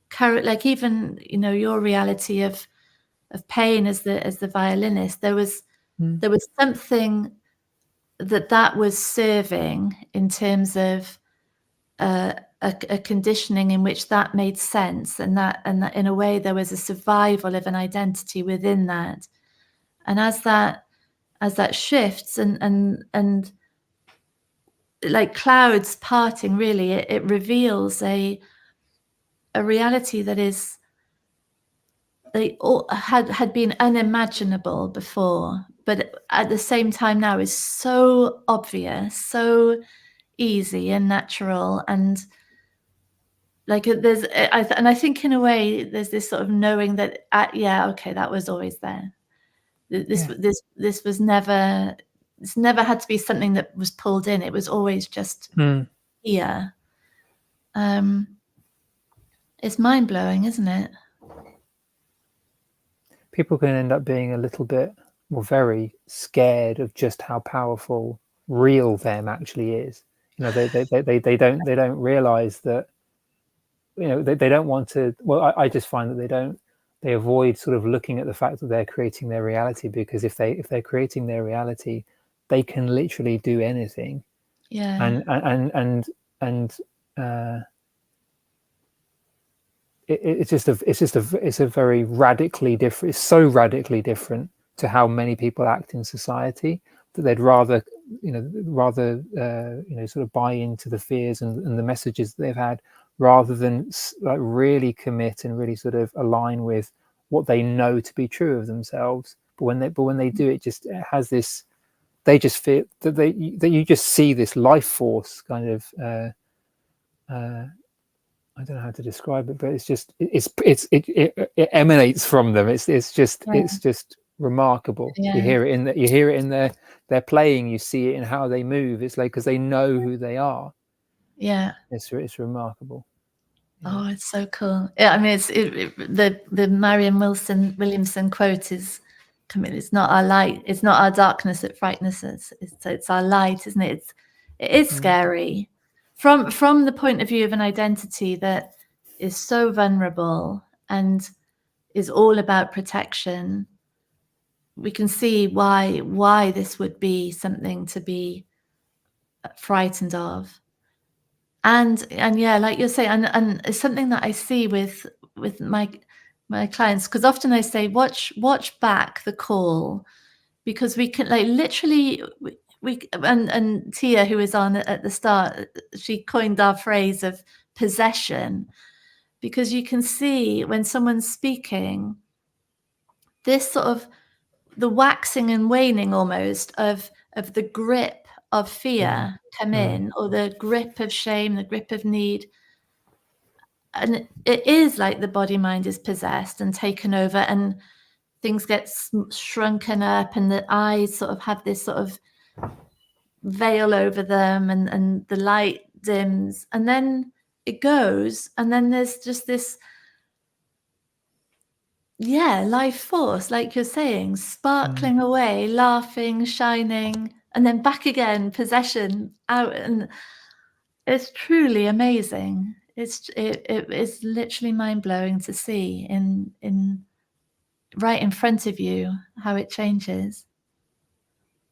current, like even, you know, your reality of pain as the violinist, there was something that was serving in terms of a conditioning in which that made sense, and that in a way there was a survival of an identity within that. And as that shifts and like clouds parting, really, it reveals a reality that is had been unimaginable before, but at the same time now is so obvious, so easy and natural. And like I think in a way there's this sort of knowing that yeah, okay, that was always there. This was never, it's never had to be something that was pulled in. It was always just here. It's mind-blowing, isn't it? People can end up being a little bit, well, very scared of just how powerful real them actually is. You know, they don't realize that, you know, they don't want to, well, I just find that they avoid sort of looking at the fact that they're creating their reality, because if they're creating their reality, they can literally do anything. Yeah. It's a very radically different, it's so radically different to how many people act in society, that they'd rather sort of buy into the fears and the messages that they've had, rather than like really commit and really sort of align with what they know to be true of themselves. But when they do, it has this, they just feel that you just see this life force kind of I don't know how to describe it, but it's just it emanates from them. It's just remarkable. Yeah. You hear it in their playing. You see it in how they move. It's like, because they know who they are. Yeah. It's remarkable. Oh, it's so cool. Yeah, I mean, the Marianne Williamson quote is, it's not our light, it's not our darkness that frightens us. It's our light, isn't it? It is scary from the point of view of an identity that is so vulnerable and is all about protection. We can see why this would be something to be frightened of. And yeah, like you're saying, and it's something that I see with my clients, because often I say, watch back the call, because we can, like, literally we and Tia, who was on at the start, she coined our phrase of possession, because you can see when someone's speaking, this sort of the waxing and waning almost of the grip of fear come in, or the grip of shame, the grip of need. And it is like the body mind is possessed and taken over, and things get shrunken up, and the eyes sort of have this sort of veil over them, and the light dims, and then it goes, and then there's just this life force, like you're saying, sparkling away, laughing, shining, and then back again, possession out. And it's truly amazing. It's literally mind-blowing to see in right in front of you how it changes.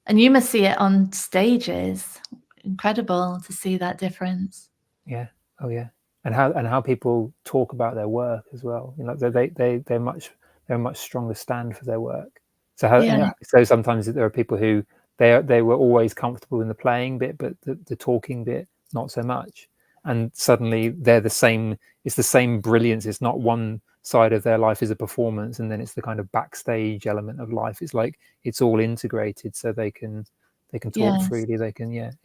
And you must see it on stages. Incredible to see that difference. Yeah. Oh yeah. And how people talk about their work as well. You know, they're a much stronger stand for their work. So so sometimes there are people who they were always comfortable in the playing bit, but the talking bit not so much. And suddenly they're the same. It's the same brilliance. It's not one side of their life is a performance, and then it's the kind of backstage element of life. It's like it's all integrated, so they can talk freely. They can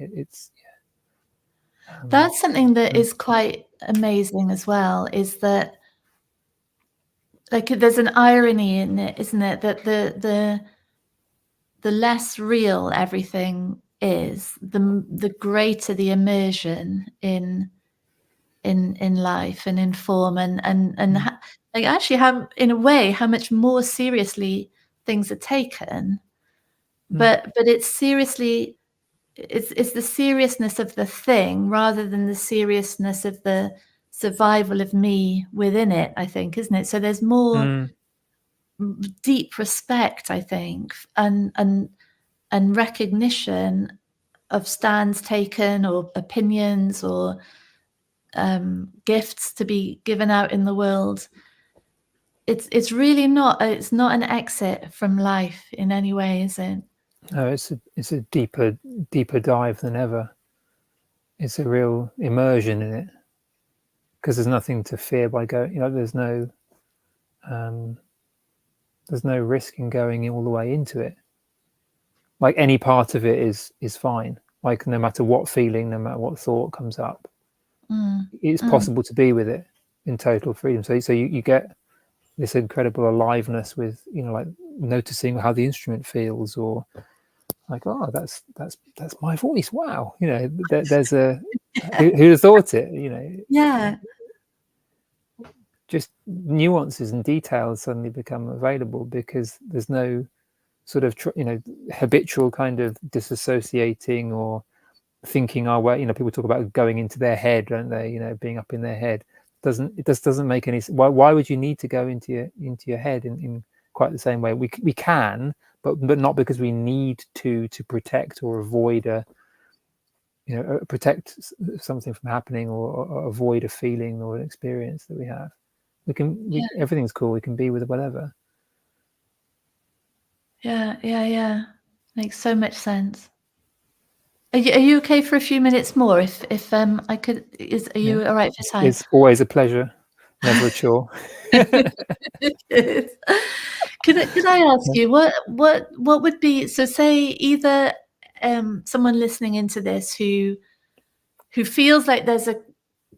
That's something that is quite amazing as well, is that, like, there's an irony in it, isn't it? That the less real everything is, the greater the immersion in life and in form, and like actually how, in a way, how much more seriously things are taken. But it's seriously it's the seriousness of the thing rather than the seriousness of the survival of me within it, I think, isn't it? So there's more deep respect, I think, and recognition of stands taken or opinions or gifts to be given out in the world. It's really not, it's not an exit from life in any way, is it? No, it's a deeper dive than ever. It's a real immersion in it, because there's nothing to fear by going. There's no risk in going all the way into it. Like, any part of it is fine. Like, no matter what feeling, no matter what thought comes up, it's possible to be with it in total freedom. So you get this incredible aliveness with, like, noticing how the instrument feels, or like, oh, that's my voice. Wow, there's a who'd have thought it? Yeah. Just nuances and details suddenly become available because there's no sort of habitual kind of disassociating or thinking our way. People talk about going into their head, don't they? Being up in their head. It just doesn't make any. Why would you need to go into your head in quite the same way? We can, but not because we need to protect or avoid protect something from happening, or avoid a feeling or an experience that we have. Everything's cool. We can be with whatever. Yeah. Makes so much sense. Are you okay for a few minutes more? If I could, are you all right for time? It's always a pleasure, never a chore. Could I ask you what would be, so say either someone listening into this who feels like there's a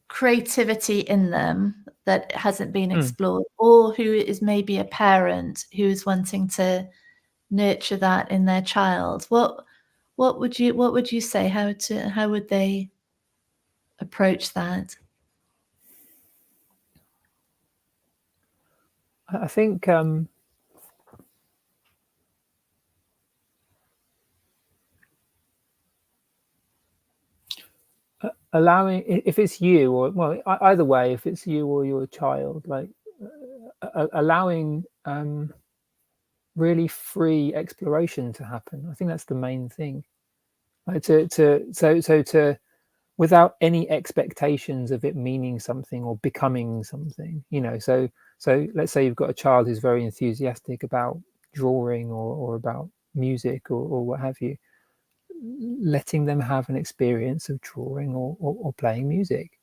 creativity in them that hasn't been explored, or who is maybe a parent who is wanting to nurture that in their child, what would you say? How would they approach that? I think allowing, if it's you, or either way, if it's you or your child, like allowing really free exploration to happen. I think that's the main thing. Like to without any expectations of it meaning something or becoming something. So let's say you've got a child who's very enthusiastic about drawing or about music or what have you. Letting them have an experience of drawing or playing music,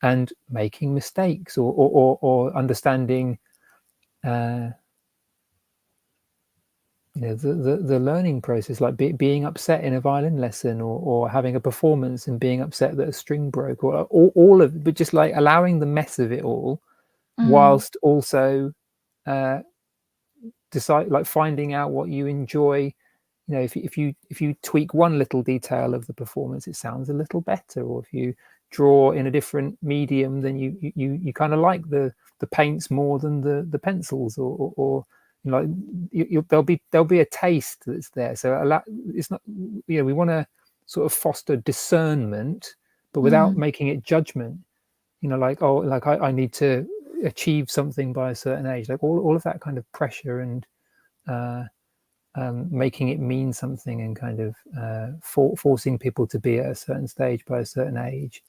and making mistakes or understanding the learning process, like being upset in a violin lesson, or having a performance and being upset that a string broke, or all of, but just like allowing the mess of it all, whilst also decide, like, finding out what you enjoy. If you tweak one little detail of the performance, it sounds a little better. Or if you draw in a different medium, then you kind of like the paints more than the pencils, or there'll be a taste that's there. So it's not, we want to sort of foster discernment, but without making it judgment. I need to achieve something by a certain age, like all of that kind of pressure and making it mean something, and kind of forcing people to be at a certain stage by a certain age.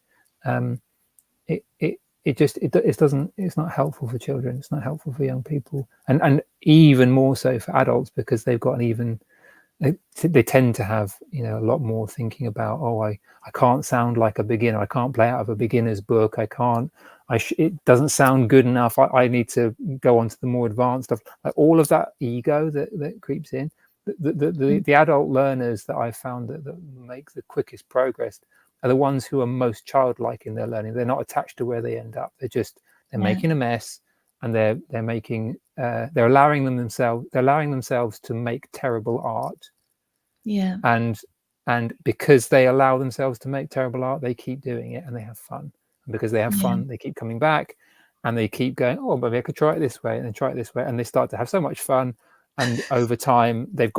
It's not helpful for children. It's not helpful for young people, and even more so for adults, because they've got they tend to have a lot more thinking about, I can't sound like a beginner, I can't play out of a beginner's book, it doesn't sound good enough, I need to go on to the more advanced stuff. Like, all of that ego that creeps in. The adult learners that I've found that make the quickest progress are the ones who are most childlike in their learning. They're not attached to where they end up. They're making a mess, and they're allowing themselves to make terrible art. Yeah. And because they allow themselves to make terrible art, they keep doing it, and they have fun. And because they have fun, they keep coming back, and they keep going, maybe I could try it this way, and then try it this way, and they start to have so much fun. And over time, they've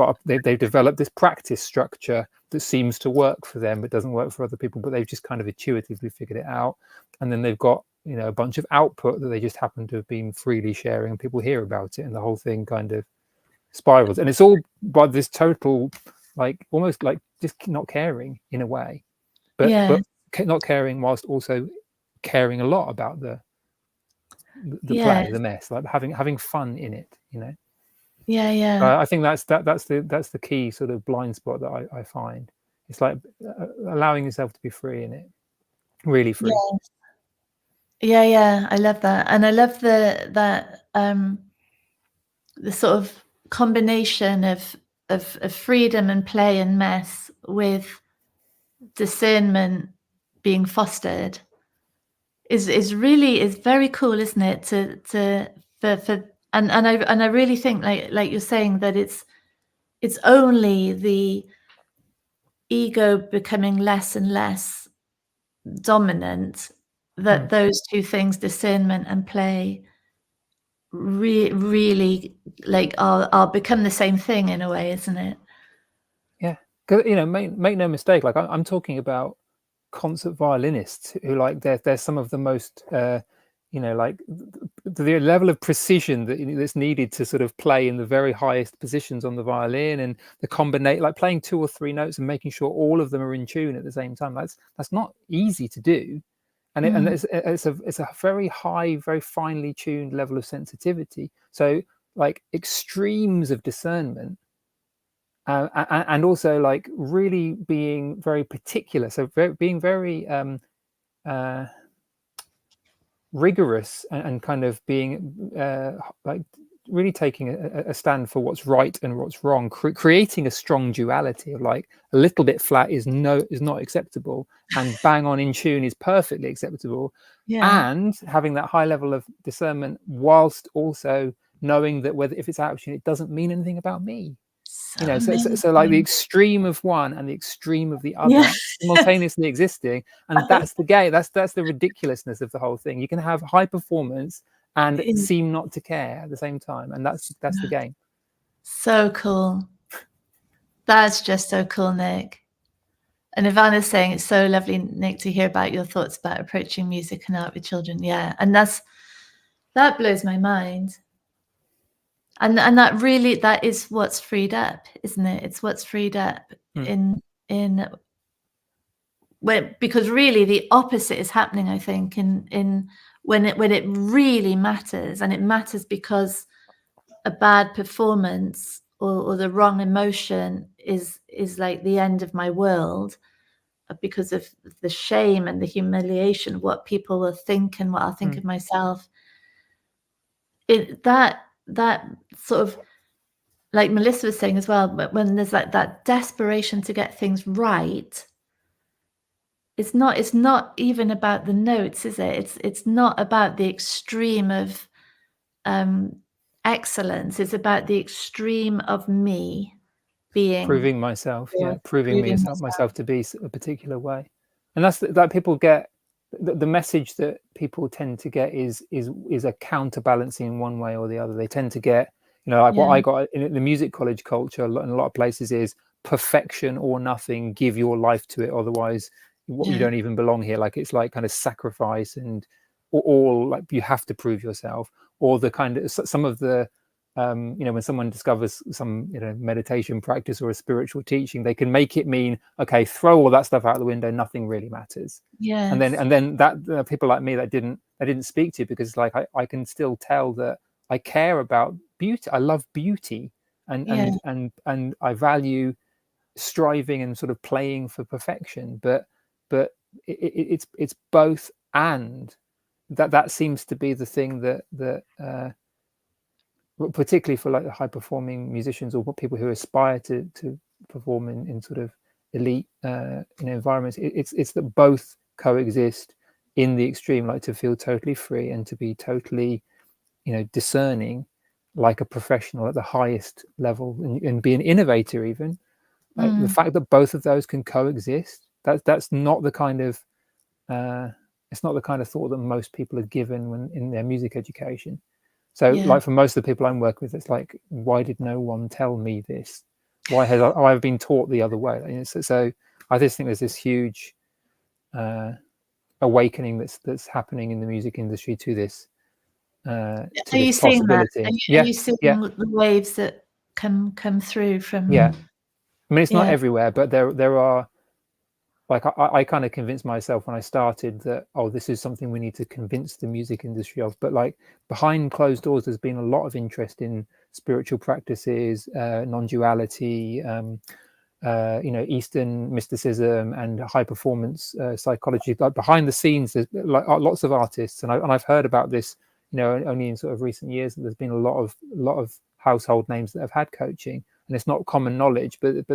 developed this practice structure that seems to work for them but doesn't work for other people, but they've just kind of intuitively figured it out. And then they've got, you know, a bunch of output that they just happen to have been freely sharing, and people hear about it, and the whole thing kind of spirals. And it's all by this total, like, almost like just not caring in a way, but not caring whilst also caring a lot about the play, the mess, like having fun in it, you know. I think that's the key sort of blind spot that I find. It's like allowing yourself to be free in it, really free. I love that. And I love the sort of combination of freedom and play and mess with discernment being fostered is very cool, isn't it? And I really think, like you're saying, that it's only the ego becoming less and less dominant that those two things, discernment and play, really like are become the same thing in a way, isn't it? Yeah, because, you know, make no mistake, like I'm talking about concert violinists who, like, they're some of the most you know, like the level of precision that's needed to sort of play in the very highest positions on the violin, and the combination, like playing 2 or 3 notes and making sure all of them are in tune at the same time. That's not easy to do, and it's a very high, very finely tuned level of sensitivity. So, like, extremes of discernment. And also, like, really being very particular, so being very rigorous, and kind of being like really taking a stand for what's right and what's wrong, creating a strong duality of, like, a little bit flat is not acceptable, and bang on in tune is perfectly acceptable. And having that high level of discernment whilst also knowing that if it's out of tune, it doesn't mean anything about me. You know, so like the extreme of one and the extreme of the other simultaneously existing, and that's the game. That's the ridiculousness of the whole thing. You can have high performance and seem not to care at the same time, and that's the game. So cool. That's just so cool, Nick. And Ivana's saying it's so lovely, Nick, to hear about your thoughts about approaching music and art with children. Yeah, and that blows my mind. And that is what's freed up, isn't it? It's what's freed up because really the opposite is happening, I think, in when it really matters, and it matters because a bad performance or the wrong emotion is like the end of my world, because of the shame and the humiliation of what people will think and what I'll think of myself. That sort of, like Melissa was saying as well, but when there's like that desperation to get things right, it's not even about the notes, is it? It's not about the extreme of excellence. It's about the extreme of me being proving myself, proving myself to be a particular way. And that's that people get the message that people tend to get is a counterbalancing in one way or the other. They tend to get, you know, like what I got in the music college culture in a lot of places is perfection or nothing, give your life to it, otherwise you don't even belong here. Like, it's like kind of sacrifice and all, like, you have to prove yourself. Or the kind of some of the you know, when someone discovers some, you know, meditation practice or a spiritual teaching, they can make it mean, okay, throw all that stuff out the window, nothing really matters. And then that people like me that didn't speak to, because, like, I can still tell that I care about beauty. I love beauty, and I value striving and sort of playing for perfection, but it's both, and that seems to be the thing that particularly for, like, the high performing musicians or people who aspire to perform in sort of elite environments. It's that both coexist in the extreme, like to feel totally free and to be totally, you know, discerning like a professional at the highest level, and be an innovator even. Like, the fact that both of those can coexist, that's not the kind of it's not the kind of thought that most people are given when in their music education. So like, for most of the people I'm working with, it's like, why did no one tell me this? Why have I been taught the other way? So I just think there's this huge awakening that's happening in the music industry to this. Are you seeing that? Are you seeing the waves that come through from? Yeah, I mean, it's not everywhere, but there are. Like I kind of convinced myself when I started that, oh, this is something we need to convince the music industry of. But like behind closed doors, there's been a lot of interest in spiritual practices, non-duality, Eastern mysticism and high performance psychology. Like behind the scenes, there's like lots of artists, and I've heard about this, only in sort of recent years. That there's been a lot of household names that have had coaching, and it's not common knowledge, but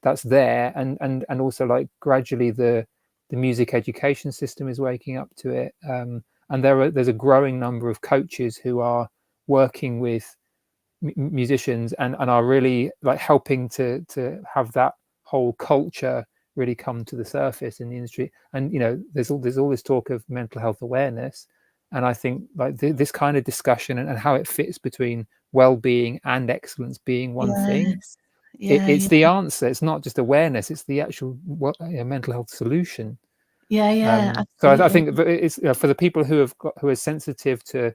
that's there, and also like gradually the music education system is waking up to it, and there's a growing number of coaches who are working with musicians and are really like helping to have that whole culture really come to the surface in the industry. And there's all this talk of mental health awareness, and I think like this kind of discussion and how it fits between well-being and excellence being one thing. It's the answer. It's not just awareness, it's the actual mental health solution. So I think it's for the people who are sensitive to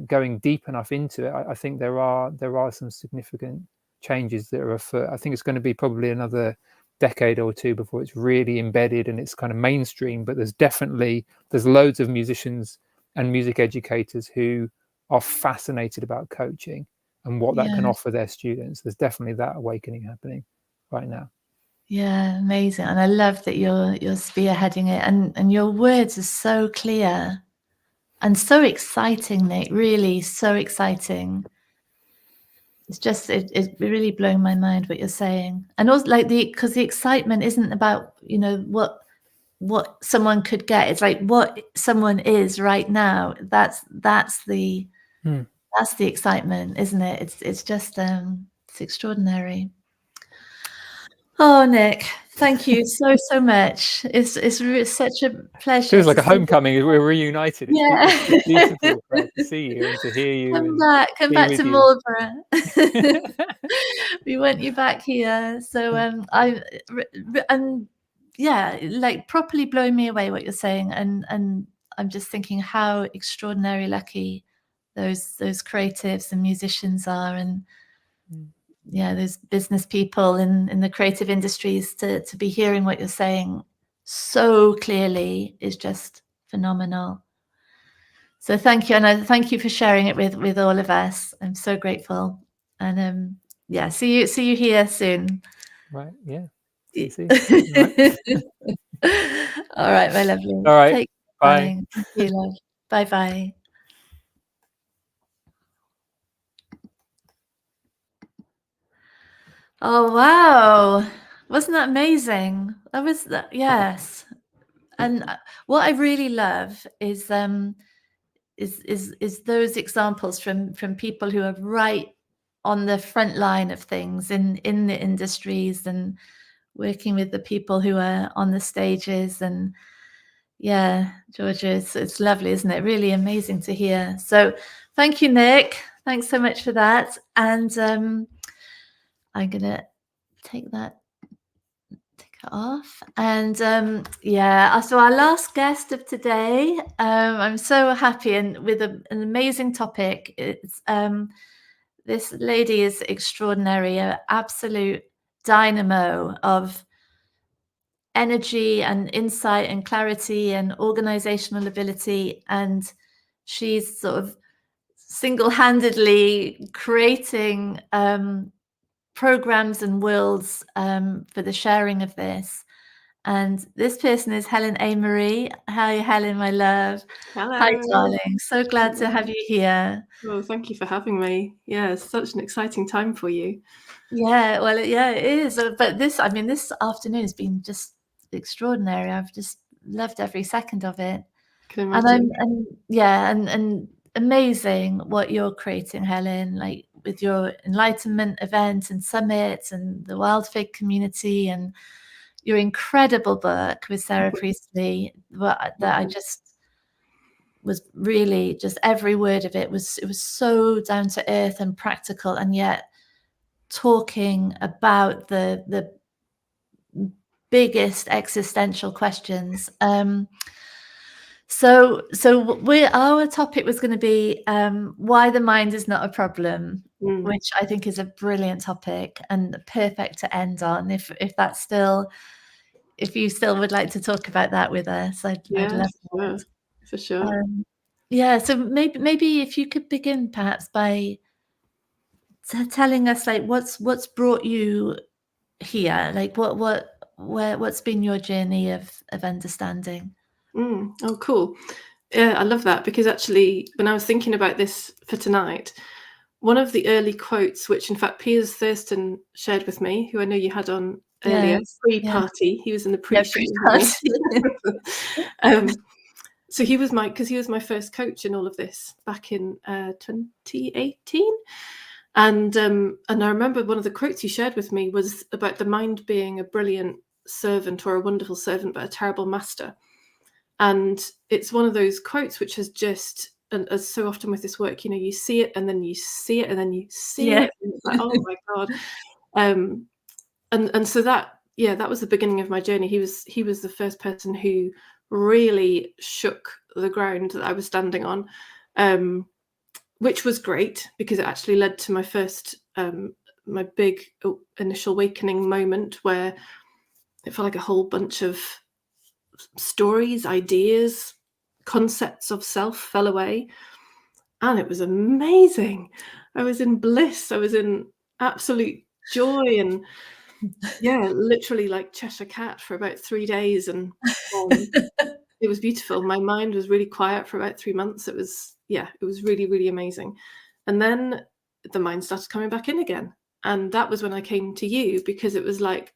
going deep enough into it. I think there are some significant changes that are afoot. I think it's going to be probably another decade or two before it's really embedded and it's kind of mainstream, but there's loads of musicians and music educators who are fascinated about coaching and what that can offer their students. There's definitely that awakening happening right now. Yeah, amazing. And I love that you're spearheading it, and your words are so clear and so exciting, Nick, really so exciting. It's just it really blowing my mind what you're saying. And also like because the excitement isn't about what someone could get. It's like what someone is right now. That's the excitement, isn't it? It's just it's extraordinary. Oh, Nick, thank you so much. It's such a pleasure. Feels like a homecoming. We're reunited. It's beautiful to see you and to hear you. Come back to Marlborough. We want you back here. So like properly blowing me away what you're saying, and I'm just thinking how extraordinarily lucky those creatives and musicians are, and those business people in the creative industries to be hearing what you're saying so clearly is just phenomenal. So thank you, and I thank you for sharing it with all of us. I'm so grateful, and see you here soon. Right, yeah. See you soon. All right, my lovely. All right, bye. Thank you, love. Bye. Oh wow, wasn't that amazing? That was yes. And what I really love is those examples from people who are right on the front line of things in the industries and working with the people who are on the stages. And Georgia, it's lovely, isn't it? Really amazing to hear. So thank you, Nick. Thanks so much for that. And I'm gonna take it off. And so our last guest of today, I'm so happy and with an amazing topic. It's this lady is extraordinary, an absolute dynamo of energy and insight and clarity and organizational ability, and she's sort of single-handedly creating programs and worlds for the sharing of this. And this person is Helen A. Marie. Hi, Helen, my love. Hello. Hi, darling. So glad to have you here. Well, thank you for having me. Yeah, it's such an exciting time for you. Yeah, well, it is. But this afternoon has been just extraordinary. I've just loved every second of it. Can imagine. And amazing what you're creating, Helen, like with your enlightenment event and summits and the Wild Fig community and your incredible book with Sarah Priestley that I just was really just every word of it was so down to earth and practical, and yet talking about the biggest existential questions. So our topic was going to be why the mind is not a problem, which I think is a brilliant topic and perfect to end on. If that's still, if you still would like to talk about that with us, I'd love that. For sure. Yeah, so maybe if you could begin perhaps by telling us like what's brought you here, like what's been your journey of understanding. Oh, cool. Yeah, I love that, because actually when I was thinking about this for tonight, one of the early quotes, which in fact Piers Thurston shared with me, who I know you had on earlier, pre-party, he was in the pre-show. So he was my first coach in all of this back in 2018. And I remember one of the quotes he shared with me was about the mind being a brilliant servant, or a wonderful servant, but a terrible master. And it's one of those quotes which has just, and as so often with this work, you see it and then you see it and then you see it, and it's like, oh my God. And so that was the beginning of my journey. He was the first person who really shook the ground that I was standing on, which was great, because it actually led to my first my big initial awakening moment, where it felt like a whole bunch of stories, ideas, concepts of self fell away, and it was amazing. I was in bliss. I was in absolute joy, and literally like Cheshire Cat for about 3 days, and it was beautiful. My mind was really quiet for about 3 months. It was really, really amazing. And then the mind started coming back in again, and that was when I came to you, because it was like,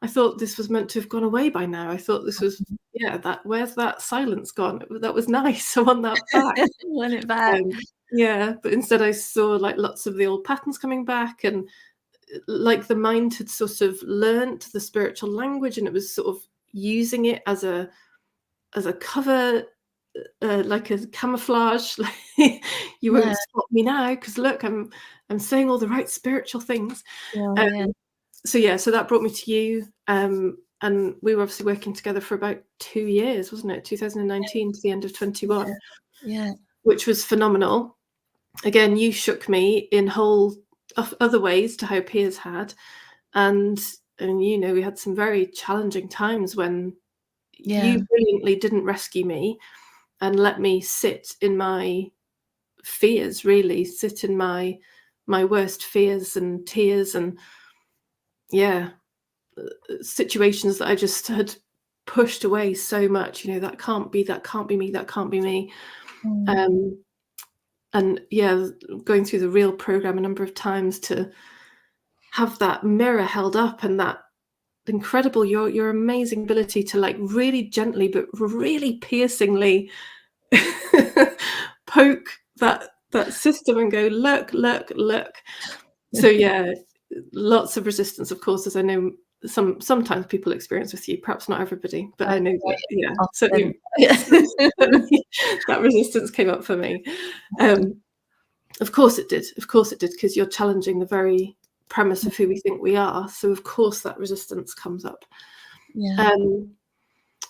I thought this was meant to have gone away by now. I thought this was, where's that silence gone? That was nice. I want that back. I want it back. But instead I saw like lots of the old patterns coming back, and like the mind had sort of learnt the spiritual language, and it was sort of using it as a cover, like a camouflage. Like, you won't stop me now, because look, I'm saying all the right spiritual things. So that brought me to you, and we were obviously working together for about 2 years, wasn't it? 2019 to the end of 21, which was phenomenal. Again, you shook me in whole other ways to how Piers had, and we had some very challenging times when you brilliantly didn't rescue me and let me sit in my fears, really sit in my worst fears and tears, and situations that I just had pushed away so much. That can't be me, that can't be me. And going through the real program a number of times to have that mirror held up, and that incredible, your amazing ability to like really gently but really piercingly poke that system and go, look. So lots of resistance, of course, as I know sometimes people experience with you, perhaps not everybody, but I know that certainly that resistance came up for me. Of course it did, because you're challenging the very premise of who we think we are, so of course that resistance comes up. And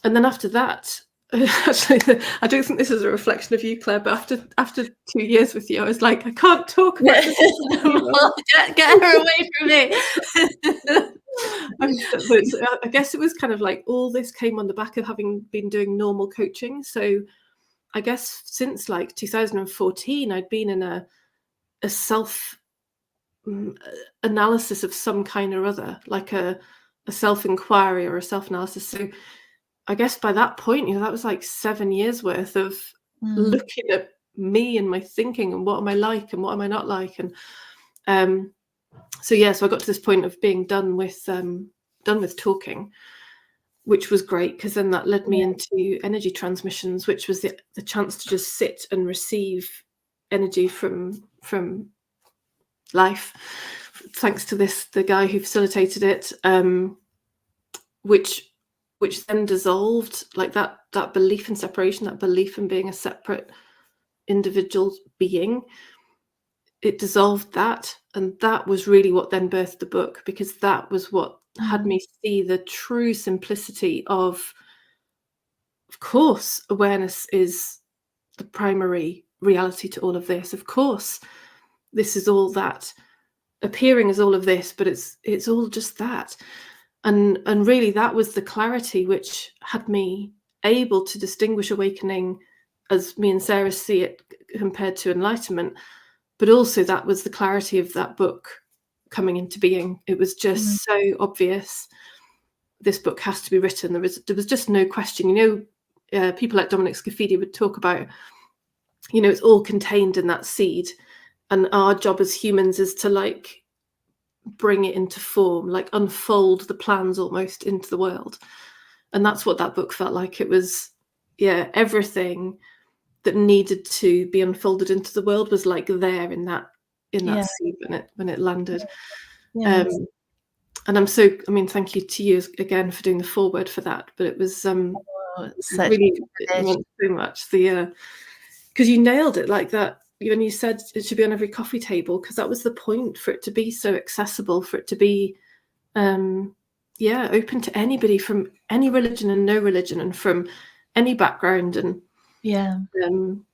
then after that, actually, I don't think this is a reflection of you, Claire, but after 2 years with you, I was like, I can't talk about this anymore. Get her away from me. I guess it was kind of like all this came on the back of having been doing normal coaching. So I guess since like 2014, I'd been in a self analysis of some kind or other, like a self-inquiry or a self-analysis. So I guess by that point, that was like 7 years worth of looking at me and my thinking, and what am I like and what am I not like. And so I got to this point of being done with talking, which was great, because then that led me into energy transmissions, which was the chance to just sit and receive energy from life, thanks to the guy who facilitated it, which then dissolved, like that belief in separation, that belief in being a separate individual being. It dissolved that, And that was really what then birthed the book, because that was what had me see the true simplicity of course, awareness is the primary reality to all of this. Of course, this is all that, appearing as all of this, but it's all just that. And really that was the clarity which had me able to distinguish awakening as me and Sarah see it compared to enlightenment. But also that was the clarity of that book coming into being. It was just so obvious. This book has to be written. There was just no question. You know, people like Dominic Scafidi would talk about, you know, it's all contained in that seed. And our job as humans is to like bring it into form, like unfold the plans almost into the world. And that's what that book felt like. It was, yeah, everything that needed to be unfolded into the world was like there in that seed when it landed. Yes. And I'm so, I mean, thank you to you again for doing the foreword for that. But it was really, it meant so much. Because you nailed it like that when you said it should be on every coffee table, because that was the point, for it to be so accessible, for it to be open to anybody from any religion and no religion and from any background. And and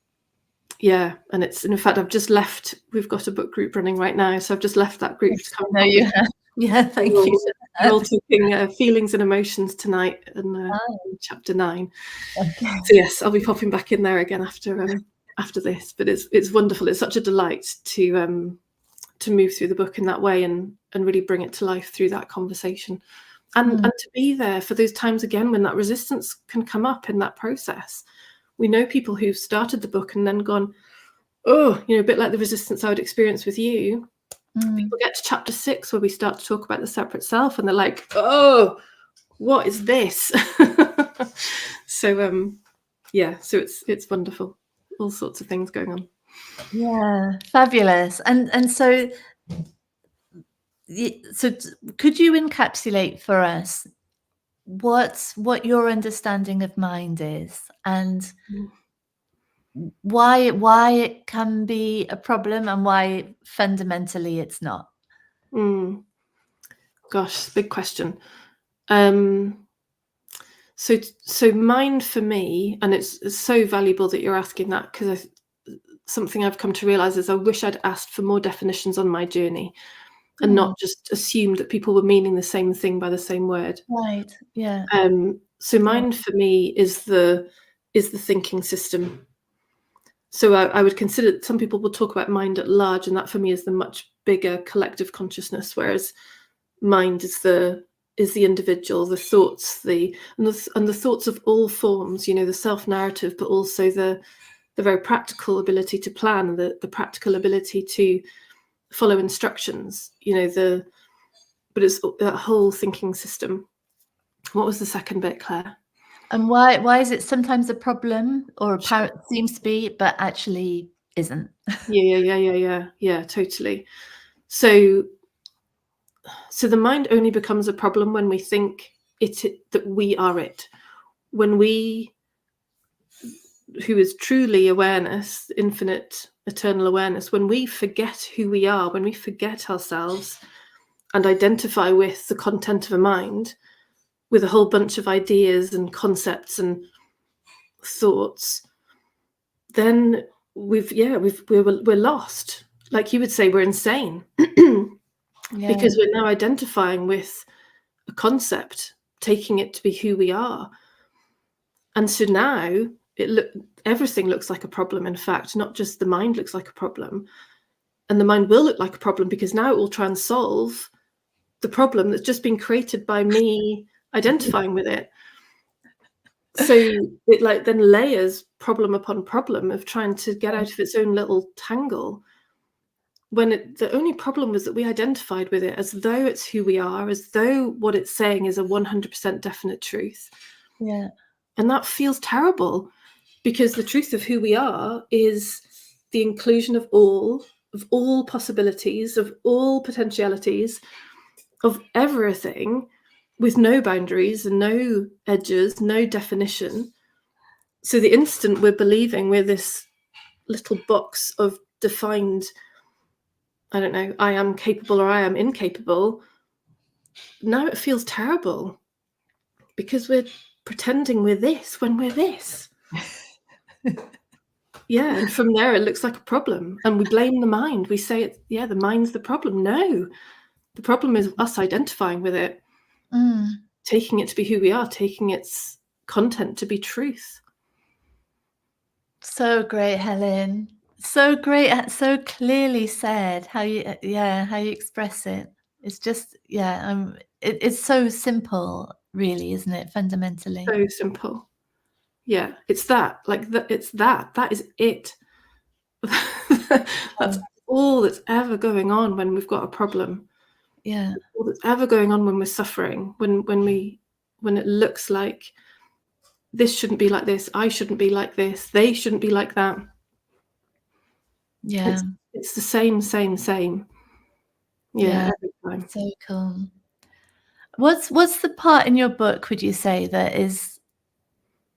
it's, in fact, I've just left, we've got a book group running right now, so I've just left that group to come. No, you have. Yeah, thank you. We're all talking feelings and emotions tonight in chapter 9. Okay. So yes, I'll be popping back in there again after this. But it's wonderful. It's such a delight to move through the book in that way and really bring it to life through that conversation, and to be there for those times again when that resistance can come up in that process. We know people who've started the book and then gone, oh, you know, a bit like the resistance I would experience with you. People get to chapter 6 where we start to talk about the separate self, and they're like, oh, what is this? So it's wonderful. All sorts of things going on. Yeah, fabulous. And so could you encapsulate for us what your understanding of mind is, and why it can be a problem and why fundamentally it's not? Gosh, big question. So mind for me, and it's so valuable that you're asking that, because something I've come to realize is I wish I'd asked for more definitions on my journey and not just assumed that people were meaning the same thing by the same word. Right. Yeah. So mind for me is the thinking system. So I would consider that some people will talk about mind at large, and that for me is the much bigger collective consciousness, whereas mind is the individual, the thoughts, and the thoughts of all forms, you know, the self-narrative, but also the very practical ability to plan, the practical ability to follow instructions, you know, but it's that whole thinking system. What was the second bit, Claire? And why is it sometimes a problem, or apparent seems to be, but actually isn't? Yeah, totally. So the mind only becomes a problem when we think that we are it. When we, who is truly awareness, infinite, eternal awareness, when we forget who we are, when we forget ourselves and identify with the content of a mind, with a whole bunch of ideas and concepts and thoughts, then we're lost. Like you would say, we're insane. Because we're now identifying with a concept, taking it to be who we are. And so now everything looks like a problem. In fact, not just the mind looks like a problem. And the mind will look like a problem because now it will try and solve the problem that's just been created by me identifying with it. So it like then layers problem upon problem of trying to get out of its own little tangle, when the only problem was that we identified with it as though it's who we are, as though what it's saying is a 100% definite truth. Yeah. And that feels terrible, because the truth of who we are is the inclusion of all possibilities, of all potentialities, of everything, with no boundaries and no edges, no definition. So the instant we're believing we're this little box of defined I don't know, I am capable or I am incapable, now it feels terrible because we're pretending we're this when we're this. Yeah, and from there it looks like a problem, and we blame the mind. We say it's, yeah, the mind's the problem. No, the problem is us identifying with it, taking it to be who we are, taking its content to be truth. So great, Helen. So great, so clearly said how you express it. It's just, it's so simple, really, isn't it? Fundamentally. So simple. Yeah, it's that. Like that. It's that. That is it. That's all that's ever going on when we've got a problem. Yeah. All that's ever going on when we're suffering. When it looks like this shouldn't be like this. I shouldn't be like this. They shouldn't be like that. Yeah. It's the same. Yeah. Every time. So cool. What's the part in your book, would you say, that is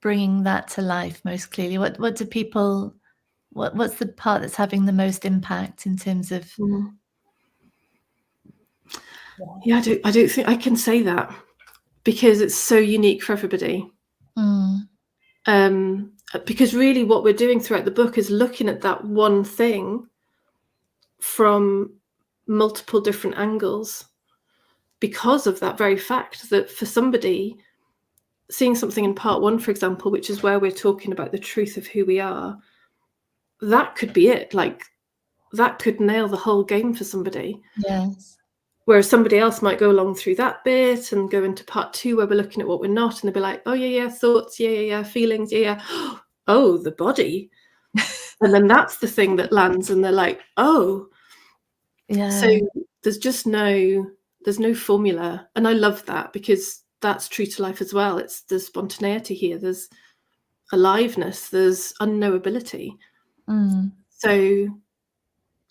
bringing that to life most clearly? What do people? What's the part that's having the most impact in terms of? Yeah, I don't think I can say that because it's so unique for everybody. Because really what we're doing throughout the book is looking at that one thing from multiple different angles, because of that very fact that for somebody, seeing something in part 1, for example, which is where we're talking about the truth of who we are, that could be it. Like that could nail the whole game for somebody. Yes. Whereas somebody else might go along through that bit and go into part 2 where we're looking at what we're not, and they'll be like, oh yeah, thoughts, feelings, oh, the body. And then that's the thing that lands, and they're like, oh. Yeah. So there's no formula. And I love that, because that's true to life as well. There's spontaneity here, there's aliveness, there's unknowability. So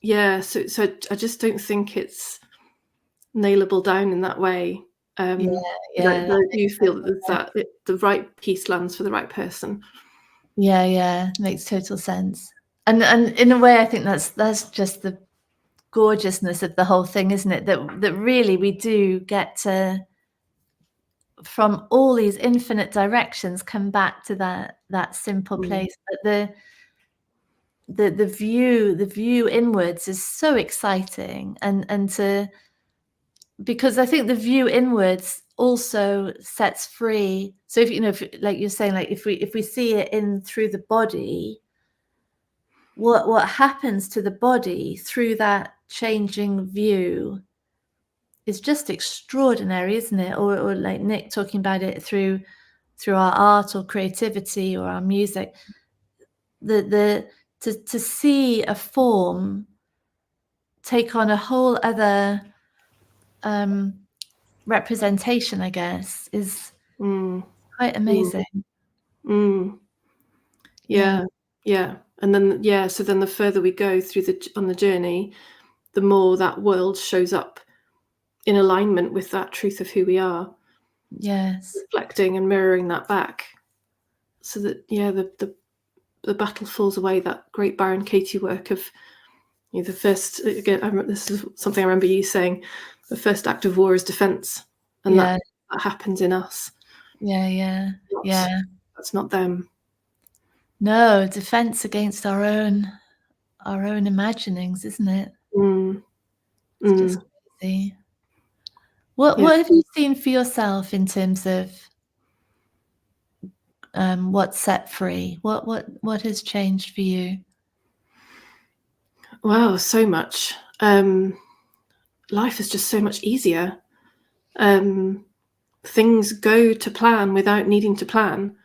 yeah, so I just don't think it's nailable down in that way. I do feel that the right piece lands for the right person. Yeah, makes total sense. And in a way, I think that's just the gorgeousness of the whole thing, isn't it? That really we do get to, from all these infinite directions, come back to that simple place. But the view inwards is so exciting, and because I think the view inwards also sets free. So if like you're saying, like if we see it in through the body, what happens to the body through that changing view is just extraordinary, isn't it? Or like Nick talking about it through our art or creativity or our music, to see a form take on a whole other representation, I guess, is quite amazing. Yeah. And then so then the further we go through on the journey, the more that world shows up in alignment with that truth of who we are. Yes. Reflecting and mirroring that back, so that the battle falls away. That great Byron Katie work of the first, again, this is something I remember you saying, the first act of war is defense, and that happens in us. Yeah. That's not them. No, defense against our own imaginings, isn't it? It's just crazy. What have you seen for yourself in terms of what's set free? What has changed for you? Wow, so much. Life is just so much easier. Things go to plan without needing to plan.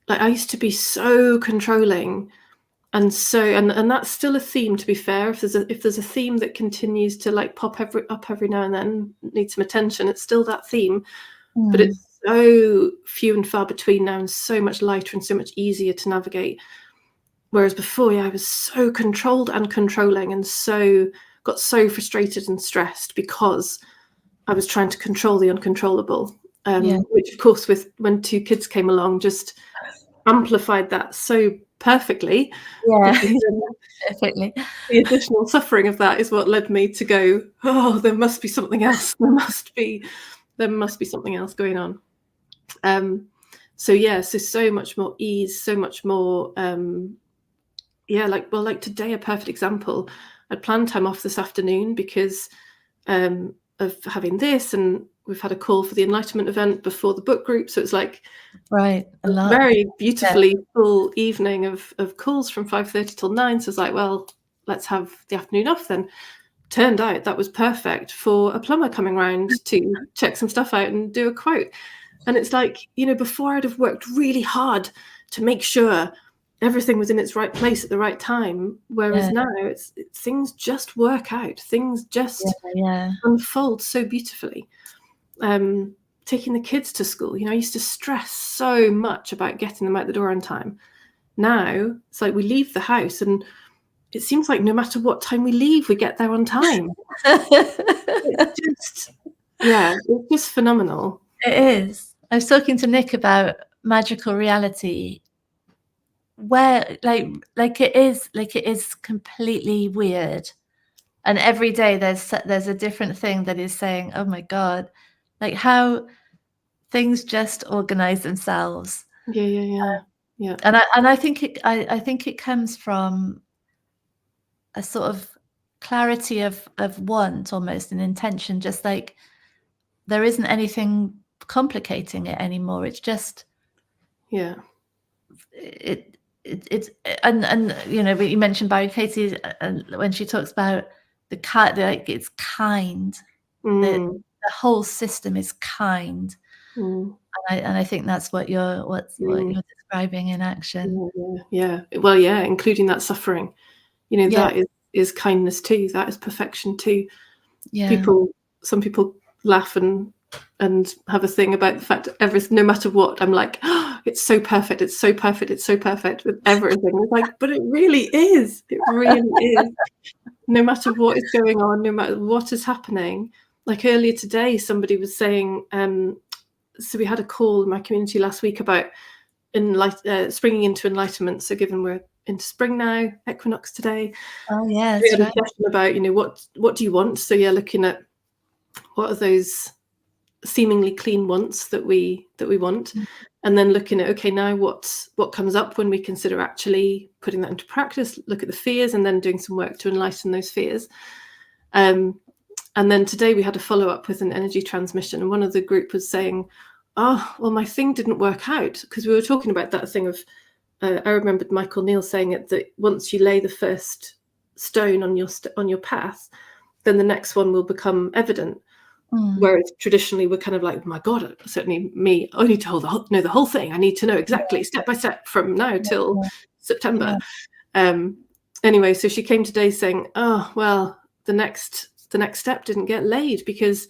Like I used to be so controlling, and that's still a theme, to be fair. If there's a theme that continues to like pop up every now and then, needs some attention, it's still that theme. But it's so few and far between now, and so much lighter and so much easier to navigate. Whereas before, I was so controlled and controlling, and got so frustrated and stressed because I was trying to control the uncontrollable. Which, of course, when 2 kids came along, just amplified that so perfectly. Yeah, Because perfectly. the additional suffering of that is what led me to go, oh, there must be something else. There must be something else going on. So much more ease, so much more like today, a perfect example. I'd planned time off this afternoon because of having this, and we've had a call for the Enlightenment event before the book group, so it's like Right, a lot. very beautifully full evening of calls from 5:30 till 9. So it's like, well, let's have the afternoon off then. Turned out that was perfect for a plumber coming round to check some stuff out and do a quote. And it's like, before I'd have worked really hard to make sure everything was in its right place at the right time, whereas now things just work out, things just unfold so beautifully. Taking the kids to school, I used to stress so much about getting them out the door on time. Now it's like we leave the house and it seems like no matter what time we leave, we get there on time. It's just phenomenal. It is. I was talking to Nick about magical reality, where like it is completely weird, and every day there's a different thing that is saying, oh my God, like how things just organize themselves. Yeah. And I think it comes from a sort of clarity of want, almost an intention, just like there isn't anything complicating it anymore. It's just it's and you mentioned Barry Katie when she talks about it's kind. The whole system is kind. And I think that's what you're describing in action. Yeah. Well, yeah, including that suffering. That is kindness too. That is perfection too. Yeah. Some people laugh and have a thing about the fact no matter what, I'm like, oh, it's so perfect, it's so perfect, it's so perfect with everything. It's like, but it really is. It really is. No matter what is going on, no matter what is happening. Like earlier today, somebody was saying, so we had a call in my community last week about springing into enlightenment. So given we're into spring now, equinox today. Oh yeah, we had a session about, what do you want? So looking at what are those seemingly clean wants that we want, and then looking at, okay, now what comes up when we consider actually putting that into practice, look at the fears, and then doing some work to enlighten those fears. And then today we had a follow-up with an energy transmission, and one of the group was saying, oh, well, my thing didn't work out, because we were talking about that thing of, I remembered Michael Neal saying it, that once you lay the first stone on your path, then the next one will become evident. Whereas traditionally we're kind of like, oh my God, certainly me, I need to know the whole thing. I need to know exactly step by step from now till September. Anyway, so she came today saying, oh, well, the next step didn't get laid because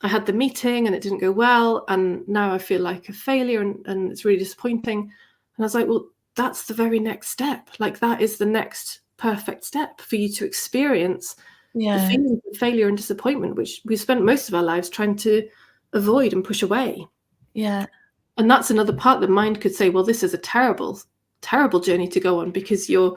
I had the meeting and it didn't go well. And now I feel like a failure and it's really disappointing. And I was like, well, that's the very next step. Like that is the next perfect step for you to experience the feelings of failure and disappointment, which we spent most of our lives trying to avoid and push away. Yeah. And that's another part that mind could say, well, this is a terrible, terrible journey to go on because you're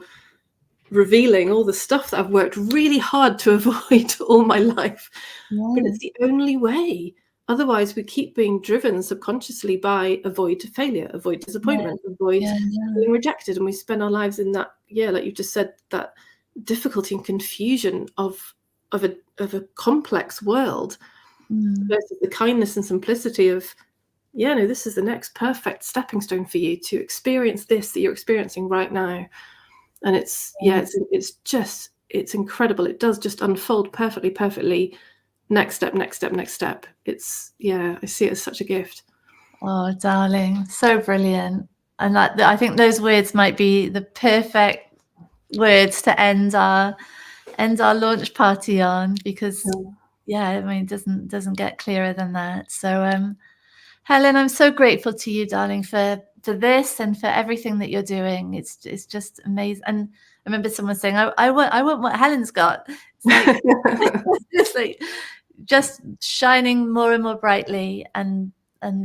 revealing all the stuff that I've worked really hard to avoid all my life. But it's the only way. Otherwise, we keep being driven subconsciously by avoid failure, avoid disappointment, avoid being rejected. And we spend our lives in that, like you just said, that difficulty and confusion of a complex world versus the kindness and simplicity of, no, this is the next perfect stepping stone for you to experience this that you're experiencing right now. And it's incredible. It does just unfold perfectly. Next step. It's, I see it as such a gift. Oh, darling, so brilliant. And I think those words might be the perfect words to end our launch party on, because I mean, it doesn't get clearer than that. So Helen, I'm so grateful to you, darling, for this and for everything that you're doing. It's just amazing. And I remember someone saying, I want what Helen's got. It's like it's like just shining more and more brightly and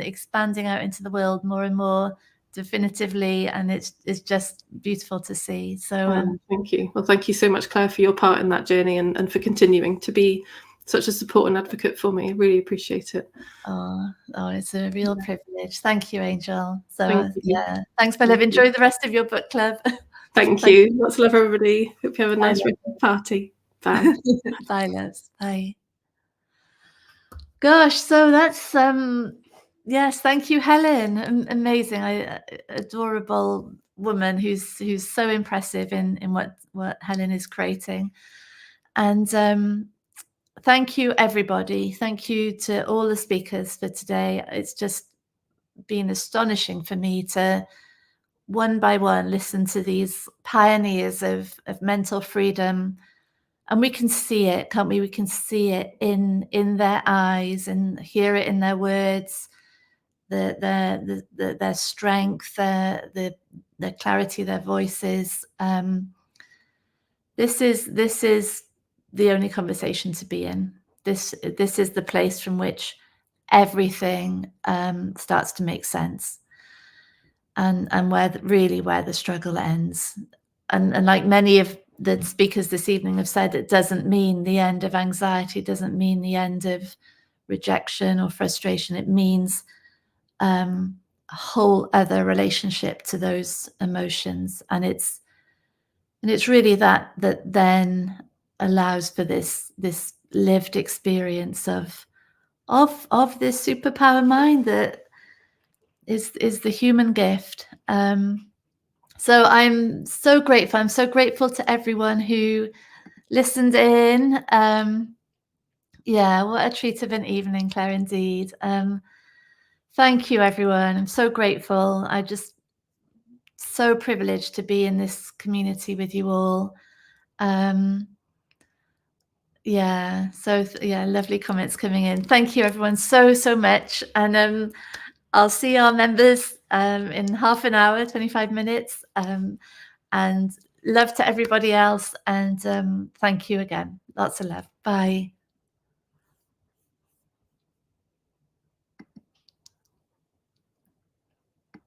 expanding out into the world more and more definitively, and it's just beautiful to see. So thank you. Well, thank you so much, Claire, for your part in that journey and for continuing to be such a support and advocate for me. I really appreciate it. oh, it's a real privilege. Thank you, Angel. So Thank you. yeah, thanks, my love. Enjoy the rest of your book club. Thank you. Lots of love, everybody. Hope you have a nice party. Bye. Bye, loves. Bye. Gosh, so that's yes, thank you, Helen. Amazing, adorable woman who's so impressive in what Helen is creating. And thank you, everybody. Thank you to all the speakers for today. It's just been astonishing for me to one by one listen to these pioneers of mental freedom. And we can see it, can't we? We can see it in their eyes and hear it in their words, their strength, their clarity, their voices. This is the only conversation to be in. This is the place from which everything starts to make sense, and where the struggle ends. And like many of the speakers this evening have said, it doesn't mean the end of anxiety, doesn't mean the end of rejection or frustration. It means a whole other relationship to those emotions, and it's really that then allows for this lived experience of this superpower mind that is the human gift. So I'm so grateful. I'm so grateful to everyone who listened in. Yeah, what a treat of an evening, Claire, indeed. Thank you, everyone. I'm so grateful. I'm just so privileged to be in this community with you all. Yeah, so yeah, lovely comments coming in. Thank you, everyone, so much. And I'll see our members in half an hour, 25 minutes. And love to everybody else. And thank you again. Lots of love. Bye.